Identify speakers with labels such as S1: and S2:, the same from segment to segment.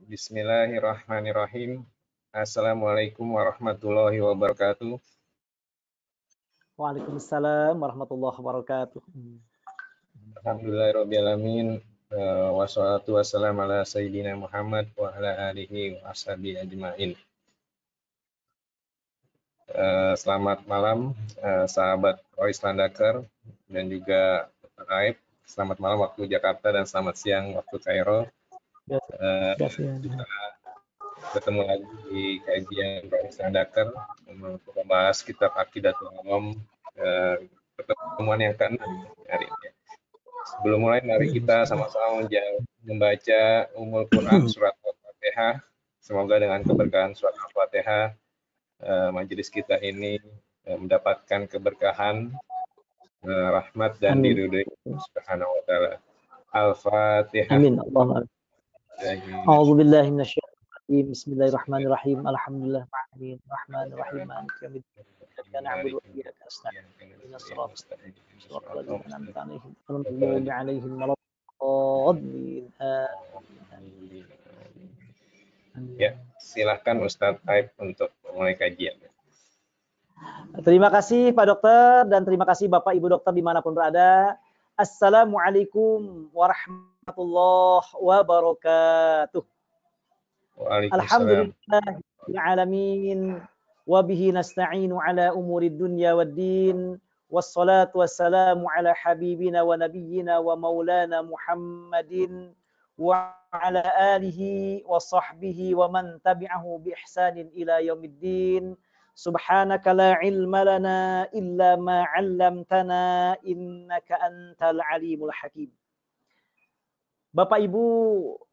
S1: Bismillahirrahmanirrahim. Assalamualaikum warahmatullahi wabarakatuh.
S2: Waalaikumsalam warahmatullahi wabarakatuh.
S1: Alhamdulillahirrabbilalamin. Wassalatu wassalamu ala sayyidina Muhammad wa ala alihi wa ashabihi ajma'in. Selamat malam sahabat Rois Landaker dan juga Dr. Aib. Selamat malam waktu Jakarta dan selamat siang waktu Kairo. Kita bertemu lagi di kajian Rois Landaker untuk membahas kitab Aqidatul Awam, pertemuan yang ke-6 hari ini. Sebelum mulai, mari kita sama-sama membaca Ummul Quran surat Al-Fatihah. Semoga dengan keberkahan surat Al-Fatihah majelis kita ini mendapatkan keberkahan, rahmat dan diridhoi Subhanahu wa taala. Al-Fatihah.
S2: Amin. Allahumma. A'udzubillahi minasyaitonir rajim. Bismillahirrahmanirrahim. Alhamdulillahirabbil alamin. Maliki yaumiddin. Iyyaka na'budu wa iyyaka nasta'in. Ihdinas siratal mustaqim. Shiratal ladzina an'amta 'alaihim ghairil maghdubi 'alaihim waladdallin.
S1: Ya, silakan Ustadz Aib untuk mulai kajian.
S2: Terima kasih Pak Dokter dan terima kasih Bapak Ibu Dokter dimanapun berada. Assalamualaikum warahmatullahi wabarakatuh. Alhamdulillahirrahmanirrahim. Wabihi nasta'inu ala umurid dunya wad din. Wassalatu wassalamu ala habibina wa nabiyyina wa maulana Muhammadin wa ala alihi wa sahbihi wa man tabi'ahu bi ihsanin ila yaumiddin. Subhanaka la ilma lana illa ma 'allamtana innaka antal alimul hakim. Bapak Ibu,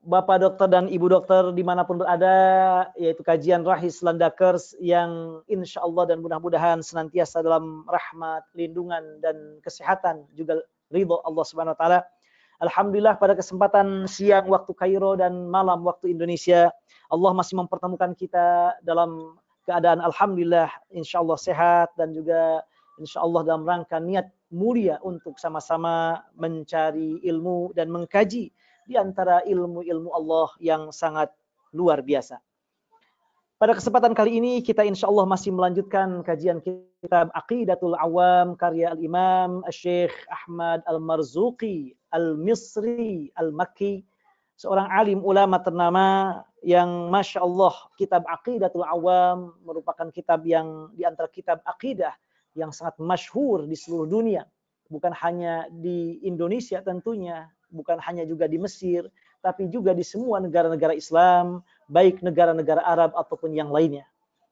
S2: Bapak Dokter dan Ibu Dokter dimanapun berada, yaitu kajian Rois Landakers yang insya Allah dan mudah-mudahan senantiasa dalam rahmat, lindungan dan kesehatan juga ridho Allah Subhanahu Wa Taala. Alhamdulillah pada kesempatan siang waktu Kairo dan malam waktu Indonesia, Allah masih mempertemukan kita dalam keadaan alhamdulillah insya Allah sehat dan juga insya Allah dalam rangka niat mulia untuk sama-sama mencari ilmu dan mengkaji di antara ilmu-ilmu Allah yang sangat luar biasa. Pada kesempatan kali ini kita insya Allah masih melanjutkan kajian kitab Aqidatul Awam karya Al-Imam Syekh Ahmad Al-Marzuqi Al-Misri Al-Makki, seorang alim ulama ternama yang Masya Allah kitab Aqidatul Awam merupakan kitab yang di antara kitab akidah yang sangat masyhur di seluruh dunia. Bukan hanya di Indonesia tentunya, bukan hanya juga di Mesir, tapi juga di semua negara-negara Islam, baik negara-negara Arab ataupun yang lainnya.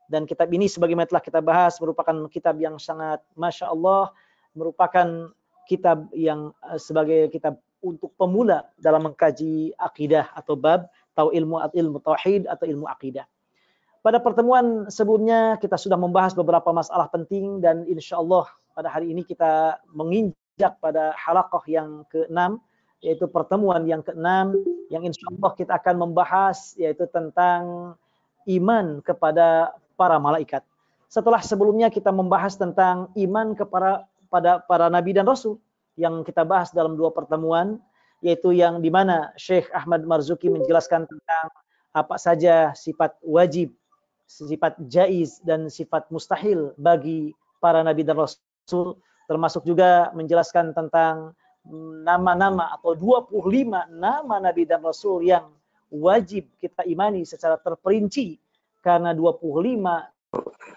S2: Dan kitab ini sebagaimana telah kita bahas merupakan kitab yang sangat Masya Allah, merupakan kitab yang sebagai kitab untuk pemula dalam mengkaji akidah atau bab atau ilmu tauhid atau ilmu akidah. Pada pertemuan sebelumnya kita sudah membahas beberapa masalah penting dan insya Allah pada hari ini kita menginjak pada halaqah yang ke-6, yaitu pertemuan yang ke-6 yang insya Allah kita akan membahas yaitu tentang iman kepada para malaikat. Setelah sebelumnya kita membahas tentang iman kepada para nabi dan rasul yang kita bahas dalam dua pertemuan, yaitu yang di mana Syekh Ahmad Marzuki menjelaskan tentang apa saja sifat wajib, sifat jaiz dan sifat mustahil bagi para nabi dan rasul, termasuk juga menjelaskan tentang nama-nama atau 25 nama nabi dan rasul yang wajib kita imani secara terperinci, karena 25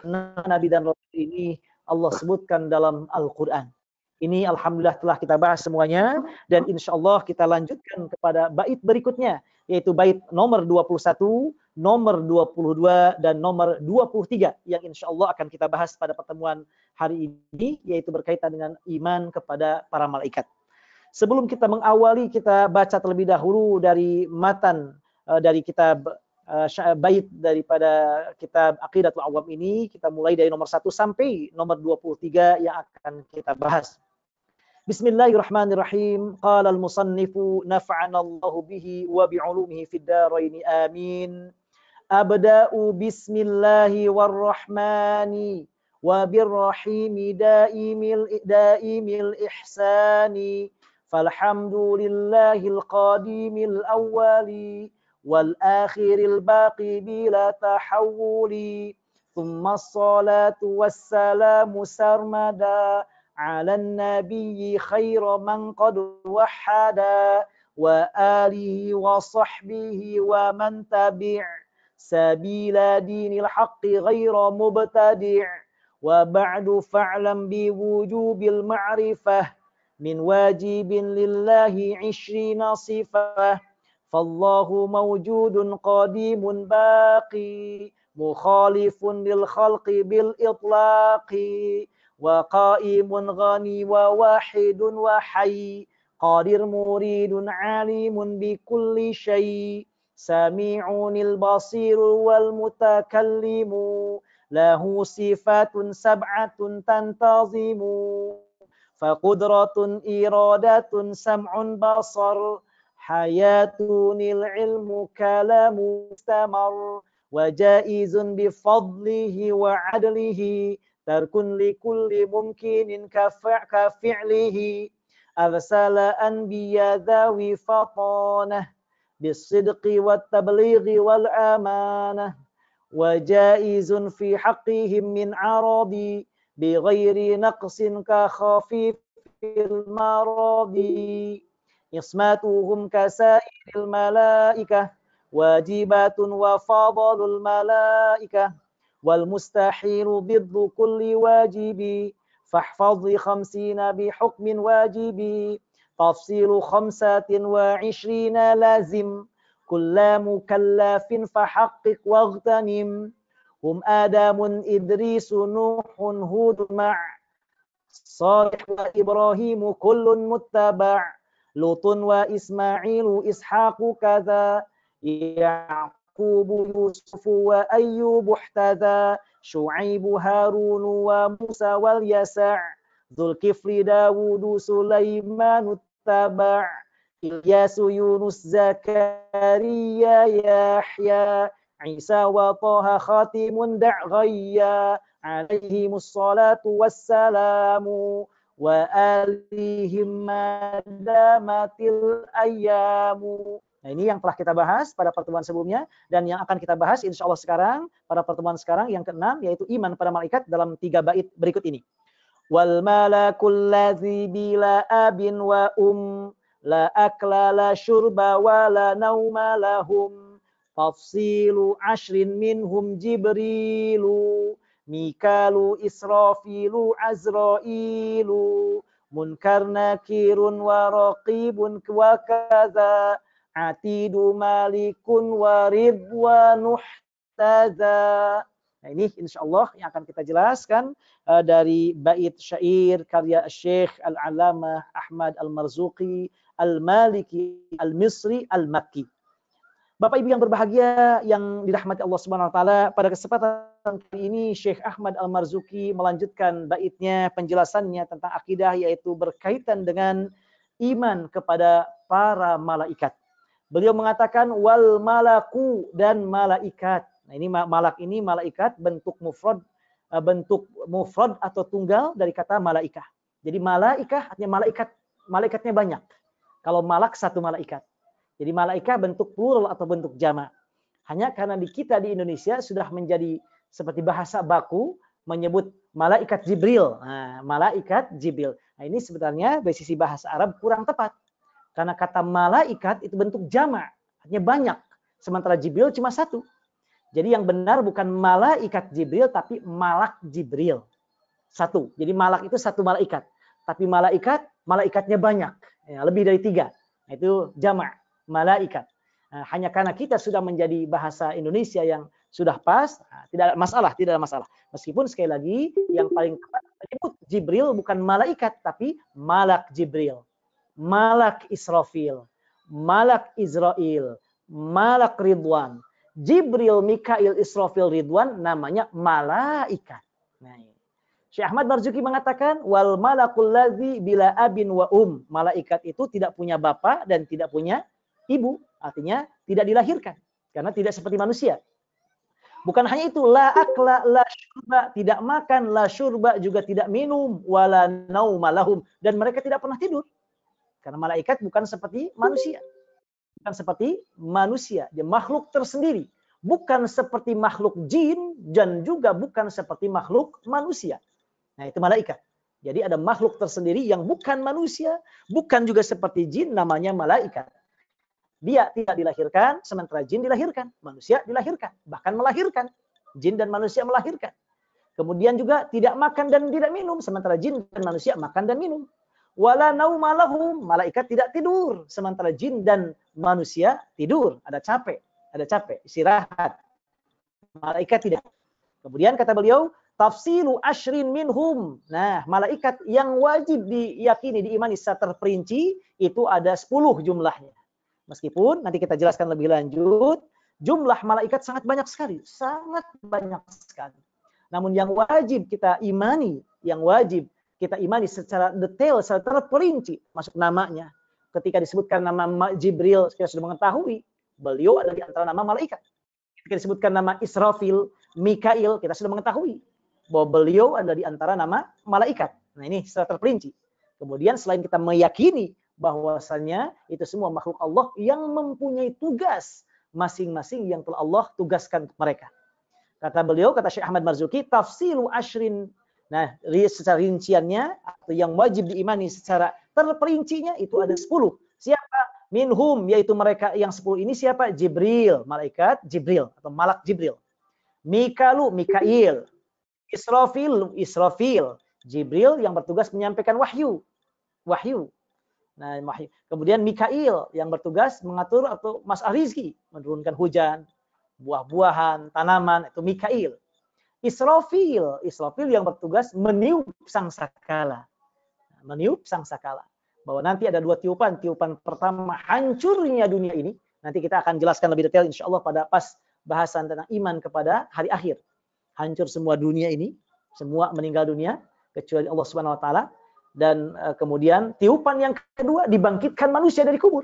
S2: nama nabi dan rasul ini Allah sebutkan dalam Al-Quran. Ini alhamdulillah telah kita bahas semuanya dan insya Allah kita lanjutkan kepada bait berikutnya, yaitu bait nomor 21, nomor 22 dan nomor 23 yang insya Allah akan kita bahas pada pertemuan hari ini, yaitu berkaitan dengan iman kepada para malaikat. Sebelum kita mengawali, kita baca terlebih dahulu dari matan dari kitab bait daripada kitab Aqidatul Awam ini. Kita mulai dari nomor 1 sampai nomor 23 yang akan kita bahas. Bismillahirrahmanirrahim. Qala al-musannifu nafa'ana Allahu bihi wa bi'ulumihi fid dharain amin. Abda'u bismillahi warrahmani wa birrahimi daimil ihsani falhamdulillahil qadimil awwali والآخر الباقي بلا تحول ثم الصلاة والسلام سرمدا على النبي خير من قد وحدا وآله وصحبه ومن تبع سبيل دين الحق غير مبتدع وبعد فاعلم بوجوب المعرفة من واجب لله 20 صفة فالله موجود قديم باقي مخالف للخلق بالإطلاق وقائم غني وواحد وحي قادر مريد عليم بكل شيء سميع البصير والمتكلم له صفات 7 تنتظم فقدرة إرادة سمع بصر حياة العلم كلام مستمر وجائز بفضله وعدله ترك لكل ممكن كفعله أرسل أنبياء ذوي فطانة بالصدق والتبليغ والأمانة وجائز في حقهم من عرض بغير نقص كخفيف المرض إصماتهم كسائر الملائكة واجبات وفضل الملائكة والمستحيل ضد كل واجب فاحفظ 50 بحكم واجب تفصيل 25 لازم كل مكلف فحقق واغتنم هم آدم إدريس نوح هود مع صالح وإبراهيم كل متبع لوط وإسماعيل إسحاق كذا يعقوب يوسف وأيوب احتذى شعيب هارون وموسى واليسع ذو الكفل داود سليمان اتبع إلياس يونس زكريا يحيى عيسى وطه خاتم دع غيا عليهم الصلاة والسلام وآلihim madamatil ayyamu. Nah, ini yang telah kita bahas pada pertemuan sebelumnya dan yang akan kita bahas insya Allah sekarang pada pertemuan sekarang yang ke-6 yaitu iman pada malaikat dalam 3 bait berikut ini. Wal malakul ladzi bila abin wa la akla la syurba wa la nauma lahum tafsilu 10 minhum jibrilu Mikalu, Israfilu, Azrailu, Munkar nakirun wa raqibun wa kadza, Atidu malikun wa ridwanuh taza. Nah, ini insyaallah yang akan kita jelaskan dari bait syair karya Syekh Al-Allamah Ahmad Al-Marzuqi Al-Maliki Al-Misri Al-Makki. Bapak Ibu yang berbahagia yang dirahmati Allah Subhanahu wa taala, pada kesempatan kali ini Syekh Ahmad Al-Marzuqi melanjutkan baitnya penjelasannya tentang akidah yaitu berkaitan dengan iman kepada para malaikat. Beliau mengatakan wal malaku dan malaikat. Nah, ini malak ini malaikat bentuk mufrad atau tunggal dari kata malaikah. Jadi malaikah artinya malaikat, malaikatnya banyak. Kalau malak satu malaikat. Jadi malaikat bentuk plural atau bentuk jamak. Hanya karena di kita di Indonesia sudah menjadi seperti bahasa baku menyebut malaikat Jibril. Nah, malaikat Jibril. Nah, ini sebenarnya dari sisi bahasa Arab kurang tepat. Karena kata malaikat itu bentuk jamak, artinya banyak. Sementara Jibril cuma satu. Jadi yang benar bukan malaikat Jibril tapi malak Jibril. Satu. Jadi malak itu satu malaikat. Tapi malaikatnya banyak. Ya, lebih dari 3. Nah, itu jamak. Malaikat. Nah, hanya karena kita sudah menjadi bahasa Indonesia yang sudah pas, tidak ada masalah. Meskipun sekali lagi yang paling tepat menyebut Jibril bukan malaikat tapi malak Jibril, malak Israfil, malak Israel, malak Ridwan. Jibril, Mikail, Israfil, Ridwan namanya malaikat. Nah, Syekh Ahmad Marzuqi mengatakan wal malakul ladzi bila abin wa malaikat itu tidak punya bapak dan tidak punya ibu, artinya tidak dilahirkan karena tidak seperti manusia. Bukan hanya itu, la akla la syurba, tidak makan, la syurba juga tidak minum, wala nauma lahum, dan mereka tidak pernah tidur. Karena malaikat bukan seperti manusia. bukan seperti manusia, dia makhluk tersendiri, bukan seperti makhluk jin dan juga bukan seperti makhluk manusia. Nah, itu malaikat. Jadi ada makhluk tersendiri yang bukan manusia, bukan juga seperti jin, namanya malaikat. Dia tidak dilahirkan, sementara jin dilahirkan, manusia dilahirkan, bahkan melahirkan. Jin dan manusia melahirkan. Kemudian juga tidak makan dan tidak minum, sementara jin dan manusia makan dan minum. Wala nauma lahum, malaikat tidak tidur, sementara jin dan manusia tidur, ada capek, istirahat. Malaikat tidak. Kemudian kata beliau, tafsilu asyrin minhum. Nah, malaikat yang wajib diyakini, diimani secara terperinci itu ada 10 jumlahnya. Meskipun nanti kita jelaskan lebih lanjut, jumlah malaikat sangat banyak sekali, Namun yang wajib kita imani, secara detail, secara terperinci, masuk namanya. Ketika disebutkan nama Jibril, kita sudah mengetahui beliau adalah di antara nama malaikat. Ketika disebutkan nama Israfil, Mikail, kita sudah mengetahui bahwa beliau adalah di antara nama malaikat. Nah, ini secara terperinci. Kemudian selain kita meyakini bahwasanya itu semua makhluk Allah yang mempunyai tugas masing-masing yang telah Allah tugaskan mereka. Kata beliau, kata Syekh Ahmad Marzuki, tafsilu asyrin. Nah, secara rinciannya atau yang wajib diimani secara terperincinya itu ada 10. Siapa? Minhum, yaitu mereka yang 10 ini siapa? Jibril, malaikat Jibril atau malak Jibril. Mikalu, Mikail. Israfil, Jibril yang bertugas menyampaikan wahyu. Nah, kemudian Mikail yang bertugas mengatur atau masalah rizki, menurunkan hujan, buah-buahan, tanaman, itu Mikail. Israfil yang bertugas meniup sangsakala. Bahwa nanti ada 2 tiupan. Tiupan pertama hancurnya dunia ini. Nanti kita akan jelaskan lebih detail insya Allah pada pas bahasan tentang iman kepada hari akhir. Hancur semua dunia ini, semua meninggal dunia kecuali Allah Subhanahu wa taala. Dan kemudian tiupan yang kedua dibangkitkan manusia dari kubur.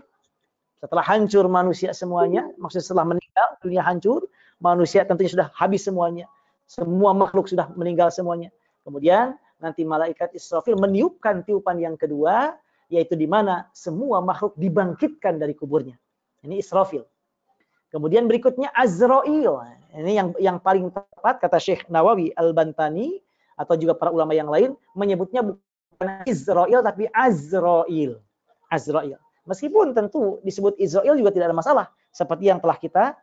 S2: Setelah hancur manusia semuanya, maksudnya setelah meninggal, dunia hancur, manusia tentunya sudah habis semuanya. Semua makhluk sudah meninggal semuanya. Kemudian nanti malaikat Israfil meniupkan tiupan yang kedua, yaitu di mana semua makhluk dibangkitkan dari kuburnya. Ini Israfil. Kemudian berikutnya Azrail. Ini yang paling tepat kata Syekh Nawawi Al-Bantani atau juga para ulama yang lain menyebutnya bukan Israel tapi Azrail. Meskipun tentu disebut Israel juga tidak ada masalah. Seperti yang telah kita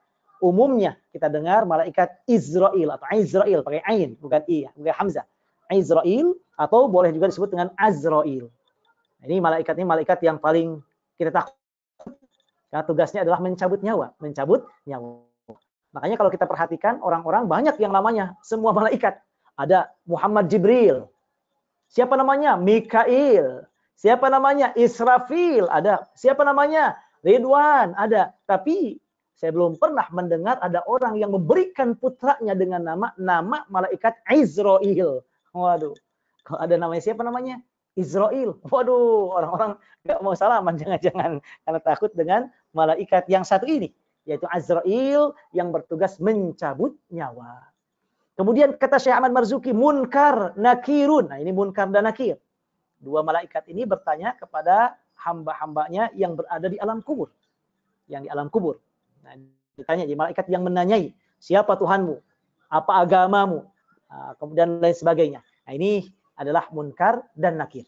S2: umumnya kita dengar malaikat Israel atau Israel pakai ain bukan i, bukan hamzah. Israel atau boleh juga disebut dengan Azrail. Ini malaikat yang paling kita takut. Karena tugasnya adalah mencabut nyawa. Makanya kalau kita perhatikan orang-orang banyak yang namanya semua malaikat. Ada Muhammad Jibril. Siapa namanya? Mikail. Siapa namanya? Israfil. Ada. Siapa namanya? Ridwan. Ada. Tapi saya belum pernah mendengar ada orang yang memberikan putranya dengan nama malaikat Izrail. Waduh. Kalau ada namanya siapa namanya? Israel. Waduh, orang-orang nggak mau salaman, jangan-jangan karena takut dengan malaikat yang satu ini, yaitu Azrail yang bertugas mencabut nyawa. Kemudian kata Syekh Ahmad Marzuki, munkar, nakirun. Nah, ini munkar dan nakir. 2 malaikat ini bertanya kepada hamba-hambanya yang berada di alam kubur. Nah, ditanya, di malaikat yang menanyai, siapa Tuhanmu? Apa agamamu? Kemudian lain sebagainya. Nah, ini adalah munkar dan nakir.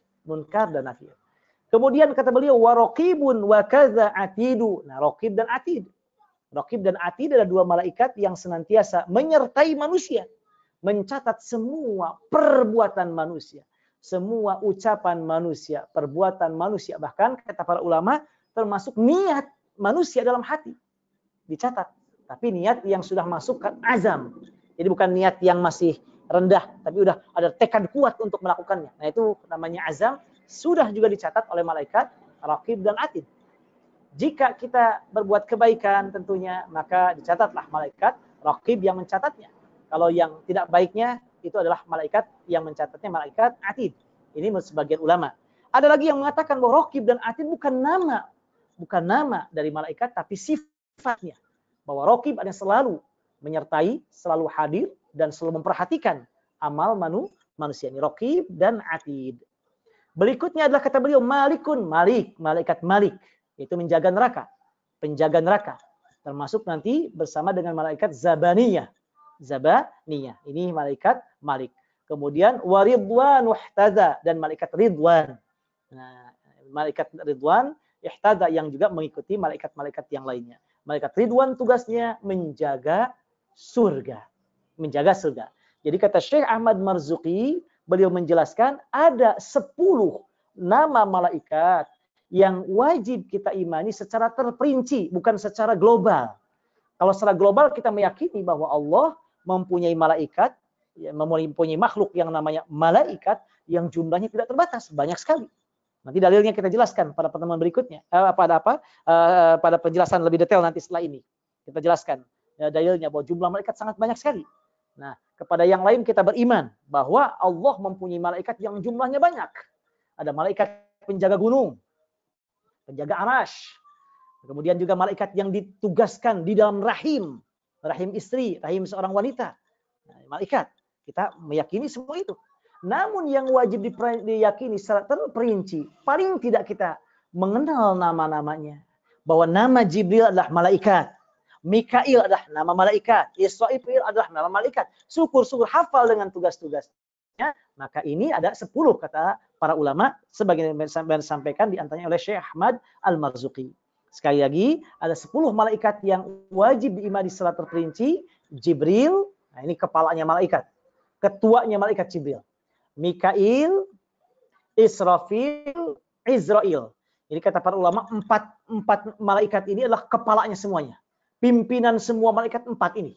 S2: Kemudian kata beliau waraqibun wa kadza atidu. Nah, raqib dan atid. Raqib dan atid adalah 2 malaikat yang senantiasa menyertai manusia, mencatat semua perbuatan manusia, semua ucapan manusia, perbuatan manusia, bahkan kata para ulama termasuk niat manusia dalam hati dicatat. Tapi niat yang sudah masuk ke azam. Jadi bukan niat yang masih rendah, tapi udah ada tekad kuat untuk melakukannya. Nah, itu namanya azam, sudah juga dicatat oleh malaikat raqib dan atid. Jika kita berbuat kebaikan tentunya, maka dicatatlah malaikat raqib yang mencatatnya. Kalau yang tidak baiknya, itu adalah malaikat yang mencatatnya, malaikat atid. Ini menurut sebagian ulama. Ada lagi yang mengatakan bahwa raqib dan atid bukan nama dari malaikat, tapi sifatnya. Bahwa raqib ada selalu menyertai, selalu hadir, dan selalu memperhatikan amal manusia. Ini raqib dan atid. Berikutnya adalah kata beliau malikun, malaikat malik, yaitu menjaga neraka. penjaga neraka. Termasuk nanti bersama dengan malaikat Zabaniyah. Zabaniyah. Ini malaikat Malik. Kemudian waridwan ihtada, dan malaikat Ridwan. Nah, malaikat Ridwan ihtada yang juga mengikuti malaikat-malaikat yang lainnya. Malaikat Ridwan tugasnya menjaga surga. Menjaga surga. Jadi kata Syekh Ahmad Marzuki, beliau menjelaskan ada 10 nama malaikat yang wajib kita imani secara terperinci, bukan secara global. Kalau secara global kita meyakini bahwa Allah mempunyai malaikat, ya, mempunyai makhluk yang namanya malaikat yang jumlahnya tidak terbatas, banyak sekali. Nanti dalilnya kita jelaskan pada pertemuan berikutnya. Pada penjelasan lebih detail nanti setelah ini. Kita jelaskan dalilnya bahwa jumlah malaikat sangat banyak sekali. Nah, kepada yang lain kita beriman bahwa Allah mempunyai malaikat yang jumlahnya banyak. Ada malaikat penjaga gunung, penjaga arash. Kemudian juga malaikat yang ditugaskan di dalam rahim istri, rahim seorang wanita. Nah, malaikat, kita meyakini semua itu. Namun yang wajib diyakini secara terperinci, paling tidak kita mengenal nama-namanya. Bahwa nama Jibril adalah malaikat, Mikail adalah nama malaikat, Israfil adalah nama malaikat. Syukur-syukur hafal dengan tugas-tugasnya. Maka ini ada 10 kata para ulama, sebagian disampaikan diantaranya oleh Syekh Ahmad Al-Marzuki. Sekali lagi, ada 10 malaikat yang wajib diimani secara terperinci. Jibril, nah ini kepalanya malaikat, ketuanya malaikat Jibril. Mikail, Israfil, Izrail. Ini kata para ulama, empat malaikat ini adalah kepalanya semuanya. Pimpinan semua malaikat 4 ini.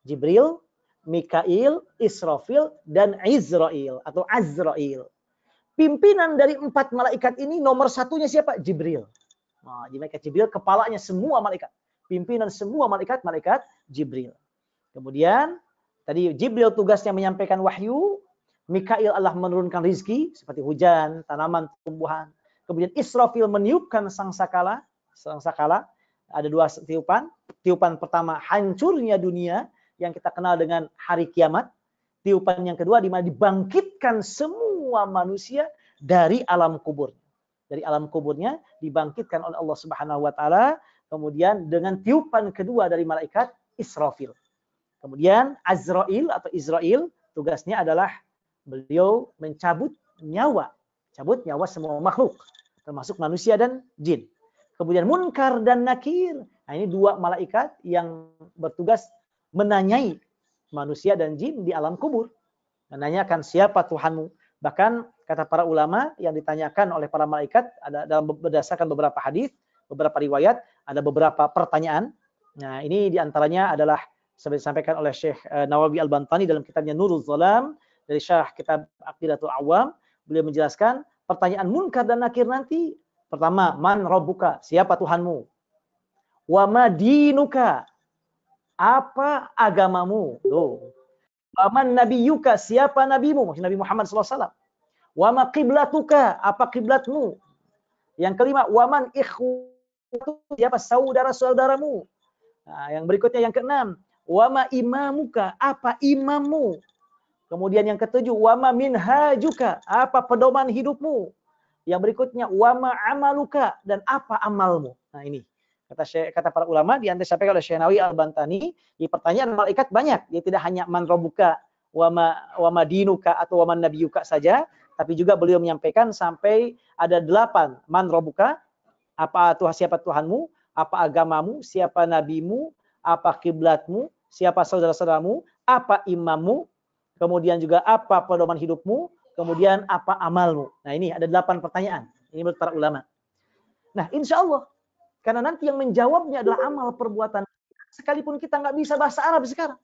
S2: Jibril, Mikail, Israfil, dan Izrail atau Azrail. Pimpinan dari 4 malaikat ini nomor satunya siapa? Jibril. Nah, malaikat Jibril kepalanya semua malaikat. Pimpinan semua malaikat Jibril. Kemudian tadi Jibril tugasnya menyampaikan wahyu, Mikail adalah menurunkan rizki seperti hujan, tanaman, tumbuhan. Kemudian Israfil meniupkan sangsakala. Ada 2 tiupan. Tiupan pertama hancurnya dunia yang kita kenal dengan hari kiamat. Tiupan yang kedua di mana dibangkitkan semua manusia dari alam kubur. Dari alam kuburnya dibangkitkan oleh Allah Subhanahu wa taala, kemudian dengan tiupan kedua dari malaikat Israfil. Kemudian Azrail atau Izrail tugasnya adalah beliau mencabut nyawa semua makhluk termasuk manusia dan jin. Kemudian Munkar dan Nakir. Nah, ini 2 malaikat yang bertugas menanyai manusia dan jin di alam kubur. Menanyakan siapa Tuhanmu. Bahkan kata para ulama yang ditanyakan oleh para malaikat ada dalam berdasarkan beberapa hadis, beberapa riwayat, ada beberapa pertanyaan. Nah, ini diantaranya adalah seperti disampaikan oleh Syekh Nawawi Al-Bantani dalam kitabnya Nurul Zalam dari Syarah Kitab Aqidatul Awam. Beliau menjelaskan pertanyaan Munkar dan Nakir nanti. Pertama, man rabbuka, siapa Tuhanmu? Wa ma dinuka, apa agamamu? Tuh. Wa man nabiyuka, siapa nabimu? Maksud Nabi Muhammad SAW. Wa ma qiblatuka, apa kiblatmu? Yang kelima, wa man ikhwatuka, siapa saudara-saudaramu? Nah, yang berikutnya yang keenam, wa ma imamuka, apa imammu? Kemudian yang ketujuh, wa ma minhajuka, apa pedoman hidupmu? Yang berikutnya, wa ma amaluka, dan apa amalmu? Nah, ini kata para ulama di antara disampaikan oleh Syekh Nawawi Al-Bantani, di pertanyaan malaikat banyak. Dia tidak hanya man rabbuka wa ma dinuka atau wa man nabiyuka saja, tapi juga beliau menyampaikan sampai ada 8. Man rabbuka, apa Tuhan, siapa Tuhanmu, apa agamamu, siapa nabimu, apa kiblatmu, siapa saudara-saudaramu, apa imammu, kemudian juga apa pedoman hidupmu, kemudian apa amalmu. Nah, ini ada 8 pertanyaan. Ini menurut para ulama. Nah, insya Allah, karena nanti yang menjawabnya adalah amal perbuatan. Sekalipun kita nggak bisa bahasa Arab sekarang.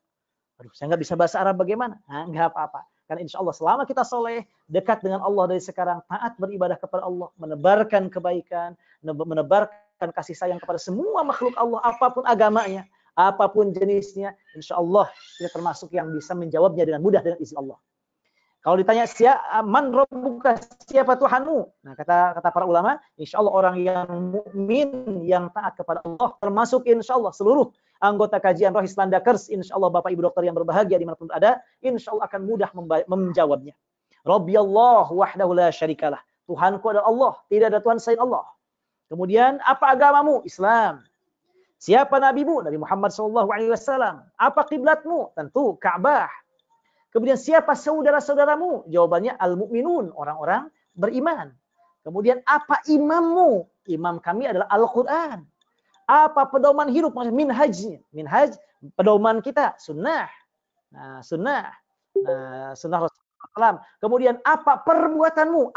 S2: Aduh, saya nggak bisa bahasa Arab bagaimana? Nah, nggak apa-apa. Karena insya Allah selama kita soleh, dekat dengan Allah dari sekarang, taat beribadah kepada Allah, menebarkan kebaikan, menebarkan kasih sayang kepada semua makhluk Allah, apapun agamanya, apapun jenisnya, insya Allah kita termasuk yang bisa menjawabnya dengan mudah dengan izin Allah. Kalau ditanya man rabbuka, siapa Tuhanmu? Nah, kata para ulama, insya Allah orang yang mukmin, yang taat kepada Allah, termasuk insya Allah seluruh anggota kajian Rohis Landakers, insya Allah Bapak Ibu dokter yang berbahagia dimanapun ada, insya Allah akan mudah menjawabnya. Rabbiyallah wahdahu la syarikalah. Tuhanku adalah Allah, tidak ada Tuhan selain Allah. Kemudian apa agamamu? Islam. Siapa nabimu? Nabi Muhammad SAW. Apa kiblatmu? Tentu Ka'bah. Kemudian siapa saudara-saudaramu? Jawabannya al-mu'minun, orang-orang beriman. Kemudian apa imammu? Imam kami adalah Al-Quran. Apa pedoman hidup? Minhajnya. Minhaj, pedoman kita, sunnah. Nah, sunnah. Nah, sunnah Rasulullah. Kemudian apa perbuatanmu?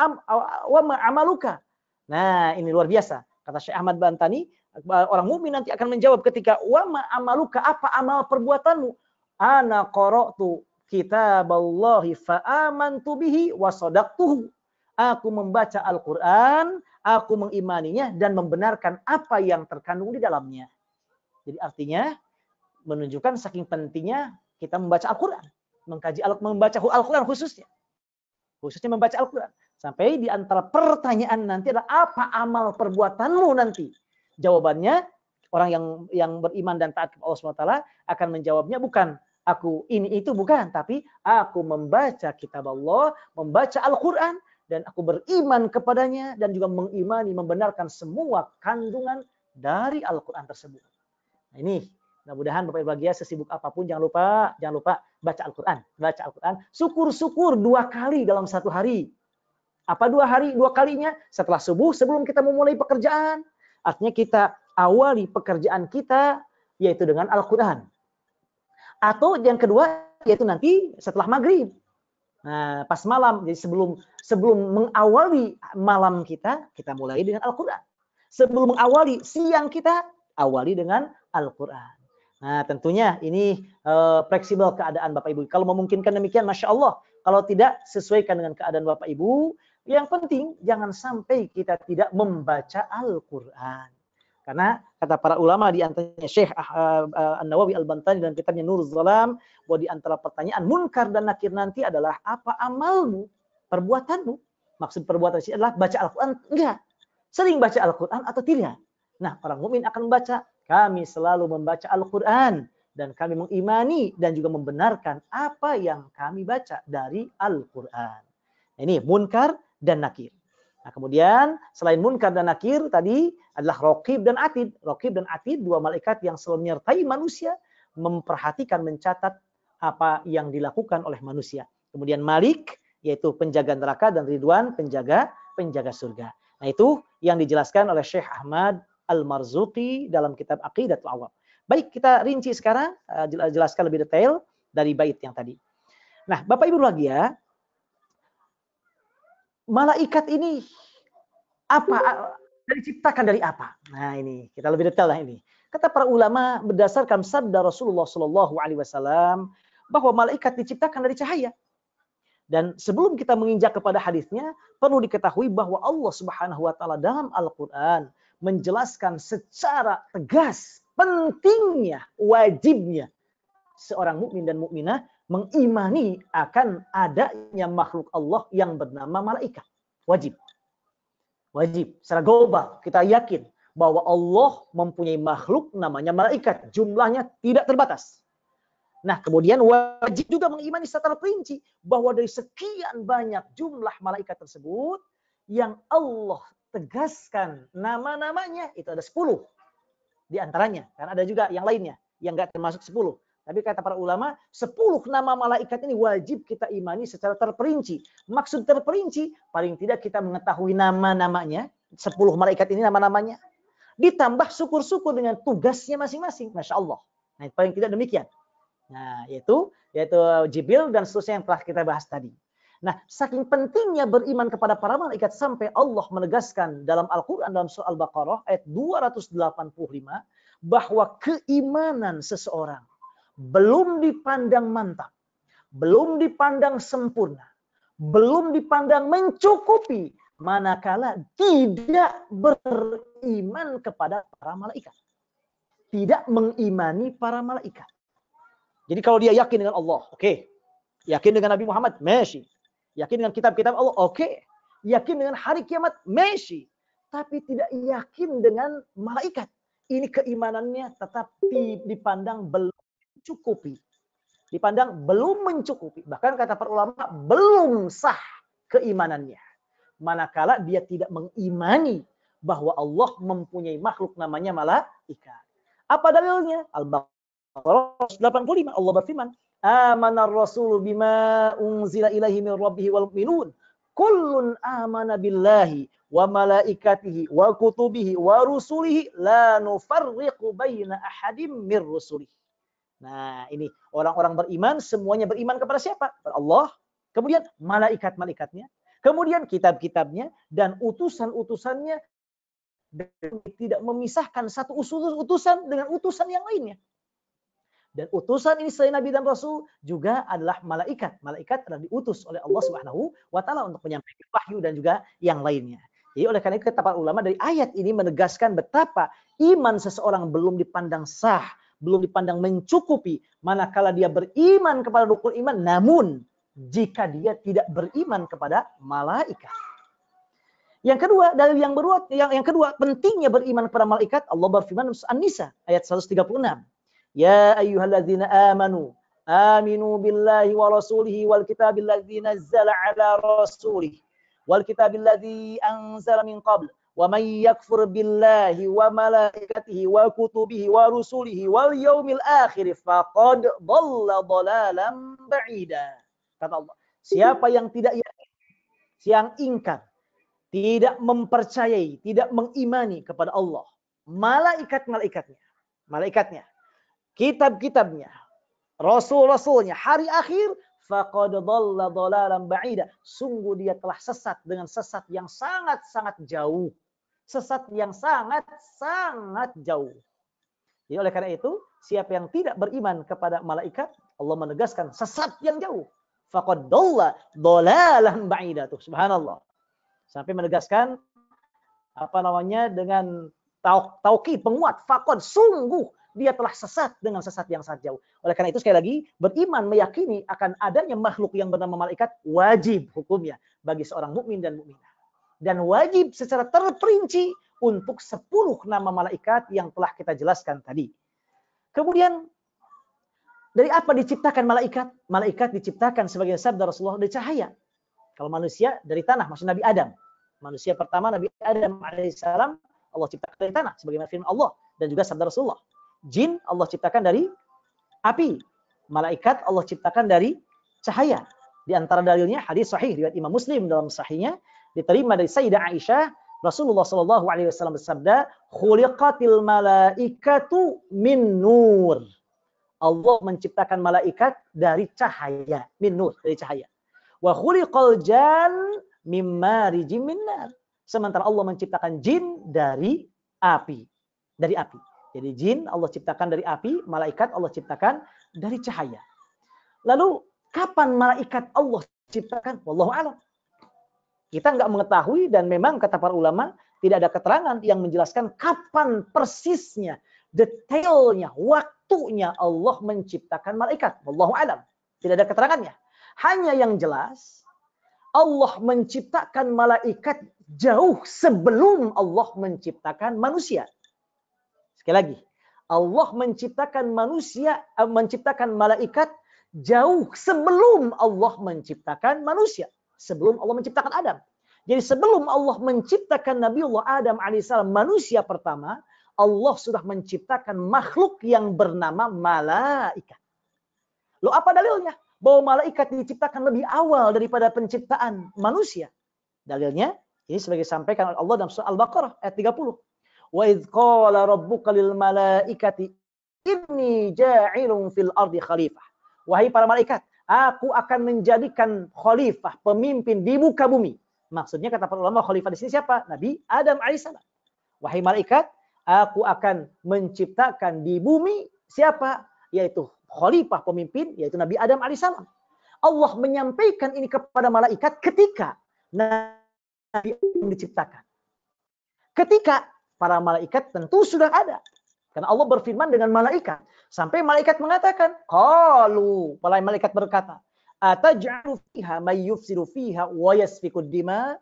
S2: Wa ma'amaluka. Nah, ini luar biasa. Kata Syekh Ahmad Bantani, orang mukmin nanti akan menjawab ketika wa ma'amaluka, apa amal perbuatanmu? Ana qara'tu kitaballahi fa amantu bihi wa sadaqtuhu. Aku membaca Al-Qur'an, aku mengimaninya dan membenarkan apa yang terkandung di dalamnya. Jadi artinya menunjukkan saking pentingnya kita membaca Al-Qur'an, membaca Al-Qur'an khususnya membaca Al-Qur'an. Sampai di antara pertanyaan nanti adalah apa amal perbuatanmu nanti? Jawabannya orang yang beriman dan taat kepada Allah SWT akan menjawabnya bukan aku ini itu, bukan, tapi aku membaca kitab Allah, membaca Al-Qur'an, dan aku beriman kepadanya dan juga mengimani, membenarkan semua kandungan dari Al-Qur'an tersebut. Nah, ini mudah-mudahan Bapak Ibu bahagia, sesibuk apapun jangan lupa baca Al-Qur'an. Baca Al-Qur'an, syukur-syukur 2 kali dalam 1 hari. Apa 2 hari? 2 kalinya setelah subuh sebelum kita memulai pekerjaan. Artinya kita awali pekerjaan kita yaitu dengan Al-Qur'an. Atau yang kedua yaitu nanti setelah maghrib. Nah, pas malam, jadi sebelum mengawali malam kita mulai dengan Al-Qur'an. Sebelum mengawali siang kita, awali dengan Al-Qur'an. Nah, tentunya ini fleksibel keadaan Bapak Ibu. Kalau memungkinkan demikian, Masya Allah. Kalau tidak, sesuaikan dengan keadaan Bapak Ibu. Yang penting, jangan sampai kita tidak membaca Al-Qur'an. Karena kata para ulama di antaranya Syekh An-Nawawi Al-Bantani dalam kitabnya Nuruz Zalam, bahwa di antara pertanyaan munkar dan nakir nanti adalah apa amalmu, perbuatanmu. Maksud perbuatan ini adalah baca Al-Qur'an enggak? Sering baca Al-Qur'an atau tidak? Nah, orang mukmin akan membaca, kami selalu membaca Al-Qur'an dan kami mengimani dan juga membenarkan apa yang kami baca dari Al-Qur'an. Nah, ini munkar dan nakir. Nah, kemudian selain munkar dan nakir tadi adalah Raqib dan Atid. Raqib dan Atid 2 malaikat yang selalu menyertai manusia, memperhatikan, mencatat apa yang dilakukan oleh manusia. Kemudian Malik yaitu penjaga neraka dan Ridwan penjaga surga. Nah, itu yang dijelaskan oleh Syekh Ahmad Al-Marzuqi dalam kitab Aqidatul Awam. Baik, kita rinci sekarang, jelaskan lebih detail dari bait yang tadi. Nah, Bapak Ibu bahagia, malaikat ini diciptakan dari apa? Nah, ini kita lebih detail lah ini. Kata para ulama berdasarkan sabda Rasulullah SAW bahwa malaikat diciptakan dari cahaya. Dan sebelum kita menginjak kepada hadisnya, perlu diketahui bahwa Allah Subhanahu wa taala dalam Al-Qur'an menjelaskan secara tegas pentingnya, wajibnya seorang mukmin dan mukminah mengimani akan adanya makhluk Allah yang bernama malaikat. Wajib. Secara global kita yakin bahwa Allah mempunyai makhluk namanya malaikat. Jumlahnya tidak terbatas. Nah, kemudian wajib juga mengimani secara rinci bahwa dari sekian banyak jumlah malaikat tersebut yang Allah tegaskan nama-namanya itu ada 10 di antaranya. Kan ada juga yang lainnya yang enggak termasuk 10. Tapi kata para ulama, 10 nama malaikat ini wajib kita imani secara terperinci. Maksud terperinci, paling tidak kita mengetahui nama-namanya, 10 malaikat ini nama-namanya. Ditambah syukur-syukur dengan tugasnya masing-masing. Masya Allah. Nah, paling tidak demikian. Nah, yaitu Jibril dan seterusnya yang telah kita bahas tadi. Nah, saking pentingnya beriman kepada para malaikat sampai Allah menegaskan dalam Al-Quran dalam surah Al-Baqarah ayat 285 bahwa keimanan seseorang belum dipandang mantap, belum dipandang sempurna, belum dipandang mencukupi manakala tidak beriman kepada para malaikat. Tidak mengimani para malaikat. Jadi kalau dia yakin dengan Allah, oke. Yakin dengan Nabi Muhammad, masih. Yakin dengan kitab-kitab Allah, oke. Yakin dengan hari kiamat, masih. Tapi tidak yakin dengan malaikat. Ini keimanannya tetap dipandang belum mencukupi. Dipandang belum mencukupi. Bahkan kata para ulama, belum sah keimanannya. Manakala dia tidak mengimani bahwa Allah mempunyai makhluk namanya malaikat. Apa dalilnya? Al-Baqarah 85 Allah berfirman, "Amanar rasulu bima unzila ilaihi min rabbih wal mu'minun. Kullun amana billahi wa malaikatihi wa kutubihi wa rusulihi la nufarriqu baina ahadim mir rusulih." Nah, ini orang-orang beriman semuanya beriman kepada siapa? Kepada Allah. Kemudian malaikat-malaikatnya, kemudian kitab-kitabnya dan utusan-utusannya, dan tidak memisahkan satu utusan dengan utusan yang lainnya. Dan utusan ini selain Nabi dan Rasul juga adalah malaikat. Malaikat adalah diutus oleh Allah Subhanahu wa taala untuk menyampaikan wahyu dan juga yang lainnya. Jadi oleh karena itu kata para ulama dari ayat ini menegaskan betapa iman seseorang belum dipandang sah, belum dipandang mencukupi manakala dia beriman kepada rukun iman, namun jika dia tidak beriman kepada malaikat. Yang kedua, dalil yang kedua, pentingnya beriman kepada malaikat. Allah berfirman An-Nisa ayat 136. Ya ayyuhalladzina amanu aminu billahi wa rasulihi wal kitabil ladzi nazzala ala rasulihi wal kitabil ladzi anzala min qabl wa may yakfur billahi wa malaikatihi wa kutubihi wa rusulihi wal yaumil akhir faqad dhalla dhalalan ba'ida. Kata Allah, siapa yang tidak yakin, yang ingkar, tidak mempercayai, tidak mengimani kepada Allah, malaikatnya, kitab-kitabnya, rasul-rasulnya, hari akhir, faqad dhalla dhalalan ba'ida. Sungguh dia telah sesat dengan sesat yang sangat-sangat jauh. Sesat yang sangat-sangat jauh. Jadi oleh karena itu, siapa yang tidak beriman kepada malaikat, Allah menegaskan sesat yang jauh. Faqad dhalla dhalalan ba'ida. Tuh, subhanallah. Sampai menegaskan dengan taukid penguat, faqad, sungguh dia telah sesat dengan sesat yang sangat jauh. Oleh karena itu sekali lagi, beriman meyakini akan adanya makhluk yang bernama malaikat wajib hukumnya bagi seorang mukmin dan mukminah. Dan wajib secara terperinci untuk 10 nama malaikat yang telah kita jelaskan tadi. Kemudian dari apa diciptakan malaikat? Malaikat diciptakan sebagai sabda Rasulullah dari cahaya. Kalau manusia dari tanah, maksud Nabi Adam. Manusia pertama Nabi Adam alaihissalam Allah ciptakan dari tanah sebagaimana firman Allah dan juga sabda Rasulullah. Jin Allah ciptakan dari api. Malaikat Allah ciptakan dari cahaya. Di antara dalilnya hadis sahih riwayat Imam Muslim dalam sahihnya diterima dari Sayyidah Aisyah, Rasulullah Shallallahu alaihi wasallam bersabda, "Khuliqatil malaikatu min nur." Allah menciptakan malaikat dari cahaya, min nur, dari cahaya. Wa khuliqal jan mimma rijim min nar. Sementara Allah menciptakan jin dari api. Dari api. Jadi jin Allah ciptakan dari api, malaikat Allah ciptakan dari cahaya. Lalu kapan malaikat Allah ciptakan? Wallahu a'lam. Kita nggak mengetahui dan memang kata para ulama tidak ada keterangan yang menjelaskan kapan persisnya, detailnya, waktunya Allah menciptakan malaikat. Wallahu a'lam. Tidak ada keterangannya. Hanya yang jelas Allah menciptakan malaikat jauh sebelum Allah menciptakan manusia. Sekali lagi, Allah menciptakan menciptakan malaikat jauh sebelum Allah menciptakan manusia. Sebelum Allah menciptakan Adam. Jadi sebelum Allah menciptakan Nabiullah Adam alaihissalam manusia pertama, Allah sudah menciptakan makhluk yang bernama malaikat. Loh apa dalilnya? Bahwa malaikat diciptakan lebih awal daripada penciptaan manusia. Dalilnya, ini sebagai disampaikan oleh Allah dalam surah Al-Baqarah ayat 30. Wa idz qala rabbuka lil malaikati inni ja'ilun fil ardi khalifah. Wahai para malaikat, aku akan menjadikan khalifah, pemimpin di muka bumi. Maksudnya kata para ulama khalifah di sini siapa? Nabi Adam alaihissalam. Wahai malaikat, aku akan menciptakan di bumi siapa? Yaitu khalifah, pemimpin, yaitu Nabi Adam alaihissalam. Allah menyampaikan ini kepada malaikat ketika Nabi Adam diciptakan. Ketika para malaikat tentu sudah ada. Karena Allah berfirman dengan malaikat. Sampai malaikat mengatakan, qalu, para malaikat berkata, ataj'alu fiha may yufsidu fiha wa yasfiku dima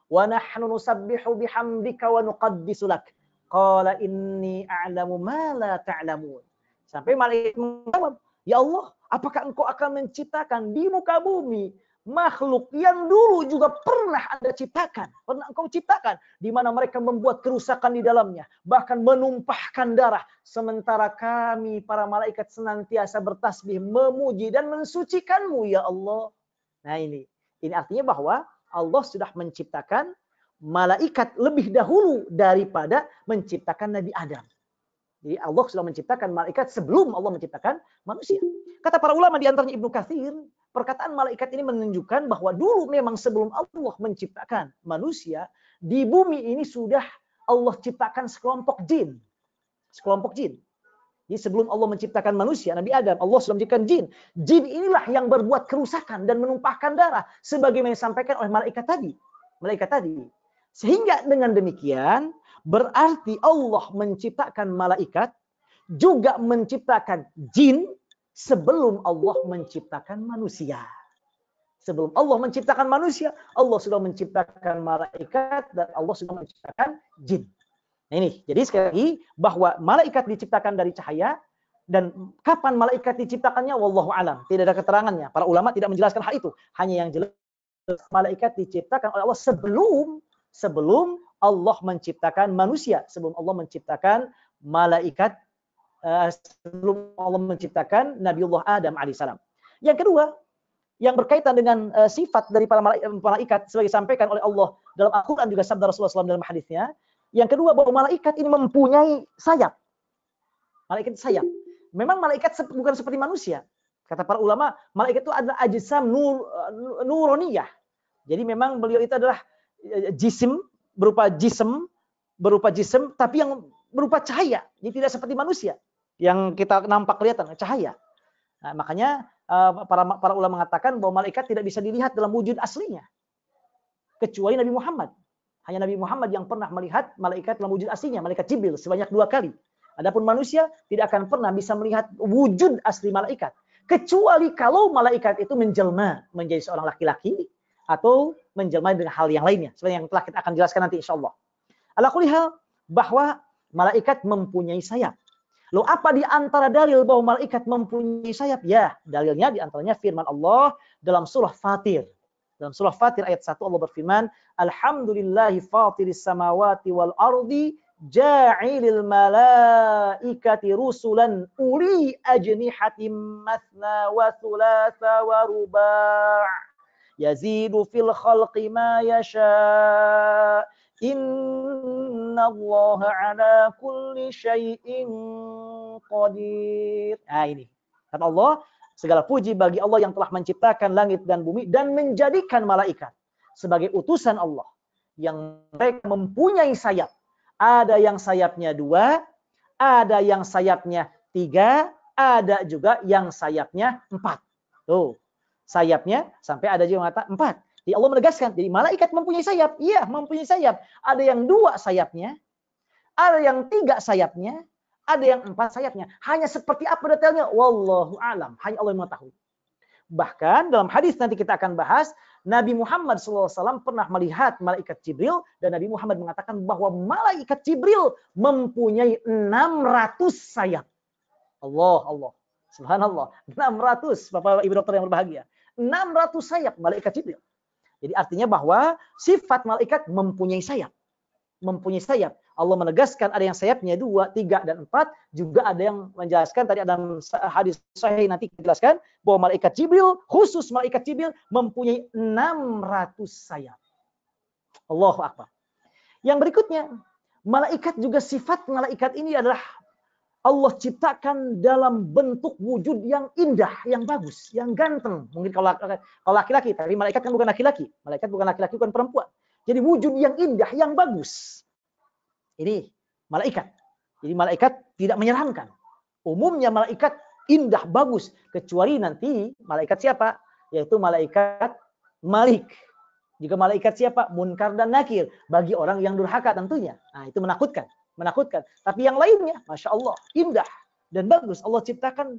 S2: wa nahnu nusabbihu bihamdika wa nuqaddisu lak. Qala inni a'lamu ma la ta'lamun. Sampai malaikat menjawab, ya Allah, apakah engkau akan menciptakan di muka bumi makhluk yang dulu juga pernah Anda ciptakan, pernah Engkau ciptakan, di mana mereka membuat kerusakan di dalamnya, bahkan menumpahkan darah, sementara kami para malaikat senantiasa bertasbih, memuji dan mensucikan-Mu ya Allah. Nah ini artinya bahwa Allah sudah menciptakan malaikat lebih dahulu daripada menciptakan Nabi Adam. Jadi Allah sudah menciptakan malaikat sebelum Allah menciptakan manusia. Kata para ulama di antaranya Ibnu Katsir, perkataan malaikat ini menunjukkan bahwa dulu memang sebelum Allah menciptakan manusia, di bumi ini sudah Allah ciptakan sekelompok jin. Sekelompok jin. Jadi sebelum Allah menciptakan manusia, Nabi Adam, Allah sudah menciptakan jin. Jin inilah yang berbuat kerusakan dan menumpahkan darah, sebagaimana disampaikan oleh malaikat tadi. Sehingga dengan demikian, berarti Allah menciptakan malaikat, juga menciptakan jin sebelum Allah menciptakan manusia. Sebelum Allah menciptakan manusia, Allah sudah menciptakan malaikat dan Allah sudah menciptakan jin. Nah ini, jadi sekali lagi bahwa malaikat diciptakan dari cahaya dan kapan malaikat diciptakannya wallahu alam, tidak ada keterangannya. Para ulama tidak menjelaskan hal itu. Hanya yang jelas malaikat diciptakan oleh Allah sebelum Allah menciptakan manusia, sebelum Allah menciptakan malaikat, sebelum Allah menciptakan Nabiullah Adam alaihissalam. Yang kedua, yang berkaitan dengan sifat dari para malaikat sebagai disampaikan oleh Allah dalam Al-Quran juga sabda Rasulullah SAW dalam hadisnya. Yang kedua, bahwa malaikat ini mempunyai sayap. Malaikat sayap. Memang malaikat bukan seperti manusia. Kata para ulama, malaikat itu adalah ajsam nuroniyah. Jadi memang beliau itu adalah jisim, berupa jisim, tapi yang berupa cahaya. Jadi tidak seperti manusia yang kita nampak kelihatan cahaya. Nah, makanya para ulama mengatakan bahwa malaikat tidak bisa dilihat dalam wujud aslinya, kecuali Nabi Muhammad. Hanya Nabi Muhammad yang pernah melihat malaikat dalam wujud aslinya, malaikat Jibril sebanyak 2 kali. Adapun manusia tidak akan pernah bisa melihat wujud asli malaikat, kecuali kalau malaikat itu menjelma menjadi seorang laki-laki atau menjelma dengan hal yang lainnya, seperti yang telah kita akan jelaskan nanti insyaallah. Ala kulli hal, bahwa malaikat mempunyai sayap. Lalu apa di antara dalil bahwa malaikat mempunyai sayap? Ya, dalilnya di antaranya firman Allah dalam surah Fatir. Dalam surah Fatir ayat 1 Allah berfirman, Alhamdulillahi fatiris samawati wal ardi ja'ilil malaikati rusulan uli ajnihatim mathna wa thulatha wa ruba' yazidu fil khalqi ma yasha' innallaha ala kulli syai'in qadir. Nah ini, kata Allah, segala puji bagi Allah yang telah menciptakan langit dan bumi dan menjadikan malaikat sebagai utusan Allah yang mereka mempunyai sayap. Ada yang sayapnya 2, ada yang sayapnya 3, ada juga yang sayapnya 4. Tuh, sayapnya sampai ada juga yang mengatakan 4. Jadi Allah menegaskan, jadi malaikat mempunyai sayap. Iya, mempunyai sayap. Ada yang 2 sayapnya, ada yang 3 sayapnya, ada yang 4 sayapnya. Hanya seperti apa detailnya? Wallahu alam. Hanya Allah yang mengetahui. Bahkan dalam hadis nanti kita akan bahas, Nabi Muhammad SAW pernah melihat malaikat Jibril dan Nabi Muhammad mengatakan bahwa malaikat Jibril mempunyai 600 sayap. Allah. Subhanallah. 600, Bapak Ibu dokter yang berbahagia. 600 sayap malaikat Jibril. Jadi artinya bahwa sifat malaikat mempunyai sayap. Mempunyai sayap. Allah menegaskan ada yang sayapnya 2, 3, dan 4. Juga ada yang menjelaskan, tadi ada hadis sahih nanti kita jelaskan, bahwa malaikat Jibril, khusus malaikat Jibril, mempunyai 600 sayap. Allahu Akbar. Yang berikutnya, malaikat juga sifat malaikat ini adalah Allah ciptakan dalam bentuk wujud yang indah, yang bagus, yang ganteng. Mungkin kalau laki-laki, tapi malaikat kan bukan laki-laki. Malaikat bukan laki-laki, bukan perempuan. Jadi wujud yang indah, yang bagus. Ini malaikat. Jadi malaikat tidak menyeramkan. Umumnya malaikat indah, bagus. Kecuali nanti malaikat siapa? Yaitu malaikat Malik. Juga malaikat siapa? Munkar dan Nakir. Bagi orang yang durhaka tentunya. Nah itu menakutkan. Tapi yang lainnya, Masya Allah, indah dan bagus. Allah ciptakan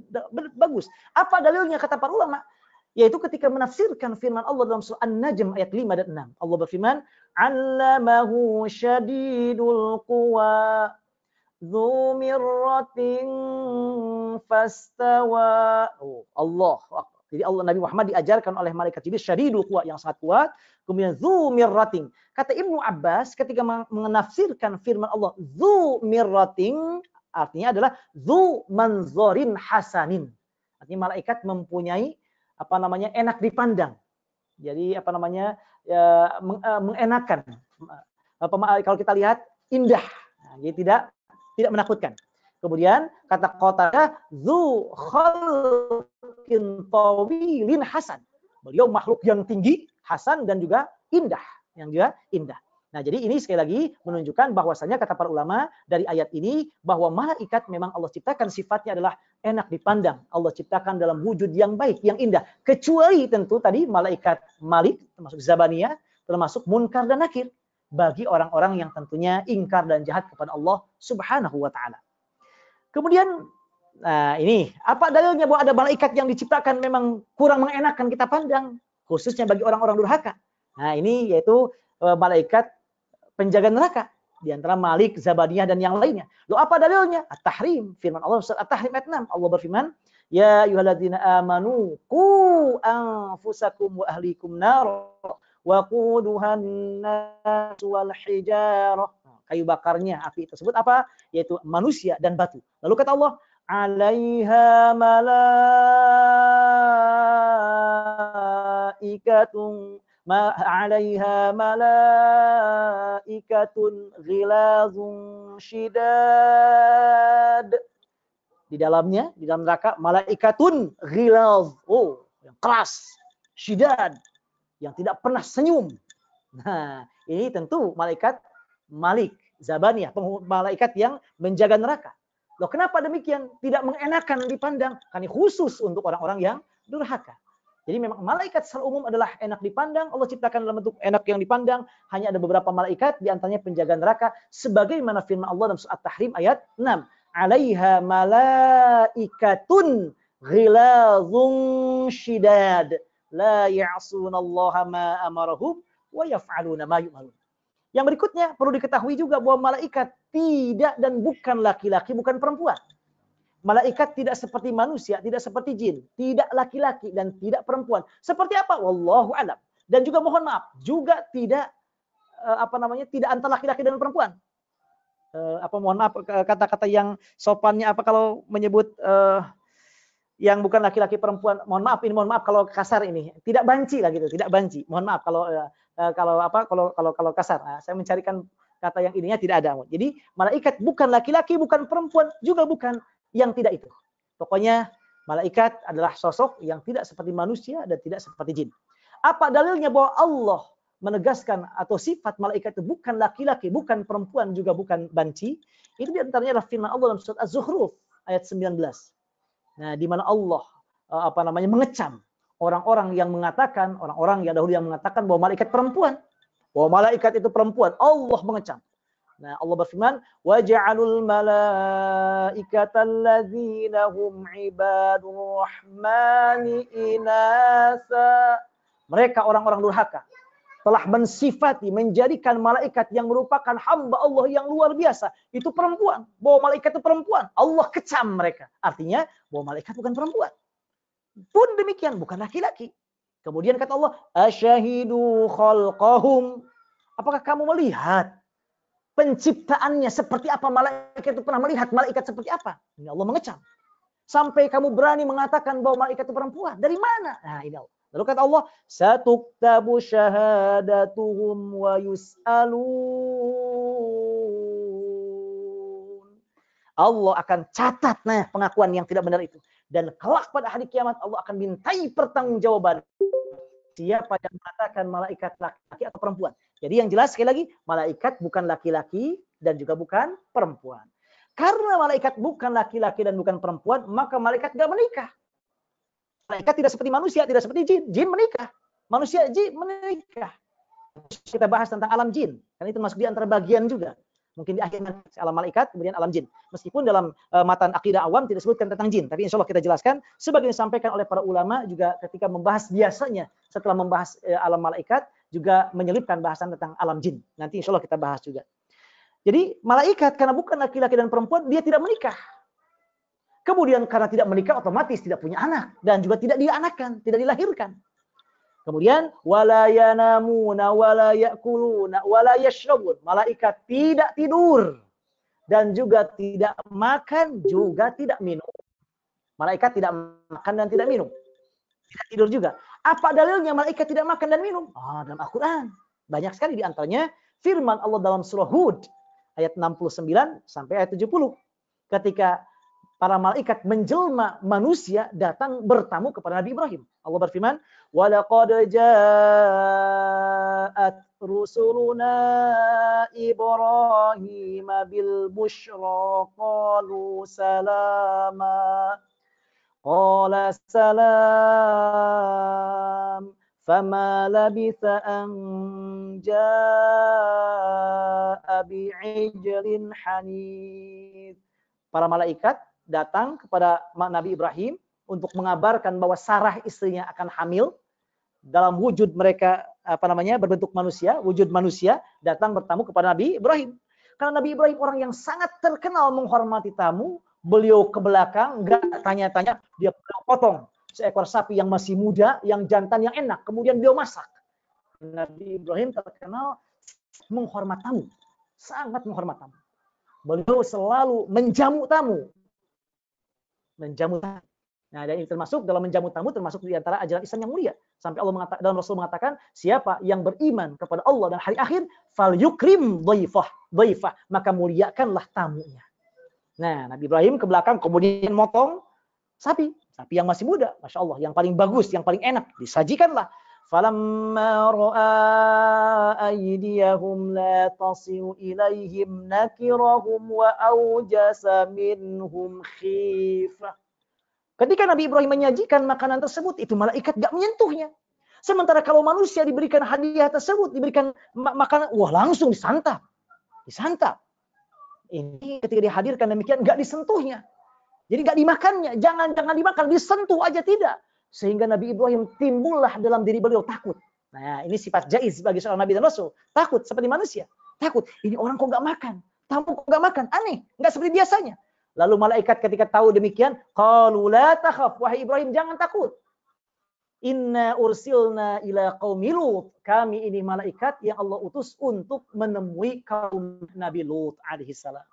S2: bagus. Apa dalilnya kata para ulama? Yaitu ketika menafsirkan firman Allah dalam surah An-Najm ayat 5 dan 6. Allah berfirman, Allamahu syadidul quwa, dzu mirratin fastawa. Allah. Jadi Allah Nabi Muhammad diajarkan oleh malaikat Jibril syadidul quwa yang sangat kuat. Kemudian dzu mirratin. Kata Ibnu Abbas ketika menafsirkan firman Allah dzu mirratin artinya adalah dzu manzorin hasanin. Artinya malaikat mempunyai enak dipandang. Jadi mengenakan. Kalau kita lihat indah. Jadi tidak menakutkan. Kemudian kata Qatadah dzu khalqin tawilin hasan. Beliau makhluk yang tinggi, hasan dan juga indah, Nah, jadi ini sekali lagi menunjukkan bahwasanya kata para ulama dari ayat ini bahwa malaikat memang Allah ciptakan sifatnya adalah enak dipandang. Allah ciptakan dalam wujud yang baik, yang indah. Kecuali tentu tadi malaikat Malik, termasuk Zabaniyah, termasuk Munkar dan Nakir. Bagi orang-orang yang tentunya ingkar dan jahat kepada Allah Subhanahu wa ta'ala. Kemudian, nah ini, apa dalilnya bahwa ada malaikat yang diciptakan memang kurang mengenakan kita pandang, khususnya bagi orang-orang durhaka. Nah ini yaitu malaikat penjaga neraka, di antara Malik, Zabaniyah dan yang lainnya. Loh apa dalilnya? At-Tahrim, firman Allah surat At-Tahrim ayat 6. Allah berfirman, ya ayyuhalladzina amanu qu anfusakum wa ahlikum nar wa quduhan nas wal hijarah. Kayu bakarnya api tersebut apa? Yaitu manusia dan batu. Lalu kata Allah, alaiha malaikatun ghilazun shidad. Di dalam neraka malaikatun ghilaz, yang keras, shidad, yang tidak pernah senyum. Nah, ini tentu malaikat Malik, Zabaniyah, malaikat yang menjaga neraka. Loh kenapa demikian? Tidak mengenakan dipandang. Karena khusus untuk orang-orang yang durhaka. Jadi memang malaikat secara umum adalah enak dipandang. Allah ciptakan dalam bentuk enak yang dipandang. Hanya ada beberapa malaikat, diantaranya penjaga neraka. Sebagaimana firman Allah dalam surat At-Tahrim ayat 6. Alaiha malaikatun ghilazun shidad. La ya'sunallaha ma amarahum wa yaf'aluna ma yu'marun. Yang berikutnya perlu diketahui juga bahwa malaikat tidak dan bukan laki-laki, bukan perempuan. Malaikat tidak seperti manusia, tidak seperti jin, tidak laki-laki dan tidak perempuan. Seperti apa? Wallahu a'lam. Dan juga mohon maaf, juga tidak tidak antara laki-laki dan perempuan. Mohon maaf kata-kata yang sopannya apa kalau menyebut yang bukan laki-laki perempuan. Mohon maaf kalau kasar ini. Tidak banci lah gitu, tidak banci. Mohon maaf kalau kasar. Nah, saya mencarikan kata yang ininya tidak ada. Jadi malaikat bukan laki-laki, bukan perempuan, juga bukan yang tidak itu. Pokoknya malaikat adalah sosok yang tidak seperti manusia dan tidak seperti jin. Apa dalilnya bahwa Allah menegaskan atau sifat malaikat itu bukan laki-laki, bukan perempuan, juga bukan banci? Itu diantaranya adalah firman Allah dalam surat Az-Zukhruf ayat 19. Nah, di mana Allah mengecam orang-orang yang mengatakan, orang-orang yang dahulu yang mengatakan bahwa malaikat perempuan, bahwa malaikat itu perempuan. Allah mengecam. Nah, Allah berfirman, waja'alul malaikata alladzina hum ibadur rahmani inasa. Mereka orang-orang durhaka telah mensifati, menjadikan malaikat yang merupakan hamba Allah yang luar biasa itu perempuan. Bahwa malaikat itu perempuan. Allah kecam mereka. Artinya bahwa malaikat bukan perempuan. Pun demikian, bukan laki-laki. Kemudian kata Allah, asyahidu khalqahum. Apakah kamu melihat penciptaannya seperti apa? Malaikat itu pernah melihat malaikat seperti apa? Ini Allah mengecam. Sampai kamu berani mengatakan bahwa malaikat itu perempuan. Dari mana? Nah, ini Allah. Lalu kata Allah, satuktabu syahadatuhum wa yus'alun. Allah akan catat pengakuan yang tidak benar itu. Dan kelak pada hari kiamat Allah akan mintai pertanggungjawaban. Siapa yang mengatakan malaikat laki-laki atau perempuan. Jadi yang jelas sekali lagi, malaikat bukan laki-laki dan juga bukan perempuan. Karena malaikat bukan laki-laki dan bukan perempuan, maka malaikat gak menikah. Malaikat tidak seperti manusia, tidak seperti jin. Jin menikah. Manusia jin menikah. Kita bahas tentang alam jin. Karena itu masuk di antara bagian juga. Mungkin di akhirnya alam malaikat, kemudian alam jin. Meskipun dalam matan akidah awam tidak disebutkan tentang jin. Tapi insya Allah kita jelaskan. Sebagian disampaikan oleh para ulama juga ketika membahas biasanya. Setelah membahas alam malaikat, juga menyelipkan bahasan tentang alam jin. Nanti insya Allah kita bahas juga. Jadi malaikat karena bukan laki-laki dan perempuan, dia tidak menikah. Kemudian karena tidak menikah otomatis tidak punya anak dan juga tidak dianakkan, tidak dilahirkan. Kemudian wala yanamuna wala yakuluna wala yashrabun. Malaikat tidak tidur dan juga tidak makan, juga tidak minum. Malaikat tidak makan dan tidak minum. Tidak tidur juga. Apa dalilnya malaikat tidak makan dan minum? Dalam Al-Qur'an. Banyak sekali di antaranya firman Allah dalam surah Hud ayat 69 sampai ayat 70. Ketika para malaikat menjelma manusia datang bertamu kepada Nabi Ibrahim. Allah berfirman, "Wa laqad ja'at rusuluna Ibrahim bil busyra qalu salama." Qala salam fama labitha an jaa bi'ijlin hanid. Para malaikat datang kepada Nabi Ibrahim untuk mengabarkan bahwa Sarah istrinya akan hamil dalam wujud mereka berbentuk manusia, wujud manusia datang bertamu kepada Nabi Ibrahim. Karena Nabi Ibrahim orang yang sangat terkenal menghormati tamu, beliau ke belakang enggak tanya-tanya, dia potong seekor sapi yang masih muda, yang jantan, yang enak, kemudian beliau masak. Nabi Ibrahim terkenal menghormat tamu, sangat menghormat tamu. Beliau selalu menjamu tamu. Menjamu tamu. Nah, dan ini termasuk dalam menjamu tamu termasuk di antara ajaran Islam yang mulia. Sampai Allah mengatakan, dan Rasul mengatakan, siapa yang beriman kepada Allah dan hari akhir, fal yukrim dhaifah, maka muliakanlah tamunya. Nah, Nabi Ibrahim ke belakang kemudian motong sapi yang masih muda, Masya Allah, yang paling bagus, yang paling enak, disajikanlah. Falamma ra'a aydiyahum la tasilu ilaihim nakirahum wa awjasa minhum khifah. Ketika Nabi Ibrahim menyajikan makanan tersebut, itu malaikat gak menyentuhnya. Sementara kalau manusia diberikan hadiah tersebut, diberikan makanan, wah langsung disantap. Ini ketika dihadirkan demikian gak disentuhnya. Jadi gak dimakannya, jangan dimakan, disentuh aja tidak. Sehingga Nabi Ibrahim timbullah dalam diri beliau takut. Nah, ini sifat jaiz bagi seorang Nabi dan Rasul. Takut seperti manusia. Takut, ini orang kok gak makan? Tamu kok gak makan? Aneh, gak seperti biasanya. Lalu malaikat ketika tahu demikian, qalu la takhaf, wahai Ibrahim jangan takut. Inna ursilna ila qaumi Lut. Kami ini malaikat yang Allah utus untuk menemui kaum Nabi Lut alaihi salam.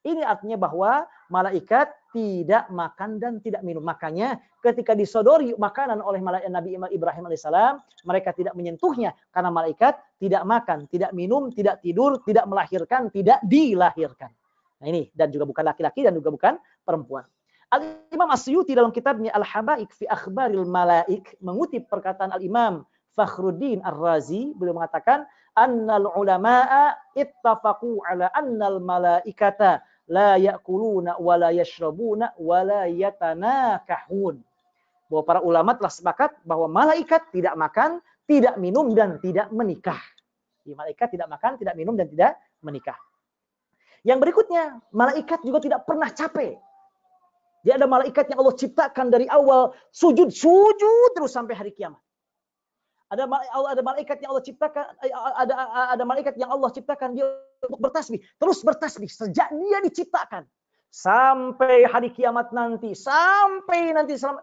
S2: Ini artinya bahwa malaikat tidak makan dan tidak minum. Makanya ketika disodori makanan oleh malaikat Nabi Ibrahim alaihissalam, mereka tidak menyentuhnya karena malaikat tidak makan, tidak minum, tidak tidur, tidak melahirkan, tidak dilahirkan. Nah ini, dan juga bukan laki-laki dan juga bukan perempuan. Al-Imam As-Suyuti dalam kitabnya Al-Habaik fi Akhbaril Malaik mengutip perkataan Al-Imam Fakhruddin Ar-Razi, beliau mengatakan annal ulama'a ittafaqu ala annal malaikata la ya'kuluna wa la yashrabuna wa la yatanakahun. Bahwa para ulama telah sepakat bahwa malaikat tidak makan, tidak minum dan tidak menikah. Malaikat tidak makan, tidak minum dan tidak menikah. Yang berikutnya, malaikat juga tidak pernah capek. Dia ada malaikat yang Allah ciptakan dari awal sujud terus sampai hari kiamat. Ada malaikat yang Allah ciptakan, ada malaikat yang Allah ciptakan dia untuk bertasbih, terus bertasbih sejak dia diciptakan sampai hari kiamat nanti,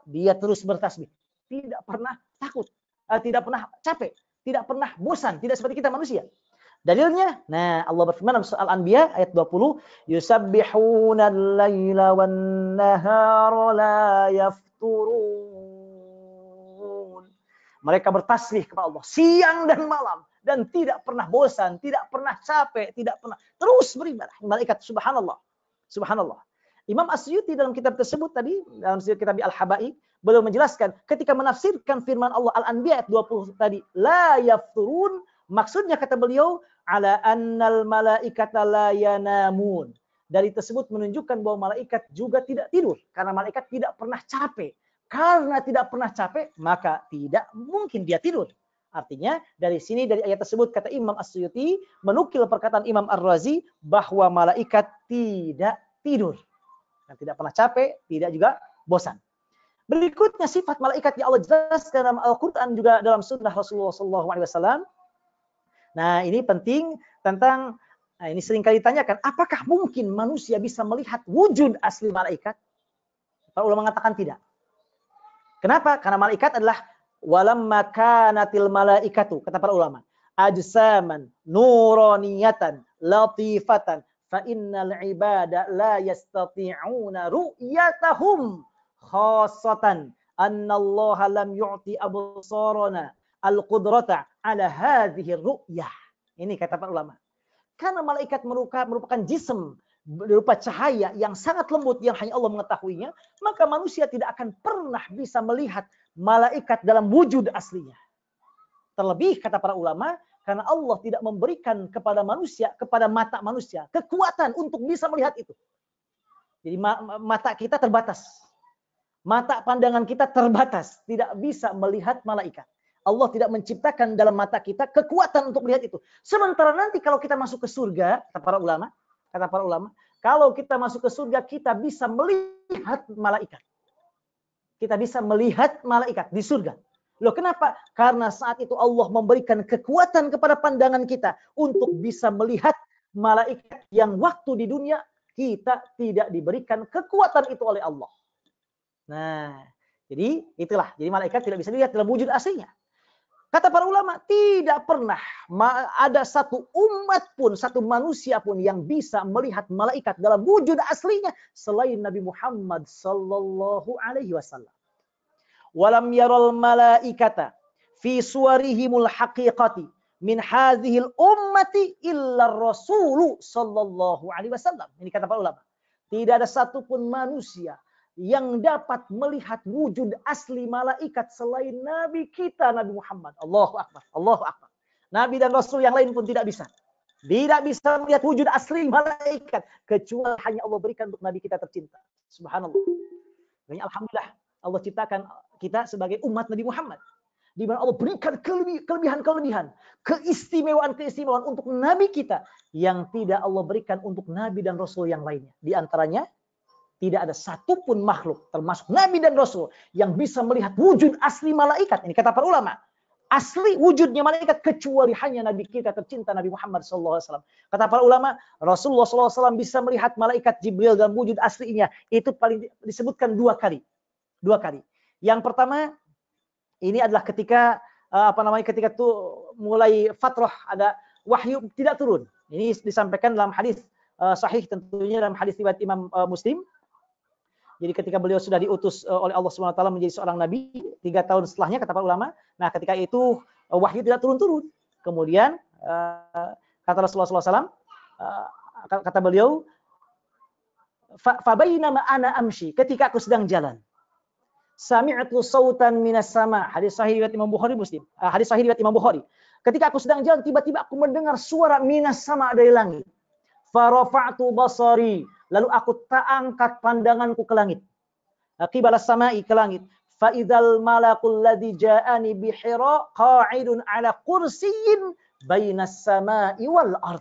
S2: dia terus bertasbih, tidak pernah takut, tidak pernah capek, tidak pernah bosan, tidak seperti kita manusia. Dalilnya, nah Allah berfirman dalam surah Al-Anbiya ayat 20, yusabbihuna al-laila wan-nahara la yafturun. Mereka bertasbih kepada Allah siang dan malam dan tidak pernah bosan, tidak pernah capek, tidak pernah terus beribadah. Malaikat subhanallah. Subhanallah. Imam As-Suyuti dalam kitab tersebut tadi, dalam kitab Al-Habaik, beliau menjelaskan ketika menafsirkan firman Allah Al-Anbiya ayat 20 tadi, la yafturun, maksudnya kata beliau ala annal malaikata la yanamun. Dari tersebut menunjukkan bahwa malaikat juga tidak tidur karena malaikat tidak pernah capek. Karena tidak pernah capek, maka tidak mungkin dia tidur. Artinya dari sini dari ayat tersebut kata Imam As-Suyuti menukil perkataan Imam Ar-Razi bahwa malaikat tidak tidur. Dan tidak pernah capek, tidak juga bosan. Berikutnya sifat malaikat yang Allah jelaskan dalam Al-Qur'an juga dalam sunnah Rasulullah SAW. Nah, ini penting tentang, ini sering kali ditanyakan, apakah mungkin manusia bisa melihat wujud asli malaikat? Para ulama mengatakan tidak. Kenapa? Karena malaikat adalah walamma kanatil malaikatu, kata para ulama, ajsaman nuraniyatan latifatan fa innal ibada la yastati'una ru'yatahum khassatan annallaha lam yu'ti absarana al-qudrata ala hadhihi ru'yah. Ini kata para ulama. Karena malaikat merupakan jism berupa cahaya yang sangat lembut yang hanya Allah mengetahuinya, maka manusia tidak akan pernah bisa melihat malaikat dalam wujud aslinya. Terlebih kata para ulama, karena Allah tidak memberikan kepada manusia, kepada mata manusia, kekuatan untuk bisa melihat itu. Jadi mata kita terbatas. Mata pandangan kita terbatas, tidak bisa melihat malaikat. Allah tidak menciptakan dalam mata kita kekuatan untuk melihat itu. Sementara nanti kalau kita masuk ke surga, kata para ulama, kalau kita masuk ke surga, kita bisa melihat malaikat. Kita bisa melihat malaikat di surga. Loh kenapa? Karena saat itu Allah memberikan kekuatan kepada pandangan kita untuk bisa melihat malaikat yang waktu di dunia kita tidak diberikan kekuatan itu oleh Allah. Nah, jadi itulah. Jadi malaikat tidak bisa dilihat dalam wujud aslinya. Kata para ulama, tidak pernah ada satu umat pun, satu manusia pun yang bisa melihat malaikat dalam wujud aslinya selain Nabi Muhammad sallallahu alaihi wasallam. Walam yaral malaikata fi suwarihimul haqiqati min hadhil ummati illa Rasul sallallahu alaihi wasallam. Ini kata para ulama. Tidak ada satupun manusia yang dapat melihat wujud asli malaikat selain Nabi kita, Nabi Muhammad. Allahu Akbar, Allahu Akbar. Nabi dan Rasul yang lain pun tidak bisa. Tidak bisa melihat wujud asli malaikat. Kecuali hanya Allah berikan untuk Nabi kita tercinta. Subhanallah. Dan alhamdulillah Allah ciptakan kita sebagai umat Nabi Muhammad. Di mana Allah berikan kelebihan-kelebihan, keistimewaan-keistimewaan untuk Nabi kita yang tidak Allah berikan untuk Nabi dan Rasul yang lainnya. Di antaranya, tidak ada satupun makhluk, termasuk Nabi dan Rasul, yang bisa melihat wujud asli malaikat. Ini kata para ulama. Asli wujudnya malaikat kecuali hanya Nabi kita tercinta Nabi Muhammad SAW. Kata para ulama, Rasulullah SAW bisa melihat malaikat Jibril dalam wujud aslinya. Itu paling disebutkan dua kali. Yang pertama, ini adalah ketika ketika itu mulai fatrah, ada wahyu tidak turun. Ini disampaikan dalam hadis sahih, tentunya dalam hadis riwayat Imam Muslim. Jadi ketika beliau sudah diutus oleh Allah SWT menjadi seorang nabi, 3 tahun setelahnya kata para ulama, nah ketika itu wahyu tidak turun-turun. Kemudian kata Rasulullah SAW, kata beliau, fabainama ana amshi, ketika aku sedang jalan, sami'tu sautan minas sama, hadis sahih riwayat Imam Bukhari Muslim, hadis sahih riwayat Imam Bukhari. Ketika aku sedang jalan, tiba-tiba aku mendengar suara minas sama dari langit. Farafa'tu basari, lalu aku angkat pandanganku ke langit. Qibalas samai, ke langit. Fa idzal malakul ladzi ja'ani bi Hira qa'idun ala kursiyyin bainas samai wal ard.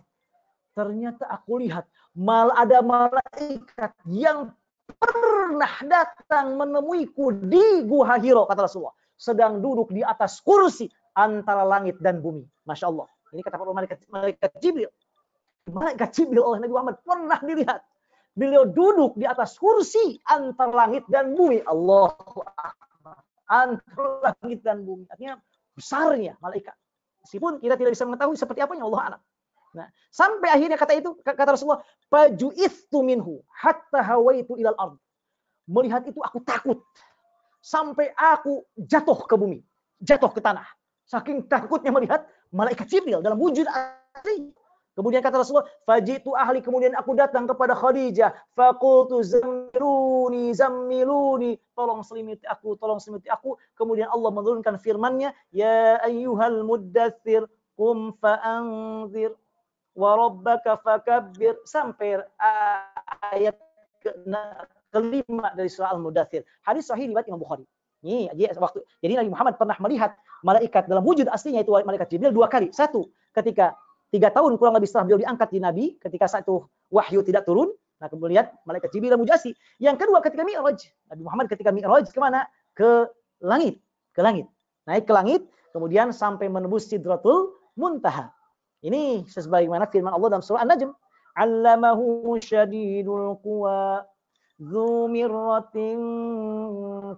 S2: Ternyata aku lihat ada malaikat yang pernah datang menemuiku di Gua Hira, kata Rasulullah, sedang duduk di atas kursi antara langit dan bumi. Masya Allah. Ini kata malaikat Jibril. Malaikat Jibril oleh Nabi Muhammad pernah dilihat. Beliau duduk di atas kursi antara langit dan bumi. Allahu Akbar. Antara langit dan bumi. Artinya besarnya malaikat. Meskipun kita tidak bisa mengetahui seperti apanya, Allah a'lam. Nah, sampai akhirnya kata Rasulullah, faju'ithtu minhu hatta hawaitu ilal ard. Melihat itu aku takut sampai aku jatuh ke bumi, jatuh ke tanah. Saking takutnya melihat malaikat Jibril dalam wujud asli. Kemudian kata Rasulullah, fajitu ahli, kemudian aku datang kepada Khadijah, faqultu zammiluni, tolong selimiti aku. Kemudian Allah menurunkan firman-Nya, ya ayyuhal muddatsir qum fa'anzir wa rabbaka fakabbir, sampai ayat kelima dari surah Al-Mudatsir. Hadis sahih riwayat Imam Bukhari. Jadi Nabi Muhammad pernah melihat malaikat dalam wujud aslinya, itu malaikat Jibril 2 kali. Satu, ketika 3 tahun kurang lebih setelah beliau diangkat di Nabi, ketika saat itu wahyu tidak turun, nah kemudian malaikat Jibril dalam wujud asli. Yang kedua ketika Mi'raj, Nabi Muhammad ketika Mi'raj kemana? Ke langit, naik ke langit, kemudian sampai menembus Sidratul Muntaha. Ini sebagaimana firman Allah dalam surah An-Najm, 'allamahu syadidul quwa ذو مرة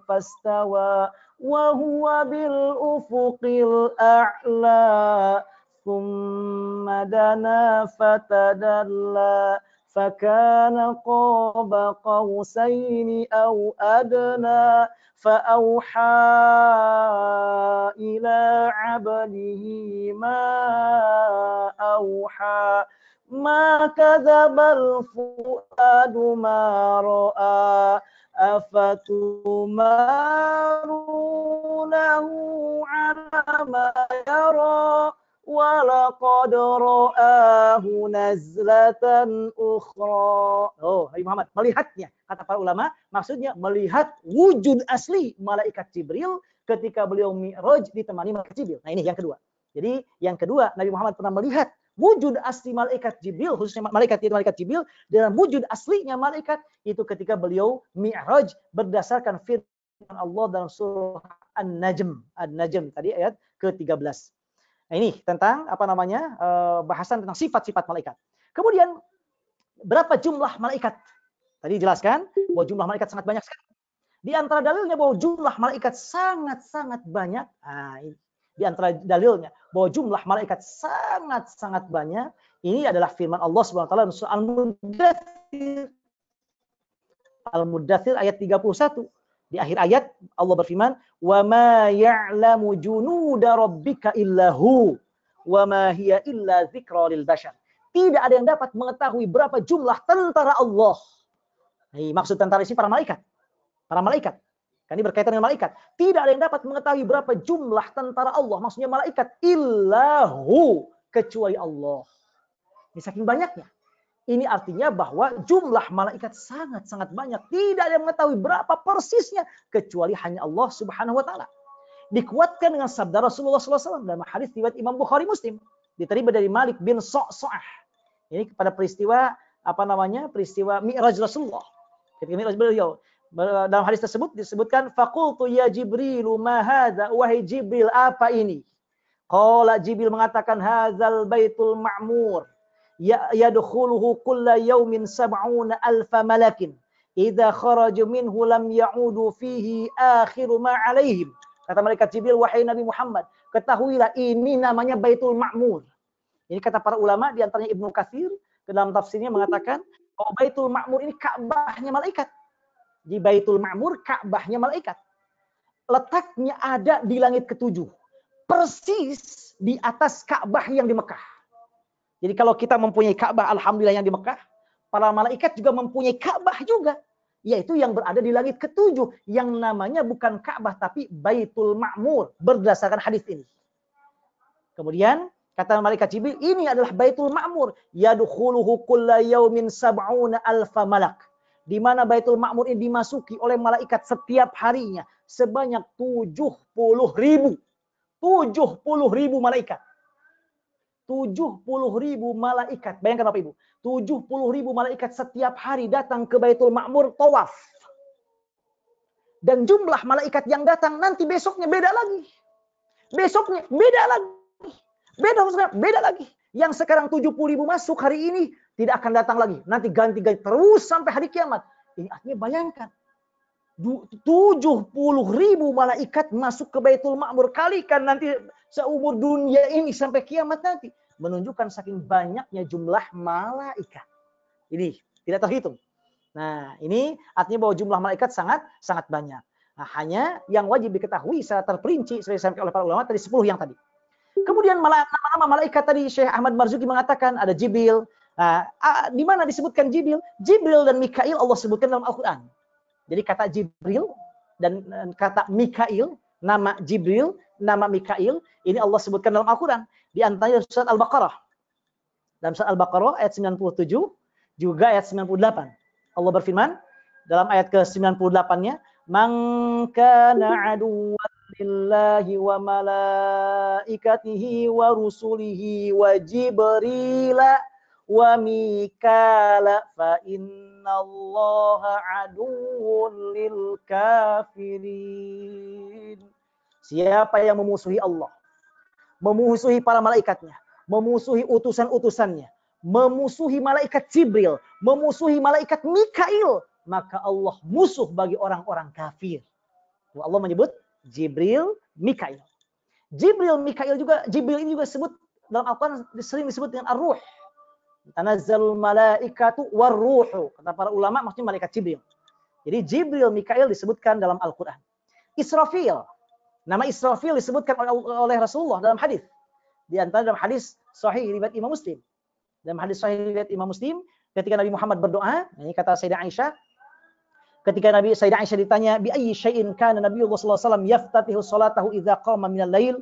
S2: فاستوى وهو بالأفق الأعلى ثم دنا فتدلى فكان قاب قوسين أو أدنى فأوحى إلى عبده ما أوحى ما كذب الفؤاد ما رأى أفتمارونه على ما يرى ولقد رآه نزلة أخرى. Oh, Nabi Muhammad melihatnya, kata para ulama, maksudnya melihat wujud asli malaikat Jibril ketika beliau Mi'raj ditemani malaikat Jibril. Nah, ini yang kedua. Jadi yang kedua, Nabi Muhammad pernah melihat wujud asli malaikat Jibril, khususnya malaikat Jibril dalam wujud aslinya malaikat itu ketika beliau Mi'raj berdasarkan firman Allah dalam surah An-Najm. An-Najm tadi ayat ke-13. Nah, ini tentang bahasan tentang sifat-sifat malaikat. Kemudian berapa jumlah malaikat? Tadi jelaskan bahwa jumlah malaikat sangat banyak sekali. Di antara dalilnya bahwa jumlah malaikat sangat-sangat banyak. Nah, di antara dalilnya bahwa jumlah malaikat sangat-sangat banyak, ini adalah firman Allah Subhanahu wa taala dalam surah Al-Muddatsir. Al-Muddatsir ayat 31. Di akhir ayat Allah berfirman, "Wa ma ya'lamu junuda rabbika illa hu, wa ma hiya illa dzikra lil bashar." Tidak ada yang dapat mengetahui berapa jumlah tentara Allah. Ini maksud tentara ini para malaikat. Para malaikat. Kan ini berkaitan dengan malaikat. Tidak ada yang dapat mengetahui berapa jumlah tentara Allah. Maksudnya malaikat illahu, kecuali Allah. Ini saking banyaknya. Ini artinya bahwa jumlah malaikat sangat-sangat banyak. Tidak ada yang mengetahui berapa persisnya kecuali hanya Allah Subhanahu wa taala. Dikuatkan dengan sabda Rasulullah SAW dalam hadis riwayat Imam Bukhari Muslim. Diterima dari Malik bin Sa'sa'ah. Ini pada peristiwa peristiwa Mi'raj Rasulullah. Ketika Mi'raj beliau, dalam hadis tersebut disebutkan faqultu ya Jibrilu ma hadza, wahai Jibril apa ini? Qala Jibril mengatakan hadzal baitul ma'mur yadkhuluhu kulla yaumin sab'una alfa malakin idza kharaju minhu lam ya'udu fihi akhiru ma alaihim. Kata malaikat Jibril, wahai Nabi Muhammad, ketahuilah ini namanya Baitul Ma'mur. Ini kata para ulama, di antaranya Ibnu Katsir dalam tafsirnya mengatakan bahwa Baitul Ma'mur ini Ka'bahnya malaikat. Di Baitul Ma'mur Ka'bahnya malaikat. Letaknya ada di langit ketujuh. Persis di atas Ka'bah yang di Mekah. Jadi kalau kita mempunyai Ka'bah, alhamdulillah yang di Mekah, para malaikat juga mempunyai Ka'bah juga, yaitu yang berada di langit ketujuh, yang namanya bukan Ka'bah tapi Baitul Ma'mur berdasarkan hadis ini. Kemudian kata malaikat Jibril, ini adalah Baitul Ma'mur, yadkhuluhu kulla yaumin sab'una alfa malak. Di mana Baitul Ma'mur ini dimasuki oleh malaikat setiap harinya sebanyak 70.000. 70.000 malaikat. 70.000 malaikat. Bayangkan Bapak Ibu. 70.000 malaikat setiap hari datang ke Baitul Ma'mur tawaf. Dan jumlah malaikat yang datang nanti besoknya beda lagi. Besoknya beda lagi. Beda lagi. Yang sekarang 70.000 masuk hari ini tidak akan datang lagi. Nanti ganti-ganti terus sampai hari kiamat. Ini artinya bayangkan. 70.000 malaikat masuk ke Baitul Ma'mur. Kalikan nanti seumur dunia ini sampai kiamat nanti. Menunjukkan saking banyaknya jumlah malaikat. Ini tidak terhitung. Nah, ini artinya bahwa jumlah malaikat sangat banyak. Nah, hanya yang wajib diketahui secara terperinci seperti disampaikan oleh para ulama tadi 10 yang tadi. Kemudian nama-nama malaikat tadi Syekh Ahmad Marzuki mengatakan ada Jibril. Nah, di mana disebutkan Jibril? Jibril dan Mikail Allah sebutkan dalam Al-Qur'an. Jadi kata Jibril dan kata Mikail, nama Jibril, nama Mikail, ini Allah sebutkan dalam Al-Quran. Di antaranya surat Al-Baqarah. Dalam surat Al-Baqarah ayat 97, juga ayat 98. Allah berfirman, dalam ayat ke-98-nya, "Man kana aduwwan lillahi wa malaikatihi wa rusulihi wa Jibrila wa Mikala fa innallaha aduwwun lil kafirin." Siapa yang memusuhi Allah, memusuhi para malaikatnya, memusuhi utusan-utusannya, memusuhi malaikat Jibril, memusuhi malaikat Mikail, maka Allah musuh bagi orang-orang kafir. Allah menyebut Jibril, Mikail. Jibril ini juga disebut dalam Al-Quran sering disebut dengan ar-ruh. Tanazzalul malaikatu war-ruhu. Kata para ulama maksudnya malaikat Jibril. Jadi Jibril, Mikail disebutkan dalam Al-Quran. Israfil. Nama Israfil disebutkan oleh Rasulullah dalam hadis. Di antara dalam hadis sahih riwayat Imam Muslim. Dalam hadis sahih riwayat Imam Muslim, ketika Nabi Muhammad berdoa, ini kata Sayyidah Aisyah, ketika Sayyidah Aisyah ditanya, bi ayyi syai'in kana Nabiullah sallallahu alaihi wasallam yaftatihu salatahu idza qama minal lail?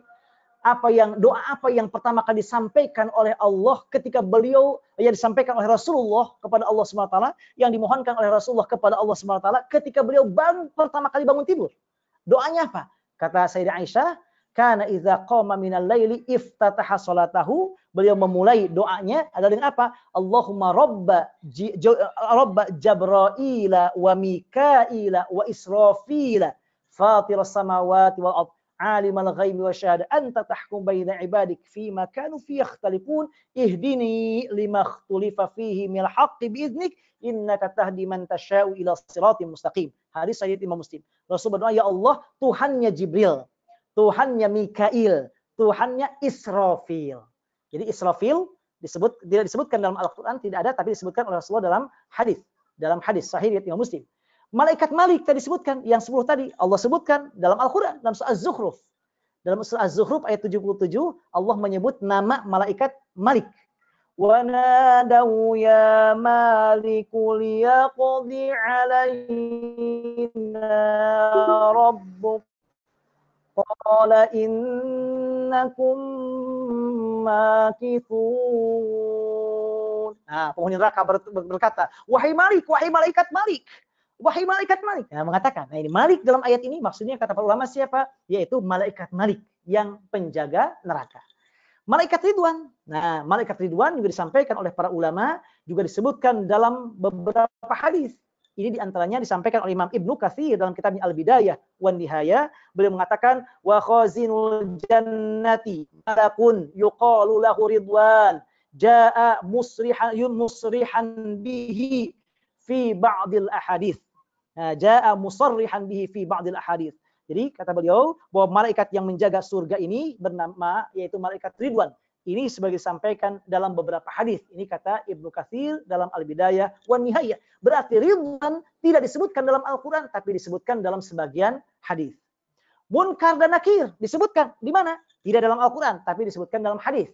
S2: Doa apa yang pertama kali disampaikan oleh Allah ketika beliau disampaikan oleh Rasulullah kepada Allah Subhanahu wa taala, yang dimohonkan oleh Rasulullah kepada Allah Subhanahu wa taala ketika beliau pertama kali bangun tidur. Doanya apa? Kata Sayyidah Aisyah, kana idza qama minal laili iftataha salatahu, beliau memulai doanya adalah dengan apa? Allahumma rabba Jabraila wa Mikaila wa Israfila fatiras samawati wal ardh alimal ghaibi wasyahada anta tahkum baina ibadik fima kanu fi yakhtalifun ihdini lima ikhtulifa fihi minal haqqi biiznik innaka tahdi man tasya'u ila siratim mustaqim. Hadis sahih Imam Muslim. Rasul berdoa, ya Allah, Tuhannya Jibril, Tuhannya Mikail, Tuhannya Israfil. Jadi Israfil tidak disebutkan dalam Al-Qur'an, tidak ada, tapi disebutkan oleh Rasulullah dalam hadis sahih Imam Muslim. Malaikat Malik tadi disebutkan, yang 10 tadi Allah sebutkan dalam Al-Qur'an dalam surah Az-Zukhruf. Dalam surah Az-Zukhruf ayat 77 Allah menyebut nama malaikat Malik. Wa nadaw ya Maliku liyaqdi 'alaina rabbuk qala innakum makithun. Nah, penghuni neraka berkata, wahai Malik, wahai malaikat Malik. Wahai malaikat Malik. Nah, mengatakan, nah ini Malik dalam ayat ini maksudnya kata para ulama siapa? Yaitu malaikat Malik yang penjaga neraka. Malaikat Ridwan. Nah, malaikat Ridwan juga disampaikan oleh para ulama, juga disebutkan dalam beberapa hadis. Ini diantaranya disampaikan oleh Imam Ibnu Katsir dalam kitabnya Al-Bidayah wan Nihayah. Beliau mengatakan, wa khazinul jannati malakun yuqalu lahu Ridwan jaa musrihan bihi fi ba'dil ahadits. Jaa musarrihan bihi fi ba'dil ahadits. Jadi kata beliau bahwa malaikat yang menjaga surga ini bernama yaitu malaikat Ridwan. Ini sebagai disampaikan dalam beberapa hadis. Ini kata Ibnu Katsir dalam Al-Bidayah wan Nihayah. Berarti Ridwan tidak disebutkan dalam Al-Qur'an tapi disebutkan dalam sebagian hadis. Munkar dan Nakir disebutkan di mana? Tidak dalam Al-Qur'an tapi disebutkan dalam hadis.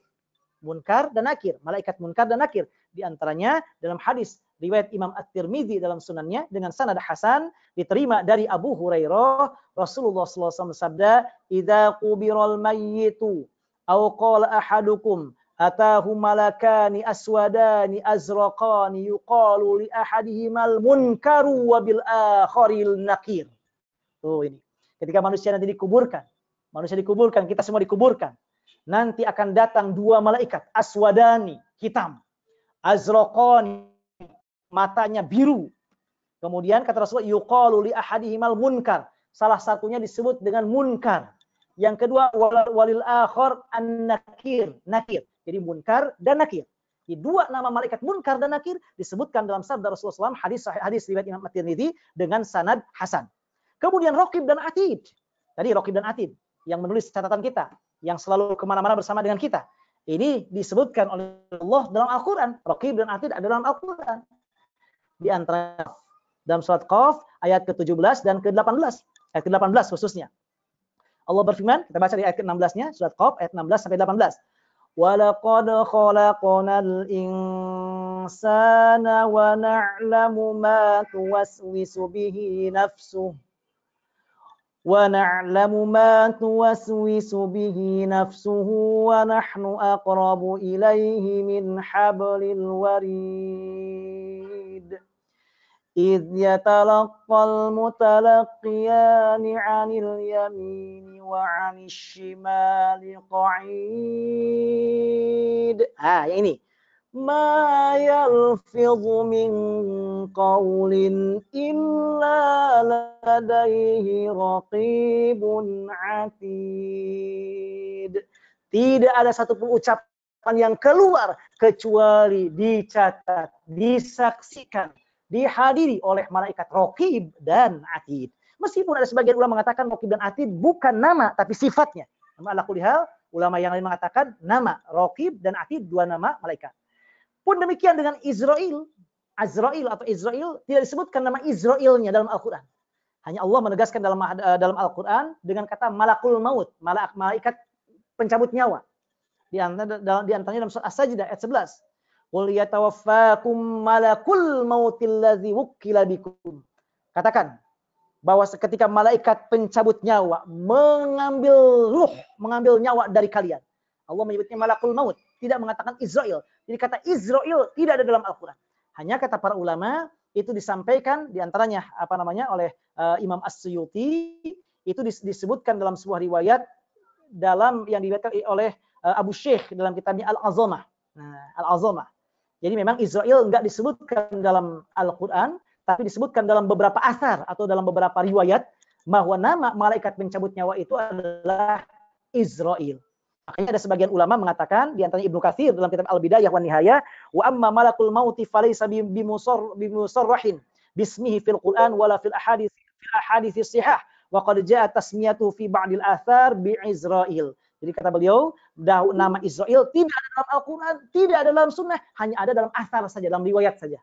S2: Munkar dan Nakir, malaikat Munkar dan Nakir. Di antaranya dalam hadis riwayat Imam At-Tirmidzi dalam sunannya dengan sanad hasan diterima dari Abu Hurairah, Rasulullah SAW bersabda, "Idza qubiral mayyitu aw qala ahadukum atahu malakani aswadani azraqani yuqalu li ahadihimal munkaru wa bil akharil nakir." Tuh ini. Ketika manusia nanti dikuburkan, kita semua dikuburkan. Nanti akan datang 2 malaikat, aswadani, hitam, azraqani, matanya biru. Kemudian kata Rasulullah, yuqalu li ahadihimal munkar. Salah satunya disebut dengan munkar. Yang kedua, walil akhar an-nakir, nakir. Jadi munkar dan nakir. Di 2 nama malaikat munkar dan nakir disebutkan dalam sabda Rasulullah SAW, hadis riwayat Imam At-Tirmidzi dengan sanad hasan. Kemudian Raqib dan Atid. Tadi Raqib dan Atid yang menulis catatan kita, yang selalu kemana-mana bersama dengan kita. Ini disebutkan oleh Allah dalam Al-Quran. Raqib dan Atid ada dalam Al-Quran. Di antara dalam surat Qaf ayat ke-17 dan ke-18. Ayat ke-18 khususnya. Allah berfirman, kita baca di ayat ke-16-nya, surat Qaf ayat 16 sampai 18. وَلَقَدْ خَلَقْنَا الْإِنسَانَ وَنَعْلَمُ مَا تُوَسْوِسُ بِهِ نَفْسُهُ وَنَعْلَمُ مَا تُوَسْوِسُ بِهِ نَفْسُهُ وَنَحْنُ أَقْرَبُ إِلَيْهِ مِنْ حَبْلِ الْوَرِيدِ إِذْ يَتَلَقَّى الْمُتَلَقِّيَانِ عَنِ الْيَمِينِ وَعَنِ الشِّمَالِ قَعِيدٌ. Yang ini. مَا يَلْفِظُ مِنْ قَوْلٍ إِلَّا لَدَيْهِ رَقِيبٌ عَتِيدٌ. Tidak ada satupun ucapan yang keluar kecuali dicatat, disaksikan dihadiri oleh malaikat Raqib dan Atid. Meskipun ada sebagian ulama mengatakan Raqib dan Atid bukan nama tapi sifatnya. Ala kulli hal, ulama yang lain mengatakan nama Raqib dan Atid dua nama malaikat. Pun demikian dengan Azrail atau Israel tidak disebutkan nama Israilnya dalam Al-Qur'an. Hanya Allah menegaskan dalam Al-Qur'an dengan kata malakul maut, malaikat pencabut nyawa. Di antaranya dalam surat As-Sajdah ayat 11. Qul yatawaffakum malakul mautil ladzi wukkila bikum. Katakan bahwa ketika malaikat pencabut nyawa mengambil nyawa dari kalian. Allah menyebutnya malakul maut, tidak mengatakan Israel. Jadi kata Israel tidak ada dalam Al-Qur'an. Hanya kata para ulama itu disampaikan diantaranya oleh Imam As-Suyuti, itu disebutkan dalam sebuah riwayat dalam yang diriwayatkan oleh Abu Syekh dalam kitabnya Al-Azamah. Nah, Al-Azamah. Jadi memang Israel enggak disebutkan dalam Al-Qur'an, tapi disebutkan dalam beberapa asar atau dalam beberapa riwayat bahwa nama malaikat pencabut nyawa itu adalah Israel. Makanya ada sebagian ulama mengatakan, di antaranya Ibnu Katsir dalam kitab Al-Bidayah wan Nihayah, wa amma malakul mauti falaysa bimusarrahin bismihi fil Qur'an wala fil ahadits sihah wa qad jaa tasmiyatu fi ba'dil athar bi Israil. Jadi kata beliau, nama Israel tidak ada dalam Al-Qur'an, tidak ada dalam sunnah, hanya ada dalam asar saja, dalam riwayat saja.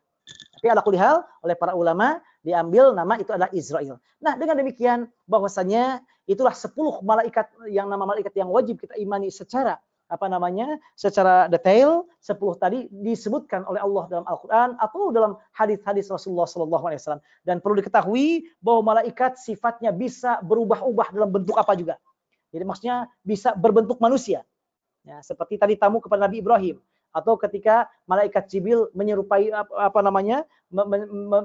S2: Tapi ala kulli hal oleh para ulama diambil nama itu adalah Israel. Nah, dengan demikian bahwasanya itulah 10 malaikat yang nama malaikat yang wajib kita imani secara secara detail. 10 tadi disebutkan oleh Allah dalam Al-Qur'an atau dalam hadis-hadis Rasulullah SAW. Dan perlu diketahui bahwa malaikat sifatnya bisa berubah-ubah dalam bentuk apa juga. Jadi maksudnya bisa berbentuk manusia. Ya, seperti tadi tamu kepada Nabi Ibrahim. Atau ketika malaikat Jibril menyerupai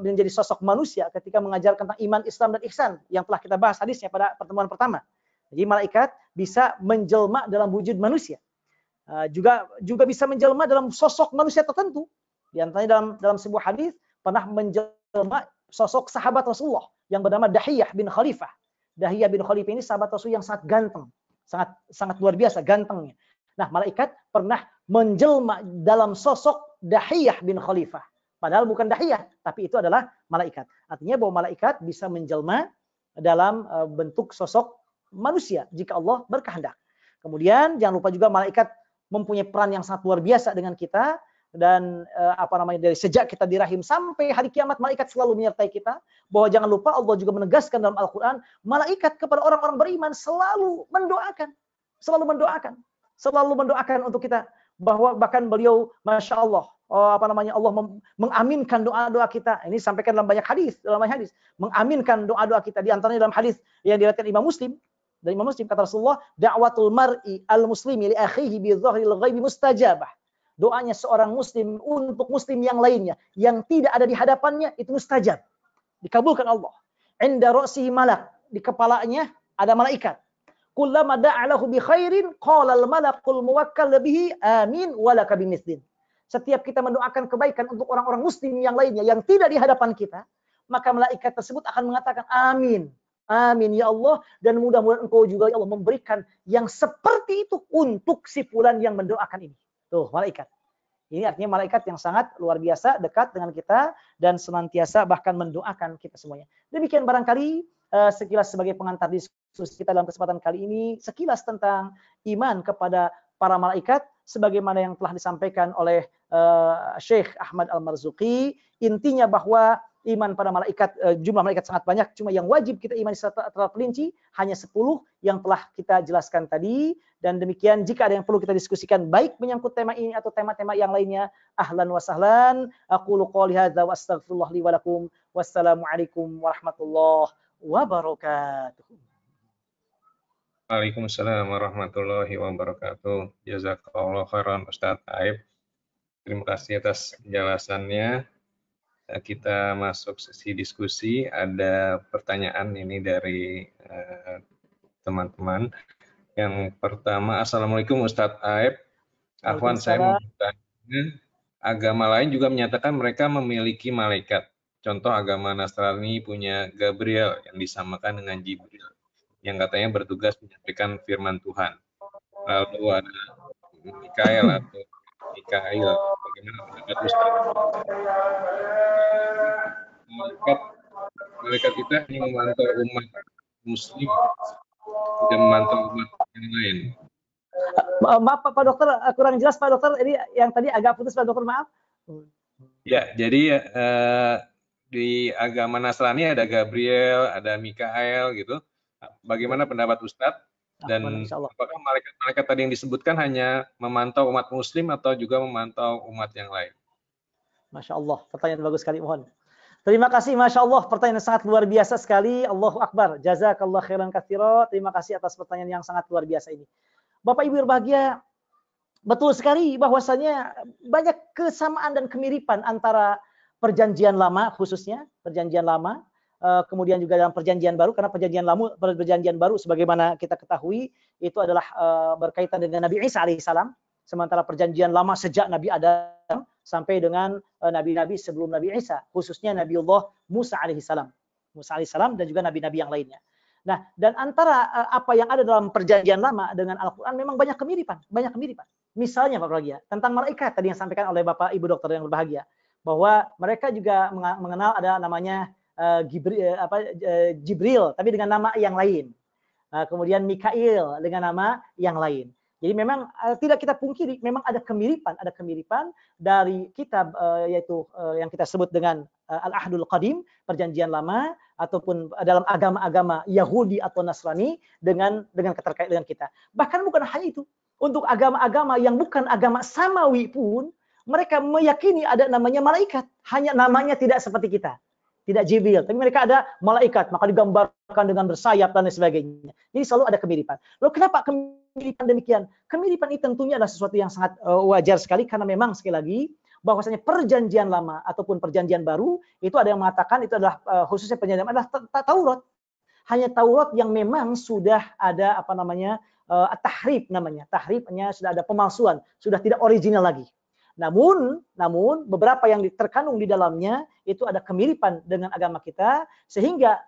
S2: menjadi sosok manusia ketika mengajarkan tentang iman, Islam dan ihsan yang telah kita bahas hadisnya pada pertemuan pertama. Jadi malaikat bisa menjelma dalam wujud manusia. Juga bisa menjelma dalam sosok manusia tertentu. Di antaranya dalam sebuah hadis pernah menjelma sosok sahabat Rasulullah yang bernama Dahiyah bin Khalifah. Dahiyah bin Khalifah ini sahabat Rasul yang sangat ganteng, sangat luar biasa gantengnya. Nah, malaikat pernah menjelma dalam sosok Dahiyah bin Khalifah. Padahal bukan Dahiyah, tapi itu adalah malaikat. Artinya bahwa malaikat bisa menjelma dalam bentuk sosok manusia jika Allah berkehendak. Kemudian jangan lupa juga malaikat mempunyai peran yang sangat luar biasa dengan kita. Dan dari sejak kita di rahim sampai hari kiamat malaikat selalu menyertai kita. Bahwa jangan lupa Allah juga menegaskan dalam Al-Quran, malaikat kepada orang-orang beriman selalu mendoakan untuk kita, bahwa bahkan beliau masya Allah Allah mengaminkan doa-doa kita. Ini sampaikan dalam banyak hadis, mengaminkan doa-doa kita. Di antaranya dalam hadis yang diriwayatkan Imam Muslim, dari Imam Muslim kata Rasulullah, da'watul mar'i al-muslimi li akhihi bi dhahril ghaibi mustajabah. Doanya seorang muslim untuk muslim yang lainnya yang tidak ada di hadapannya itu mustajab, dikabulkan Allah. Inda ra'sihi malak, di kepalanya ada malaikat. Kullama da'alahu bi khairin qala al-malakul muwakkal bihi amin walaka bimithlin. Setiap kita mendoakan kebaikan untuk orang-orang muslim yang lainnya yang tidak di hadapan kita, maka malaikat tersebut akan mengatakan amin. Amin ya Allah, dan mudah-mudahan engkau juga ya Allah memberikan yang seperti itu untuk si fulan yang mendoakan ini. Tuh, malaikat. Ini artinya malaikat yang sangat luar biasa dekat dengan kita dan senantiasa bahkan mendoakan kita semuanya. Demikian barangkali sekilas sebagai pengantar diskusi kita dalam kesempatan kali ini, sekilas tentang iman kepada para malaikat sebagaimana yang telah disampaikan oleh Syekh Ahmad Al-Marzuqi. Intinya bahwa iman pada malaikat, jumlah malaikat sangat banyak, cuma yang wajib kita imani secara terperinci hanya 10 yang telah kita jelaskan tadi. Dan demikian, jika ada yang perlu kita diskusikan baik menyangkut tema ini atau tema-tema yang lainnya, ahlan wa sahlan. Aqulu qouli hadza wa astaghfirullah li wa lakum. Wassalamualaikum warahmatullahi wabarakatuh.
S1: Waalaikumsalam warahmatullahi wabarakatuh. Jazakallahu khairan Ustaz Aib. Terima kasih atas penjelasannya. Kita masuk sesi diskusi. Ada pertanyaan ini dari teman-teman. Yang pertama, Assalamualaikum Ustadz Aib. Afwan, saya mau bertanya, agama lain juga menyatakan mereka memiliki malaikat. Contoh agama Nasrani punya Gabriel yang disamakan dengan Jibril, yang katanya bertugas menyampaikan firman Tuhan. Lalu ada Mikael atau Mikail. Bagaimana pendapat Ustaz? malaikat malaikat kita hanya memantau umat muslim, tidak memantau umat yang lain.
S2: Maaf Pak Dokter, kurang jelas Pak Dokter. Ini yang tadi agak putus Pak Dokter, maaf.
S1: Ya, jadi di agama Nasrani ada Gabriel, ada Mikael gitu. Bagaimana pendapat Ustadz? Dan apakah malaikat-malaikat tadi yang disebutkan hanya memantau umat muslim atau juga memantau umat yang lain?
S2: Masya Allah, pertanyaan bagus sekali, mohon. Terima kasih, Masya Allah, pertanyaan sangat luar biasa sekali. Allahu Akbar, jazakallah khairan katsira. Terima kasih atas pertanyaan yang sangat luar biasa ini. Bapak Ibu berbahagia, betul sekali bahwasanya banyak kesamaan dan kemiripan antara perjanjian lama, khususnya perjanjian lama, kemudian juga dalam perjanjian baru, karena perjanjian baru sebagaimana kita ketahui itu adalah berkaitan dengan Nabi Isa alaihissalam, sementara perjanjian lama sejak Nabi Adam sampai dengan nabi-nabi sebelum Nabi Isa, khususnya Nabiullah Musa alaihissalam dan juga nabi-nabi yang lainnya. Nah, dan antara apa yang ada dalam perjanjian lama dengan Al-Quran memang banyak kemiripan. Misalnya Pak Pragia, tentang malaikat tadi yang disampaikan oleh Bapak Ibu Dokter yang berbahagia, bahwa mereka juga mengenal ada namanya Jibril, tapi dengan nama yang lain. Kemudian Mikail dengan nama yang lain. Jadi memang tidak kita pungkiri, memang ada kemiripan dari kitab yaitu yang kita sebut dengan Al-Ahdul Qadim, perjanjian lama, ataupun dalam agama-agama Yahudi atau Nasrani dengan keterkait dengan kita. Bahkan bukan hanya itu, untuk agama-agama yang bukan agama samawi pun mereka meyakini ada namanya malaikat, hanya namanya tidak seperti kita. Tidak Jibril, tapi mereka ada malaikat, maka digambarkan dengan bersayap dan lain sebagainya. Jadi selalu ada kemiripan. Lalu kenapa kemiripan demikian? Kemiripan itu tentunya adalah sesuatu yang sangat wajar sekali, karena memang sekali lagi bahwasanya perjanjian lama ataupun perjanjian baru itu ada yang mengatakan itu adalah khususnya perjanjian adalah Taurat. Hanya Taurat yang memang sudah ada tahrif namanya. Tahrifnya sudah ada pemalsuan, sudah tidak original lagi. Namun beberapa yang terkandung di dalamnya itu ada kemiripan dengan agama kita, sehingga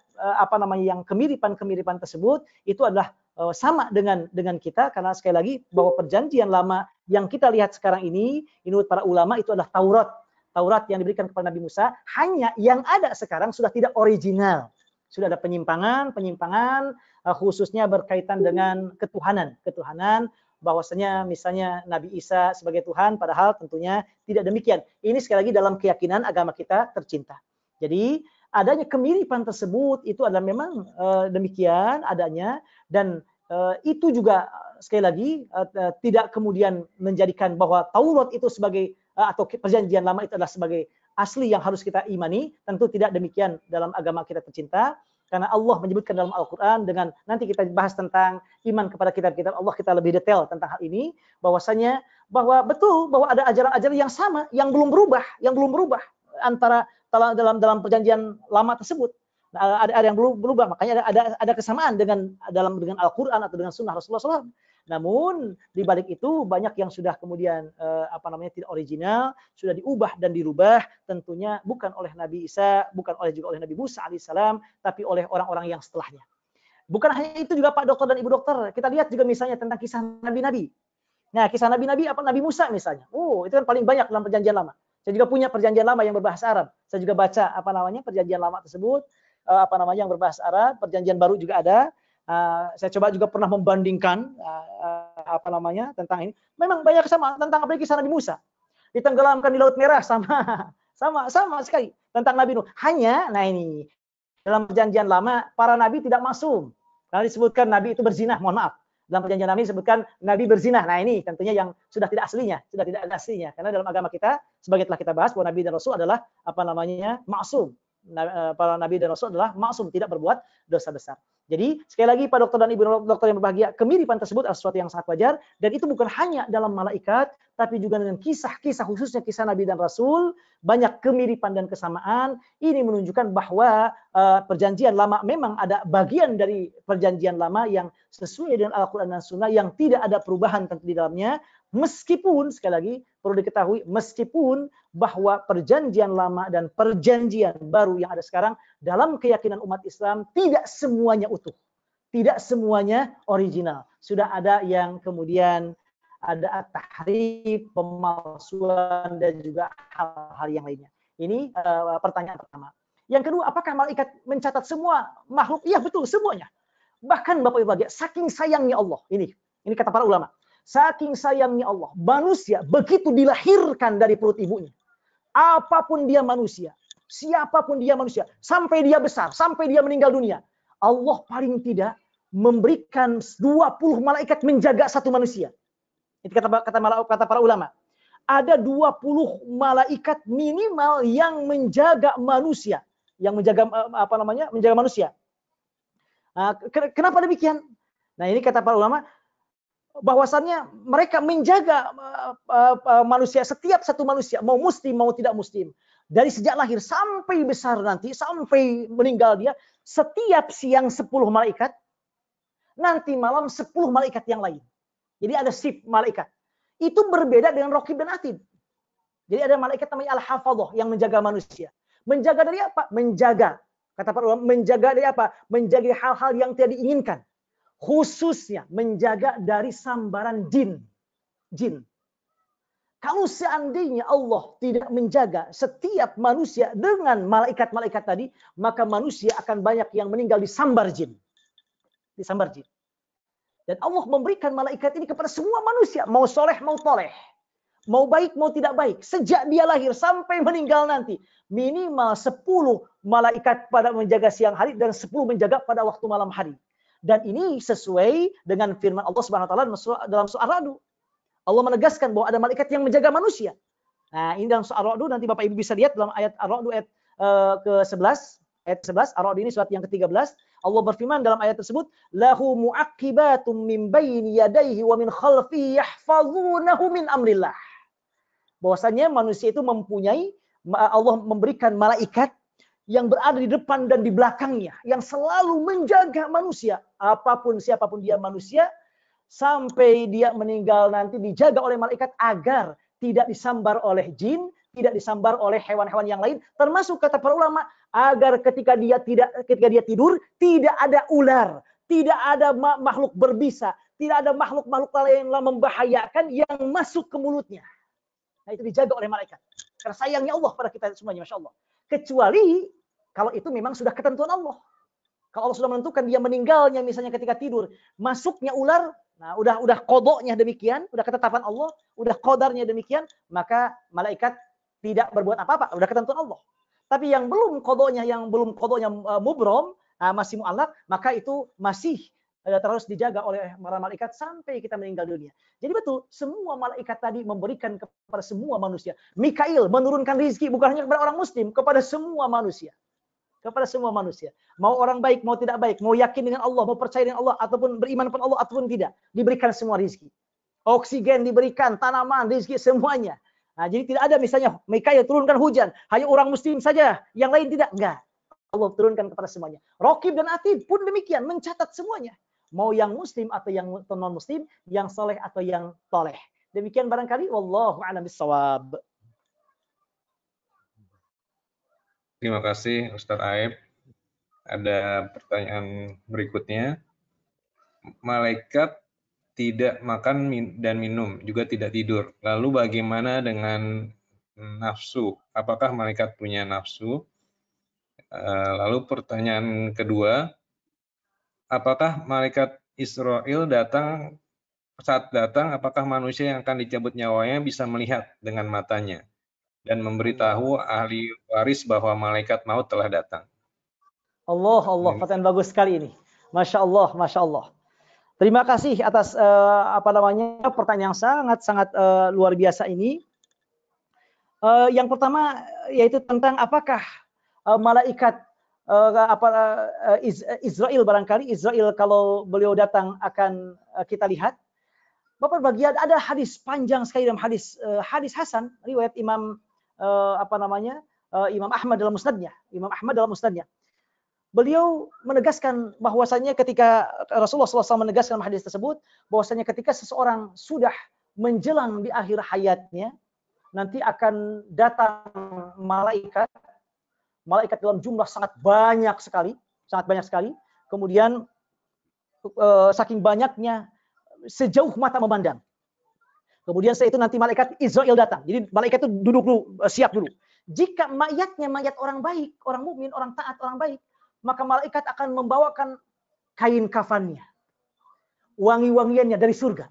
S2: yang kemiripan tersebut itu adalah sama dengan kita, karena sekali lagi bahwa perjanjian lama yang kita lihat sekarang ini menurut para ulama itu adalah Taurat yang diberikan kepada Nabi Musa, hanya yang ada sekarang sudah tidak original. Sudah ada penyimpangan khususnya berkaitan dengan ketuhanan, bahwasanya misalnya Nabi Isa sebagai Tuhan, padahal tentunya tidak demikian. Ini sekali lagi dalam keyakinan agama kita tercinta. Jadi adanya kemiripan tersebut itu adalah memang demikian adanya, dan itu juga sekali lagi tidak kemudian menjadikan bahwa Taurat itu sebagai atau perjanjian lama itu adalah sebagai asli yang harus kita imani. Tentu tidak demikian dalam agama kita tercinta. Karena Allah menyebutkan dalam Al-Quran, dengan nanti kita bahas tentang iman kepada kitab-kitab Allah, kita lebih detail tentang hal ini, bahwasanya bahwa betul bahwa ada ajaran-ajaran yang sama, yang belum berubah antara dalam perjanjian lama tersebut. Nah, ada yang belum berubah, makanya ada kesamaan dengan Al-Quran atau dengan Sunnah Rasulullah SAW. Namun di balik itu banyak yang sudah kemudian tidak original, sudah diubah dan dirubah, tentunya bukan oleh Nabi Isa, bukan juga oleh Nabi Musa alaihissalam, tapi oleh orang-orang yang setelahnya. Bukan hanya itu juga Pak Dokter dan Ibu Dokter, kita lihat juga misalnya tentang kisah Nabi-Nabi. Nah, kisah Nabi-Nabi Nabi Musa misalnya. Itu kan paling banyak dalam perjanjian lama. Saya juga punya perjanjian lama yang berbahasa Arab. Saya juga baca perjanjian lama tersebut, yang berbahasa Arab. Perjanjian baru juga ada. Saya coba juga pernah membandingkan tentang ini. Memang banyak kesamaan tentang apalagi kisah Nabi Musa. Ditenggelamkan di Laut Merah sama sekali tentang Nabi Nuh. Hanya ini dalam perjanjian lama para nabi tidak maksum. Karena disebutkan nabi itu berzina, mohon maaf. Dalam perjanjian lama disebutkan nabi berzina. Nah, ini tentunya yang sudah tidak ada aslinya. Karena dalam agama kita sebagai telah kita bahas bahwa nabi dan rasul adalah maksum. Para nabi dan rasul adalah maksum, tidak berbuat dosa besar. Jadi sekali lagi Pak Dokter dan Ibu Dokter yang berbahagia, kemiripan tersebut adalah sesuatu yang sangat wajar, dan itu bukan hanya dalam malaikat, tapi juga dengan kisah-kisah, khususnya kisah Nabi dan Rasul, banyak kemiripan dan kesamaan. Ini menunjukkan bahwa perjanjian lama memang ada bagian dari perjanjian lama yang sesuai dengan Al-Quran dan Sunnah, yang tidak ada perubahan tentu di dalamnya, meskipun sekali lagi perlu diketahui, meskipun bahwa perjanjian lama dan perjanjian baru yang ada sekarang dalam keyakinan umat Islam tidak semuanya utuh, tidak semuanya original. Sudah ada yang kemudian ada tahrif, pemalsuan, dan juga hal-hal yang lainnya. Ini pertanyaan pertama. Yang kedua, apakah malaikat mencatat semua makhluk? Iya, betul, semuanya. Bahkan Bapak Ibu bahagia, saking sayangnya Allah. Ini kata para ulama. Saking sayangnya Allah, manusia begitu dilahirkan dari perut ibunya. Apapun dia manusia, siapapun dia manusia, sampai dia besar, sampai dia meninggal dunia, Allah paling tidak memberikan 20 malaikat menjaga satu manusia. Itu kata para ulama. Ada 20 malaikat minimal yang menjaga manusia, yang menjaga menjaga manusia. Kenapa demikian? Nah, ini kata para ulama, bahwasannya mereka menjaga manusia, setiap satu manusia, mau muslim mau tidak muslim, dari sejak lahir sampai besar nanti, sampai meninggal dia, setiap siang 10 malaikat, nanti malam 10 malaikat yang lain. Jadi ada shift malaikat. Itu berbeda dengan Raqib dan Atid. Jadi ada malaikat namanya Al-Hafadhah yang menjaga manusia. Menjaga dari apa? Menjaga. Kata para ulama, menjaga dari apa? Menjaga hal-hal yang tidak diinginkan. Khususnya menjaga dari sambaran jin. Kalau seandainya Allah tidak menjaga setiap manusia dengan malaikat-malaikat tadi, maka manusia akan banyak yang meninggal disambar jin. Disambar jin. Dan Allah memberikan malaikat ini kepada semua manusia, mau soleh mau toleh, mau baik mau tidak baik, sejak dia lahir sampai meninggal nanti, minimal 10 malaikat pada menjaga siang hari dan 10 menjaga pada waktu malam hari. Dan ini sesuai dengan firman Allah Subhanahu wa taala dalam surah Ar-Ra'd. Allah menegaskan bahwa ada malaikat yang menjaga manusia. Nah, ini dalam surah Ar-Ra'd, nanti Bapak Ibu bisa lihat dalam ayat Ar-Ra'd ayat ke-11. Ayat 11, Ar-Ra'd ini surat yang ke-13. Allah berfirman dalam ayat tersebut, lahu mu'aqibatum min bayni yadayhi wa min khalfihi yahfazunahu min amrillah. Bahwasanya manusia itu mempunyai, Allah memberikan malaikat yang berada di depan dan di belakangnya, yang selalu menjaga manusia, apapun siapapun dia manusia, sampai dia meninggal nanti dijaga oleh malaikat agar tidak disambar oleh jin, tidak disambar oleh hewan-hewan yang lain, termasuk kata para ulama, agar ketika dia tidur tidak ada ular, tidak ada makhluk berbisa, tidak ada makhluk-makhluk lain yang membahayakan yang masuk ke mulutnya. Nah, itu dijaga oleh malaikat. Karena sayangnya Allah pada kita semuanya, Masya Allah. Kecuali kalau itu memang sudah ketentuan Allah. Kalau Allah sudah menentukan dia meninggalnya misalnya ketika tidur, masuknya ular, nah udah kodoknya demikian, udah ketetapan Allah, udah qadarnya demikian, maka malaikat tidak berbuat apa-apa, udah ketentuan Allah. Tapi yang belum kodoknya mubrom, masih mu'allaq, maka itu masih terus dijaga oleh para malaikat sampai kita meninggal dunia. Jadi betul, semua malaikat tadi memberikan kepada semua manusia. Mikail menurunkan rizki bukan hanya kepada orang muslim, kepada semua manusia. Kepada semua manusia. Mau orang baik, mau tidak baik, mau yakin dengan Allah, mau percaya dengan Allah, ataupun beriman kepada Allah, ataupun tidak. Diberikan semua rizki. Oksigen diberikan, tanaman, rizki, semuanya. Nah, jadi tidak ada misalnya Mikail turunkan hujan, hanya orang muslim saja, yang lain tidak. Enggak. Allah turunkan kepada semuanya. Raqib dan Atid pun demikian, mencatat semuanya. Mau yang muslim atau yang non muslim, yang soleh atau yang toleh. Demikian barangkali, wallahu a'lam bishawab.
S1: Terima kasih Ustadz Aib. Ada pertanyaan berikutnya. Malaikat tidak makan dan minum, juga tidak tidur. Lalu bagaimana dengan nafsu? Apakah malaikat punya nafsu? Lalu pertanyaan kedua, apakah malaikat Israel saat datang, apakah manusia yang akan dicabut nyawanya bisa melihat dengan matanya dan memberitahu ahli waris bahwa malaikat maut telah datang?
S2: Allah, pertanyaan bagus sekali ini. Masya Allah. Terima kasih atas pertanyaan yang sangat luar biasa ini. Yang pertama yaitu tentang apakah malaikat Israel, barangkali Israel kalau beliau datang akan kita lihat. Bapak bagian ada hadis panjang sekali dalam hadis Hasan riwayat Imam Imam Ahmad dalam musnadnya. Beliau menegaskan bahwasannya ketika Rasulullah SAW menegaskan hadis tersebut, bahwasannya ketika seseorang sudah menjelang di akhir hayatnya, nanti akan datang malaikat dalam jumlah sangat banyak sekali. Kemudian saking banyaknya sejauh mata memandang. Kemudian setelah itu nanti malaikat Israel datang. Jadi malaikat itu duduk dulu, siap dulu. Jika mayatnya mayat orang baik, orang mukmin, orang taat, orang baik, maka malaikat akan membawakan kain kafannya, wangi-wangiannya dari surga.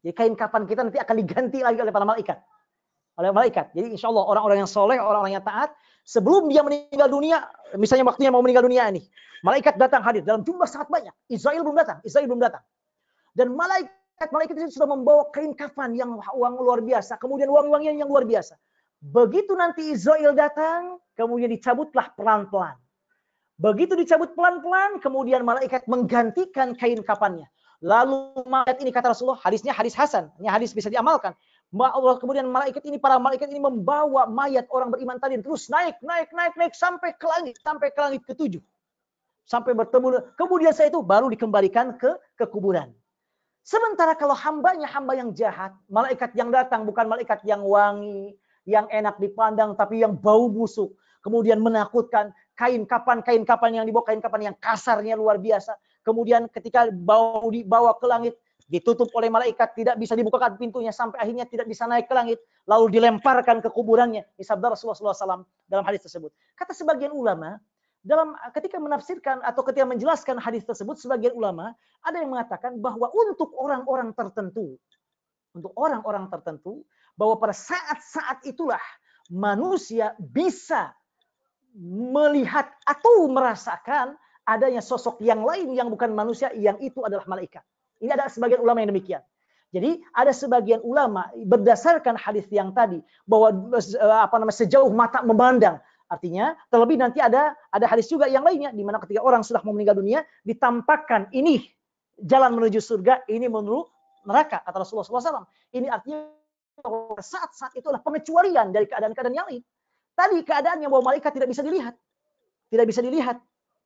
S2: Jadi kain kafan kita nanti akan diganti lagi oleh para malaikat. Jadi insya Allah orang-orang yang soleh, orang-orang yang taat, sebelum dia meninggal dunia, misalnya waktunya mau meninggal dunia ini, malaikat datang hadir dalam jumlah sangat banyak. Israel belum datang. Dan malaikat itu sudah membawa kain kafan yang luar biasa, kemudian wangi-wangian yang luar biasa. Begitu nanti Israel datang, kemudian dicabutlah pelan-pelan. Begitu dicabut pelan-pelan, kemudian malaikat menggantikan kain kafannya. Lalu mayat ini, kata Rasulullah, hadisnya hadis hasan, ini hadis bisa diamalkan. Kemudian para malaikat ini membawa mayat orang beriman tadi terus naik sampai ke langit ke-7. Sampai bertemu. Kemudian setelah itu baru dikembalikan ke kuburan. Sementara kalau hamba yang jahat, malaikat yang datang bukan malaikat yang wangi, yang enak dipandang, tapi yang bau busuk. Kemudian menakutkan, kain kapan yang dibawa, kain kapan yang kasarnya luar biasa. Kemudian ketika dibawa ke langit, ditutup oleh malaikat, tidak bisa dibukakan pintunya sampai akhirnya tidak bisa naik ke langit, lalu dilemparkan ke kuburannya. Sabda Rasulullah SAW dalam hadis tersebut. Kata sebagian ulama, ketika menafsirkan atau ketika menjelaskan hadis tersebut, sebagian ulama ada yang mengatakan bahwa untuk orang-orang tertentu, bahwa pada saat-saat itulah manusia bisa melihat atau merasakan adanya sosok yang lain yang bukan manusia, yang itu adalah malaikat. Ini ada sebagian ulama yang demikian. Jadi ada sebagian ulama berdasarkan hadis yang tadi bahwa sejauh mata memandang. Artinya terlebih nanti ada hadis juga yang lainnya di mana ketika orang sudah mau meninggal dunia ditampakkan ini jalan menuju surga, ini menuju neraka, kata Rasulullah SAW. Ini artinya bahwa saat-saat itu adalah pengecualian dari keadaan-keadaan yang lain. Tadi keadaannya bahwa malaikat tidak bisa dilihat.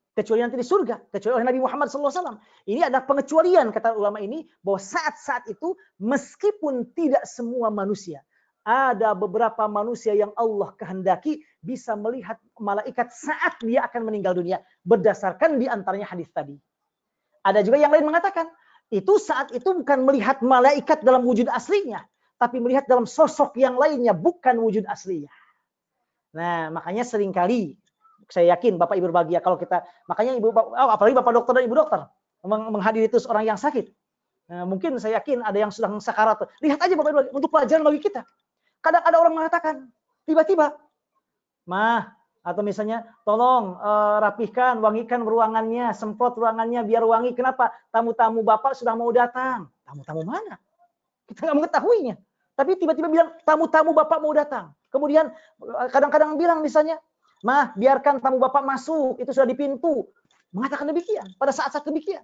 S2: Kecuali nanti di surga, kecuali oleh Nabi Muhammad SAW. Ini adalah pengecualian, kata ulama ini, bahwa saat-saat itu meskipun tidak semua manusia, ada beberapa manusia yang Allah kehendaki bisa melihat malaikat saat dia akan meninggal dunia, berdasarkan diantaranya hadis tadi. Ada juga yang lain mengatakan, itu saat itu bukan melihat malaikat dalam wujud aslinya, tapi melihat dalam sosok yang lainnya, bukan wujud aslinya. Nah, makanya seringkali saya yakin Bapak Ibu berbahagia kalau kita, makanya apalagi Bapak dokter dan Ibu dokter menghadiri itu seorang yang sakit. Nah, mungkin saya yakin ada yang sudah sakarat. Lihat aja Bapak Ibu untuk pelajaran bagi kita. Kadang ada orang mengatakan tiba-tiba, "Mah, atau misalnya tolong rapihkan, wangikan ruangannya, semprot ruangannya biar wangi. Kenapa? Tamu-tamu Bapak sudah mau datang." Tamu-tamu mana? Kita nggak mengetahuinya. Tapi tiba-tiba bilang tamu-tamu Bapak mau datang. Kemudian kadang-kadang bilang misalnya, "Mah, biarkan tamu Bapak masuk, itu sudah di pintu." Mengatakan demikian pada saat-saat demikian.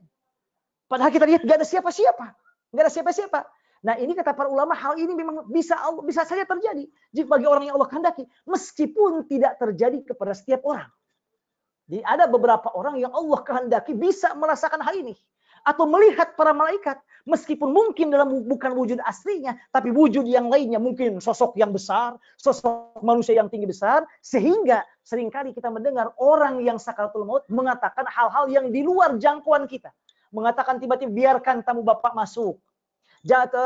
S2: Padahal kita lihat nggak ada siapa-siapa. Nah, ini kata para ulama, hal ini memang bisa saja terjadi jika bagi orang yang Allah kehendaki, meskipun tidak terjadi kepada setiap orang. Jadi ada beberapa orang yang Allah kehendaki bisa merasakan hal ini atau melihat para malaikat, meskipun mungkin bukan wujud aslinya, tapi wujud yang lainnya, mungkin sosok yang besar, sosok manusia yang tinggi besar, sehingga seringkali kita mendengar orang yang sakaratul maut mengatakan hal-hal yang di luar jangkauan kita. Mengatakan tiba-tiba, "Biarkan tamu Bapak masuk.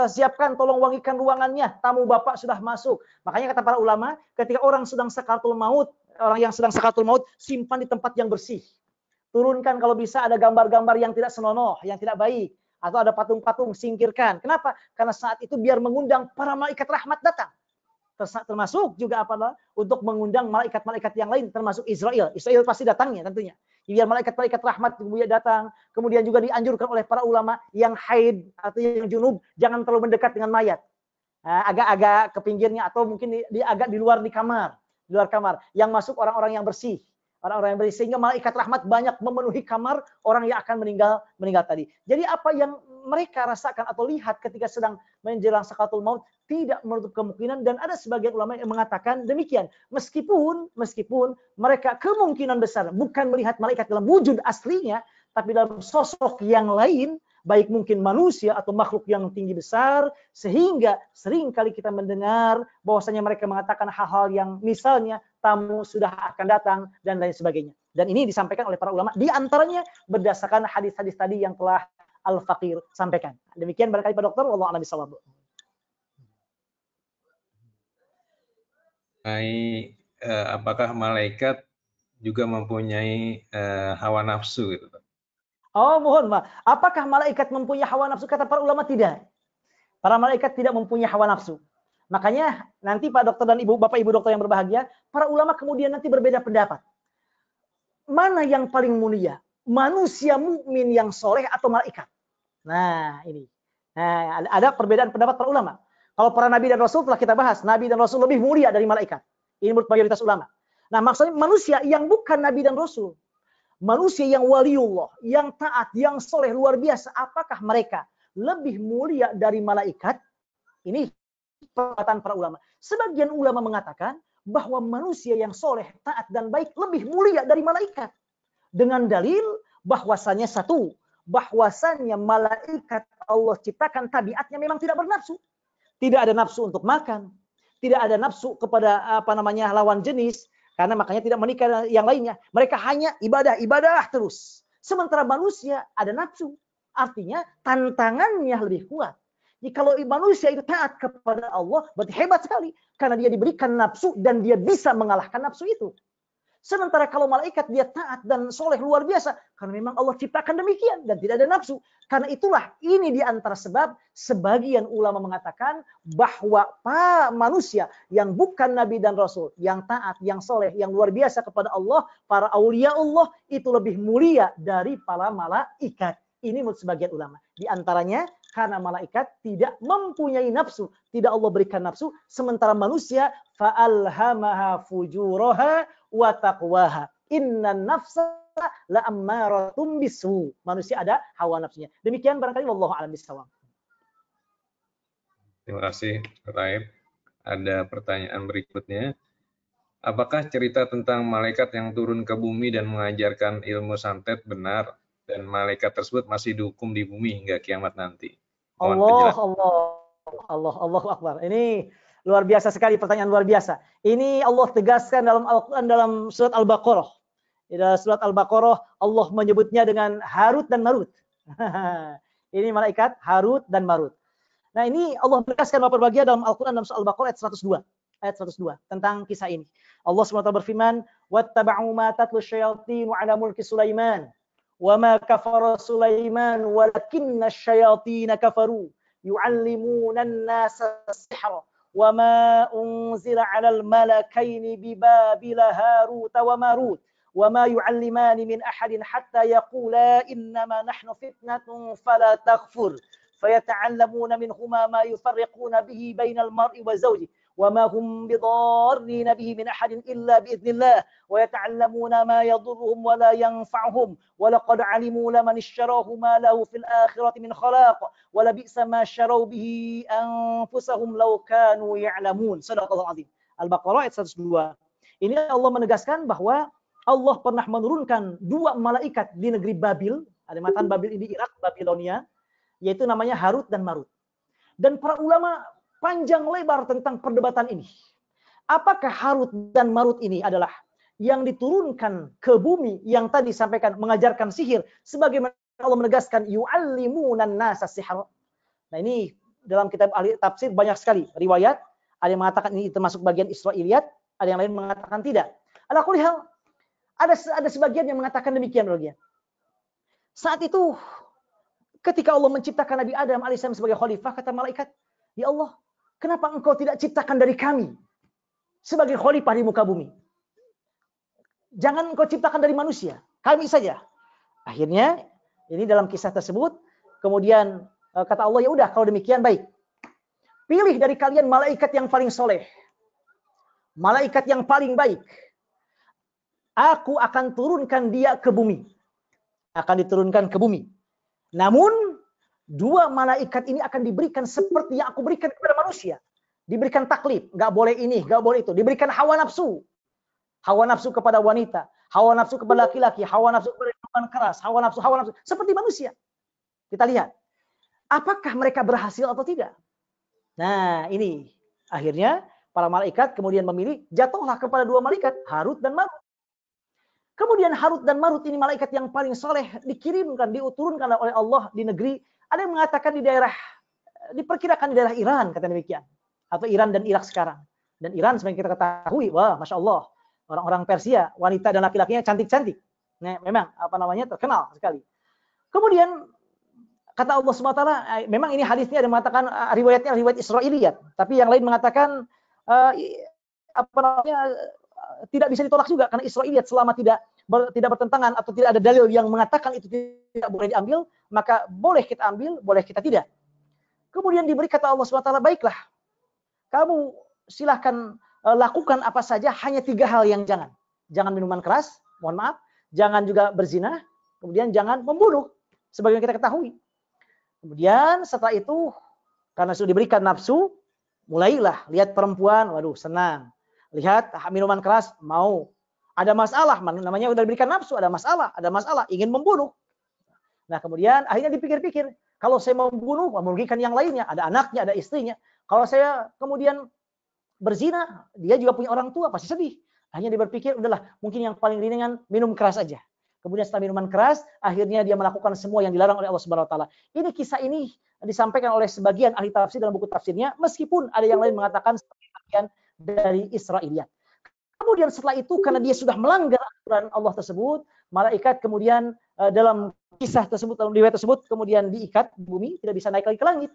S2: Siapkan, tolong wangikan ruangannya, tamu Bapak sudah masuk." Makanya kata para ulama, ketika orang sedang sakaratul maut, simpan di tempat yang bersih. Turunkan kalau bisa ada gambar-gambar yang tidak senonoh, yang tidak baik. Atau ada patung-patung, singkirkan. Kenapa? Karena saat itu biar mengundang para malaikat rahmat datang. Termasuk juga untuk mengundang malaikat-malaikat yang lain, termasuk Israel. Israel pasti datangnya tentunya. Biar malaikat-malaikat rahmat kemudian datang. Kemudian juga dianjurkan oleh para ulama yang haid atau yang junub, jangan terlalu mendekat dengan mayat. Agak-agak ke pinggirnya atau mungkin agak di luar kamar. Yang masuk orang-orang yang bersih. Sehingga malaikat rahmat banyak memenuhi kamar orang yang akan meninggal tadi. Jadi apa yang mereka rasakan atau lihat ketika sedang menjelang sakaratul maut tidak menutup kemungkinan, dan ada sebagian ulama yang mengatakan demikian. Meskipun mereka kemungkinan besar bukan melihat malaikat dalam wujud aslinya, tapi dalam sosok yang lain, baik mungkin manusia atau makhluk yang tinggi besar, sehingga sering kali kita mendengar bahwasanya mereka mengatakan hal-hal yang misalnya tamu sudah akan datang dan lain sebagainya. Dan ini disampaikan oleh para ulama, di antaranya berdasarkan hadis-hadis tadi yang telah Al-Faqir sampaikan. Demikian barangkali Pak Dokter, wallahu a'lam bishawab.
S1: apakah malaikat juga mempunyai hawa nafsu gitu.
S2: Oh, mohon maaf. Apakah malaikat mempunyai hawa nafsu? Kata para ulama tidak. Para malaikat tidak mempunyai hawa nafsu. Makanya nanti Pak Dokter dan Bapak Ibu dokter yang berbahagia, para ulama kemudian nanti berbeda pendapat. Mana yang paling mulia? Manusia mukmin yang soleh atau malaikat? Nah, ini. Nah, ada perbedaan pendapat para ulama. Kalau para nabi dan rasul telah kita bahas, nabi dan rasul lebih mulia dari malaikat. Ini menurut mayoritas ulama. Nah, maksudnya manusia yang bukan nabi dan rasul, manusia yang waliullah, yang taat, yang soleh luar biasa, apakah mereka lebih mulia dari malaikat? Ini perdebatan para ulama. Sebagian ulama mengatakan bahwa manusia yang soleh, taat, dan baik lebih mulia dari malaikat. Dengan dalil bahwasannya satu, bahwasannya malaikat Allah ciptakan tabiatnya memang tidak bernafsu. Tidak ada nafsu untuk makan, tidak ada nafsu kepada lawan jenis, karena makanya tidak menikah yang lainnya. Mereka hanya ibadah terus. Sementara manusia ada nafsu. Artinya tantangannya lebih kuat. Jadi kalau manusia itu taat kepada Allah, berarti hebat sekali. Karena dia diberikan nafsu dan dia bisa mengalahkan nafsu itu. Sementara kalau malaikat dia taat dan soleh luar biasa. Karena memang Allah ciptakan demikian dan tidak ada nafsu. Karena itulah ini di antara sebab sebagian ulama mengatakan bahwa manusia yang bukan nabi dan rasul, yang taat, yang soleh, yang luar biasa kepada Allah, para aulia Allah itu lebih mulia dari para malaikat. Ini menurut sebagian ulama. Di antaranya karena malaikat tidak mempunyai nafsu, tidak Allah berikan nafsu, sementara manusia fa'alhamaha fujuraha wa taqwaha. Innan nafsa la'ammaratum bisu. Manusia ada hawa nafsunya. Demikian barangkali wallahu a'lam bishawab.
S1: Terima kasih, Raib. Ada pertanyaan berikutnya. Apakah cerita tentang malaikat yang turun ke bumi dan mengajarkan ilmu santet benar dan malaikat tersebut masih dihukum di bumi hingga kiamat nanti?
S2: Allah Akbar. Ini luar biasa sekali, pertanyaan luar biasa. Ini Allah tegaskan dalam Al-Quran dalam surat Al-Baqarah. Di dalam surat Al-Baqarah Allah menyebutnya dengan Harut dan Marut. Ini malaikat Harut dan Marut. Nah, ini Allah menegaskan Bapak berbahagia dalam Al-Quran dalam surat Al-Baqarah ayat 102. Ayat 102 tentang kisah ini. Allah SWT berfirman, "Wattaba'u ma tatlu syayatin 'ala mulki Sulaiman." وَمَا كَفَرَ سُلَيْمَانُ وَلَكِنَّ الشَّيَاطِينَ كَفَرُوا يُعَلِّمُونَ النَّاسَ السِّحْرَ وَمَا أُنْزِلَ عَلَى الْمَلَكَيْنِ بِبَابِلَ هَارُوتَ وَمَارُوتَ وَمَا يُعَلِّمَانِ مِنْ أَحَدٍ حَتَّى يَقُولَا إِنَّمَا نَحْنُ فِتْنَةٌ فَلَا تَكْفُرْ فَيَتَعَلَّمُونَ مِنْهُمَا مَا يُفَرِّقُونَ بِهِ بَيْنَ الْمَرْءِ وَزَوْجِهِ وما هم بضارين به من أحد إلا بإذن الله ويتعلمون ما يضرهم ولا ينفعهم ولقد علموا لمن اشتراه ما له في الآخرة من خلاق ولبئس ما شروا به أنفسهم لو كانوا يعلمون. Sadaqallahul azim. Al-Baqarah ayat 102. Ini Allah menegaskan bahwa Allah pernah menurunkan dua malaikat di negeri Babil. Ada matan Babil ini Irak, Babilonia, yaitu namanya Harut dan Marut. Dan para ulama panjang lebar tentang perdebatan ini. Apakah Harut dan Marut ini adalah yang diturunkan ke bumi yang tadi sampaikan mengajarkan sihir sebagaimana Allah menegaskan yu'allimunan nasa sihr. Nah, ini dalam kitab ahli tafsir banyak sekali riwayat, ada yang mengatakan ini termasuk bagian Israiliyat, ada yang lain mengatakan tidak. Ala kulli hal ada sebagian yang mengatakan demikian bagian. Saat itu ketika Allah menciptakan Nabi Adam alaihissalam sebagai khalifah, kata malaikat, "Ya Allah, kenapa engkau tidak ciptakan dari kami sebagai khalifah di muka bumi? Jangan engkau ciptakan dari manusia, kami saja." Akhirnya, ini dalam kisah tersebut, kemudian kata Allah, "Ya udah, kalau demikian baik. Pilih dari kalian malaikat yang paling soleh, malaikat yang paling baik. Aku akan turunkan dia ke bumi." Akan diturunkan ke bumi. Namun, dua malaikat ini akan diberikan seperti yang aku berikan kepada manusia. Diberikan taklif, nggak boleh ini, nggak boleh itu. Diberikan hawa nafsu. Hawa nafsu kepada wanita, hawa nafsu kepada laki-laki, hawa nafsu kepada minuman keras, hawa nafsu. Seperti manusia. Kita lihat. Apakah mereka berhasil atau tidak? Nah, ini. Akhirnya, para malaikat kemudian memilih, jatuhlah kepada dua malaikat, Harut dan Marut. Kemudian Harut dan Marut ini malaikat yang paling soleh dikirimkan, diturunkan oleh Allah di negeri. Ada yang mengatakan di daerah, diperkirakan di daerah Iran, kata demikian. Atau Iran dan Irak sekarang. Dan Iran seperti kita ketahui, wah, masya Allah, orang-orang Persia, wanita dan laki-lakinya cantik-cantik. Nah, memang terkenal sekali. Kemudian kata Allah SWT, memang ini hadisnya ada mengatakan riwayatnya riwayat Israiliyat, tapi yang lain mengatakan tidak bisa ditolak juga karena Israiliyat selama tidak bertentangan atau tidak ada dalil yang mengatakan itu tidak boleh diambil, maka boleh kita ambil, boleh kita tidak. Kemudian diberi kata Allah SWT, baiklah, kamu silahkan lakukan apa saja, hanya 3 hal yang jangan. Jangan minuman keras, mohon maaf, jangan juga berzina, kemudian jangan membunuh, sebagaimana kita ketahui. Kemudian setelah itu, karena sudah diberikan nafsu, mulailah lihat perempuan, waduh senang. Lihat minuman keras, mau. Ada masalah, namanya sudah diberikan nafsu, ada masalah, ingin membunuh. Nah kemudian akhirnya dipikir-pikir, kalau saya membunuh, merugikan yang lainnya, ada anaknya, ada istrinya. Kalau saya kemudian berzina, dia juga punya orang tua, pasti sedih. Akhirnya dia berpikir, udahlah, mungkin yang paling ringan minum keras aja. Kemudian setelah minuman keras, akhirnya dia melakukan semua yang dilarang oleh Allah Subhanahu wa taala. Ini kisah ini disampaikan oleh sebagian ahli tafsir dalam buku tafsirnya, meskipun ada yang lain mengatakan sebagian dari Israiliyat. Kemudian setelah itu, karena dia sudah melanggar aturan Allah tersebut, malaikat kemudian dalam kisah tersebut, dalam riwayat tersebut, kemudian diikat di bumi, tidak bisa naik lagi ke langit.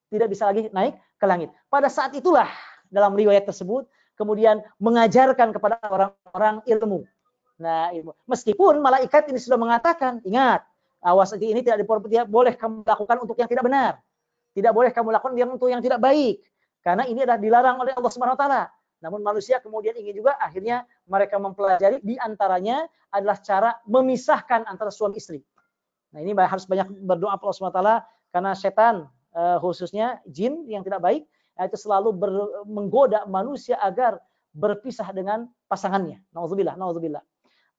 S2: Tidak bisa lagi naik ke langit. Pada saat itulah, dalam riwayat tersebut, kemudian mengajarkan kepada orang-orang ilmu. Nah, meskipun malaikat ini sudah mengatakan, ingat, awas ini tidak boleh kamu lakukan untuk yang tidak benar. Tidak boleh kamu lakukan untuk yang tidak baik. Karena ini adalah dilarang oleh Allah Subhanahu wa taala. Namun manusia kemudian ingin juga, akhirnya mereka mempelajari, di antaranya adalah cara memisahkan antara suami istri. Nah, ini harus banyak berdoa Allah Subhanahu wa taala, karena setan, khususnya jin yang tidak baik, itu selalu menggoda manusia agar berpisah dengan pasangannya. Nauzubillah.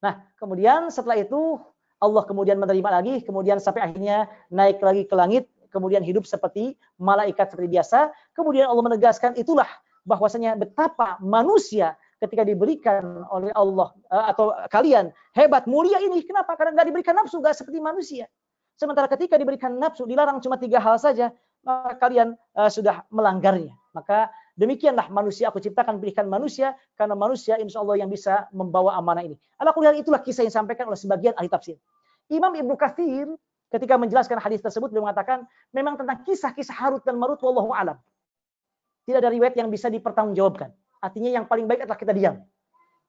S2: Nah, kemudian setelah itu Allah kemudian menerima lagi, kemudian sampai akhirnya naik lagi ke langit, kemudian hidup seperti malaikat seperti biasa. Kemudian Allah menegaskan, itulah bahwasanya betapa manusia ketika diberikan oleh Allah atau kalian hebat mulia ini. Kenapa? Karena nggak diberikan nafsu, nggak seperti manusia. Sementara ketika diberikan nafsu, dilarang cuma 3 hal saja, maka kalian sudah melanggarnya. Maka demikianlah manusia aku ciptakan, berikan manusia, karena manusia insya Allah yang bisa membawa amanah ini. Alhamdulillah, itulah kisah yang disampaikan oleh sebagian ahli tafsir. Imam Ibnu Katsir ketika menjelaskan hadis tersebut, beliau mengatakan memang tentang kisah-kisah Harut dan Marut, wallahu alam. Tidak ada riwayat yang bisa dipertanggungjawabkan. Artinya yang paling baik adalah kita diam.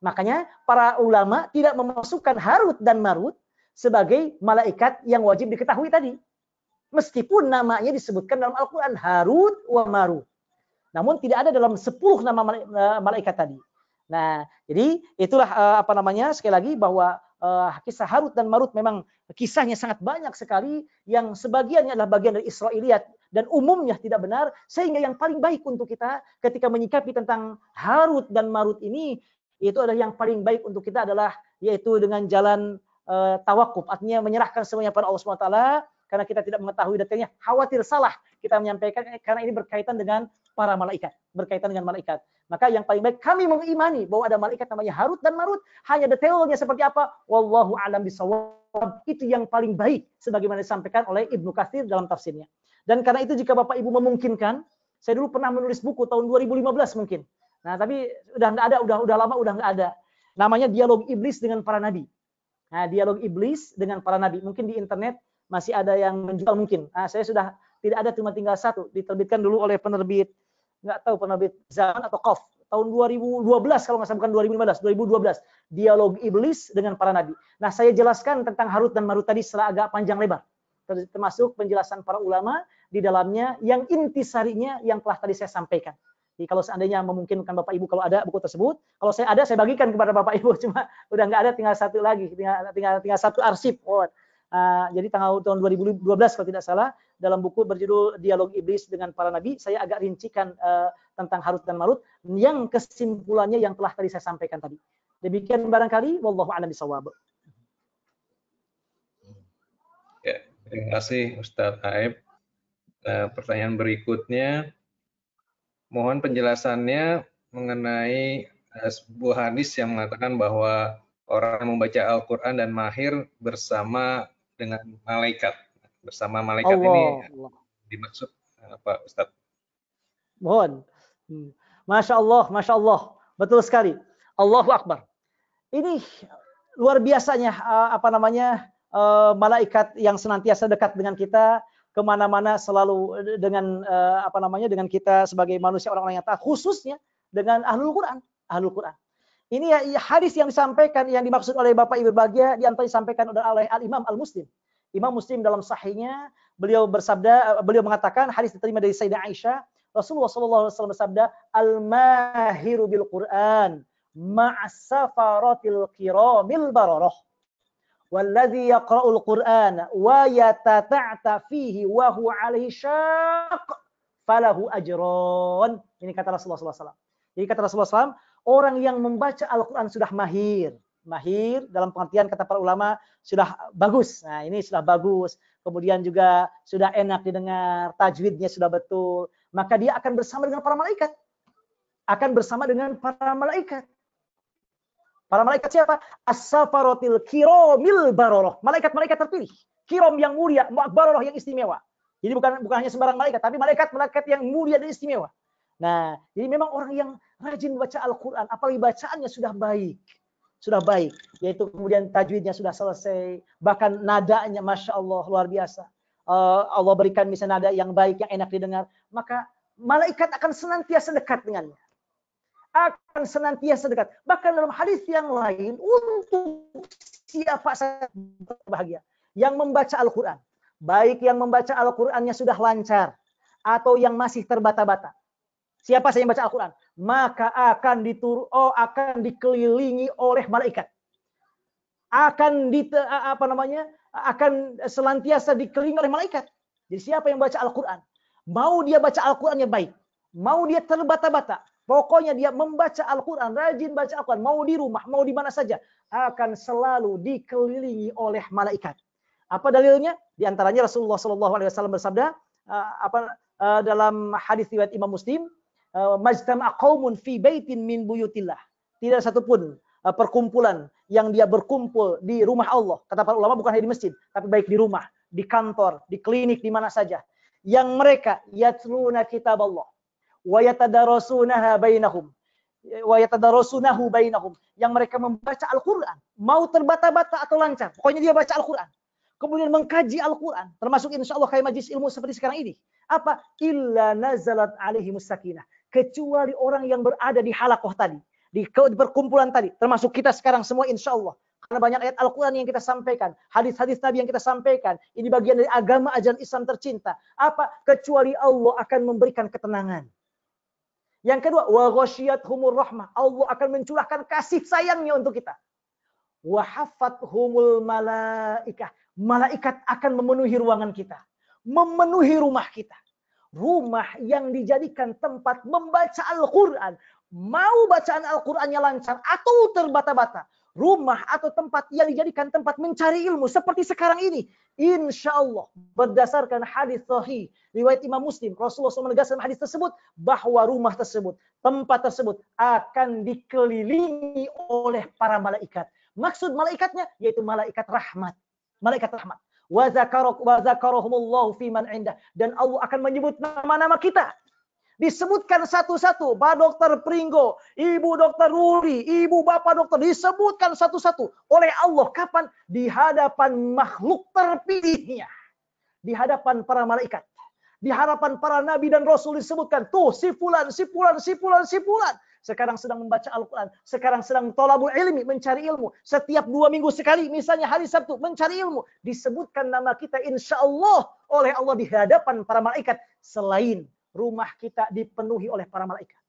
S2: Makanya para ulama tidak memasukkan Harut dan Marut sebagai malaikat yang wajib diketahui tadi. Meskipun namanya disebutkan dalam Al-Quran, Harut wa Marut. Namun tidak ada dalam 10 nama malaikat tadi. Nah, jadi itulah sekali lagi bahwa kisah Harut dan Marut memang kisahnya sangat banyak sekali, yang sebagiannya adalah bagian dari Israiliyat dan umumnya tidak benar, sehingga yang paling baik untuk kita ketika menyikapi tentang Harut dan Marut ini, itu adalah yang paling baik untuk kita adalah yaitu dengan jalan tawakuf, artinya menyerahkan semuanya pada Allah SWT, karena kita tidak mengetahui detailnya, khawatir salah kita menyampaikan, karena ini berkaitan dengan para malaikat, berkaitan dengan malaikat. Maka yang paling baik kami mengimani bahwa ada malaikat namanya Harut dan Marut, hanya detailnya seperti apa, wallahu a'lam bishawab, itu yang paling baik sebagaimana disampaikan oleh Ibnu Katsir dalam tafsirnya. Dan karena itu jika Bapak Ibu memungkinkan, saya dulu pernah menulis buku tahun 2015 mungkin. Nah, tapi udah nggak ada, udah lama udah nggak ada. Namanya Dialog Iblis dengan Para Nabi. Nah, Dialog Iblis dengan Para Nabi. Mungkin di internet masih ada yang menjual mungkin. Nah, saya sudah tidak ada, cuma tinggal 1. Diterbitkan dulu oleh penerbit, nggak tahu penerbit Zaman atau Qaf. Tahun 2012 kalau nggak salah, bukan 2015, 2012. Dialog Iblis dengan Para Nabi. Nah, saya jelaskan tentang Harut dan Marut tadi secara agak panjang lebar. Termasuk penjelasan para ulama di dalamnya yang intisarinya yang telah tadi saya sampaikan. Jadi kalau seandainya memungkinkan Bapak Ibu, kalau ada buku tersebut, kalau saya ada saya bagikan kepada Bapak Ibu, cuma udah nggak ada, tinggal 1 lagi, tinggal 1 arsip. Jadi tahun 2012 kalau tidak salah, dalam buku berjudul Dialog Iblis dengan Para Nabi, saya agak rincikan tentang Harut dan Marut yang kesimpulannya yang telah tadi saya sampaikan tadi. Demikian barangkali, wallahu a'lam bishawab.
S1: Ya, terima kasih Ustadz Aib. Pertanyaan berikutnya, mohon penjelasannya mengenai sebuah hadis yang mengatakan bahwa orang yang membaca Al-Quran dan mahir bersama dengan malaikat. Bersama malaikat Allah, ini dimaksud apa Ustadz?
S2: Mohon. Masya Allah, betul sekali. Allahu Akbar. Ini luar biasanya malaikat yang senantiasa dekat dengan kita, kemana-mana selalu dengan dengan kita sebagai manusia orang-orang yang taat, khususnya dengan ahlul Quran. Ini ya, hadis yang disampaikan, yang dimaksud oleh Bapak Ibu berbahagia, di antara disampaikan oleh Al-Imam Al-Muslim. Imam Muslim dalam sahihnya, beliau mengatakan, hadis diterima dari Sayyidah Aisyah, Rasulullah SAW bersabda, al-mahiru bil Quran ma'asafaratil kiramil bararah. Walladhi yaqra'ul Qur'an wa yatata'ta fihi wa huwa alaihi syaq falahu ajron. Ini kata Rasulullah SAW. Jadi kata Rasulullah SAW, orang yang membaca Al-Quran sudah mahir. Mahir dalam pengertian kata para ulama sudah bagus. Nah, ini sudah bagus. Kemudian juga sudah enak didengar, tajwidnya sudah betul. Maka dia akan bersama dengan para malaikat. Para malaikat siapa? As-safaratil kiramil bararah. Malaikat-malaikat terpilih. Kiram yang mulia, bararah yang istimewa. Jadi bukan hanya sembarang malaikat, tapi malaikat-malaikat yang mulia dan istimewa. Nah, jadi memang orang yang rajin baca Al-Quran, apalagi bacaannya sudah baik, yaitu kemudian tajwidnya sudah selesai, bahkan nadanya Masya Allah luar biasa. Allah berikan misalnya nada yang baik, yang enak didengar, maka malaikat akan senantiasa dekat dengannya. Bahkan dalam hadis yang lain, untuk siapa saja berbahagia yang membaca Al-Quran, baik yang membaca Al-Qurannya sudah lancar atau yang masih terbata-bata. Siapa saja yang baca Al-Quran, maka akan dikelilingi oleh malaikat. Akan senantiasa dikelilingi oleh malaikat. Jadi siapa yang baca Al-Quran, mau dia baca Al-Qurannya baik, mau dia terbata-bata, pokoknya dia membaca Al-Quran, rajin baca Al-Quran, mau di rumah, mau di mana saja, akan selalu dikelilingi oleh malaikat. Apa dalilnya? Di antaranya Rasulullah SAW bersabda, dalam hadis riwayat Imam Muslim, majtama'a qaumun fi baitin min buyutillah. Tidak satupun perkumpulan yang dia berkumpul di rumah Allah. Kata para ulama bukan hanya di masjid, tapi baik di rumah, di kantor, di klinik, di mana saja. Yang mereka yatluna kitab Allah wa yatadarasunahu bainahum. Yang mereka membaca Al-Quran, mau terbata-bata atau lancar, pokoknya dia baca Al-Quran. Kemudian mengkaji Al-Quran, termasuk insya Allah kayak majlis ilmu seperti sekarang ini. Apa? Illa nazalat alaihimus sakinah. Kecuali orang yang berada di halaqah tadi, di perkumpulan tadi, termasuk kita sekarang semua insya Allah. Karena banyak ayat Al-Quran yang kita sampaikan, hadis-hadis Nabi yang kita sampaikan, ini bagian dari agama ajaran Islam tercinta. Apa? Kecuali Allah akan memberikan ketenangan. Yang kedua, wa ghasyiyatuhumur rahmah. Allah akan mencurahkan kasih sayangnya untuk kita. Wa haffathumul malaikah. Malaikat akan memenuhi ruangan kita, memenuhi rumah kita. Rumah yang dijadikan tempat membaca Al-Quran, mau bacaan Al-Qurannya lancar atau terbata-bata, rumah atau tempat yang dijadikan tempat mencari ilmu seperti sekarang ini, insya Allah berdasarkan hadis sahih riwayat Imam Muslim, Rasulullah SAW menegaskan hadis tersebut bahwa rumah tersebut, tempat tersebut akan dikelilingi oleh para malaikat. Maksud malaikatnya yaitu malaikat rahmat. Malaikat rahmat. Wa zakarahumullahu fi man indah. Dan Allah akan menyebut nama-nama kita. Disebutkan satu-satu. Pak Dokter Pringgo, Ibu Dokter Ruri, Ibu Bapak Dokter. Disebutkan satu-satu oleh Allah. Kapan? Di hadapan makhluk terpilihnya. Di hadapan para malaikat. Di hadapan para nabi dan rasul disebutkan. Tuh si fulan. Sekarang sedang membaca Al-Quran. Sekarang sedang tolabul ilmi, mencari ilmu. Setiap 2 minggu sekali, misalnya hari Sabtu, mencari ilmu. Disebutkan nama kita insya Allah oleh Allah di hadapan para malaikat. Selain rumah kita dipenuhi oleh para malaikat.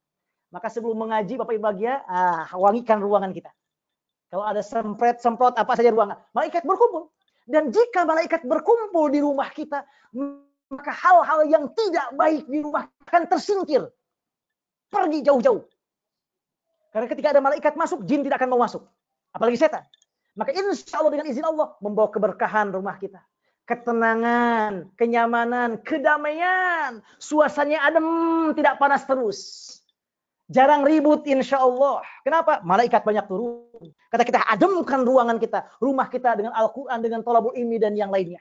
S2: Maka sebelum mengaji, Bapak Ibu bahagia, wangikan ruangan kita. Kalau ada semprot apa saja ruangan. Malaikat berkumpul. Dan jika malaikat berkumpul di rumah kita, maka hal-hal yang tidak baik di rumah akan tersingkir. Pergi jauh-jauh. Karena ketika ada malaikat masuk, jin tidak akan mau masuk. Apalagi setan. Maka insya Allah dengan izin Allah, membawa keberkahan rumah kita. Ketenangan, kenyamanan, kedamaian. Suasananya adem, tidak panas terus. Jarang ribut insya Allah. Kenapa? Malaikat banyak turun. Kata kita ademkan ruangan kita, rumah kita dengan Al-Quran, dengan thalabul ilmi dan yang lainnya.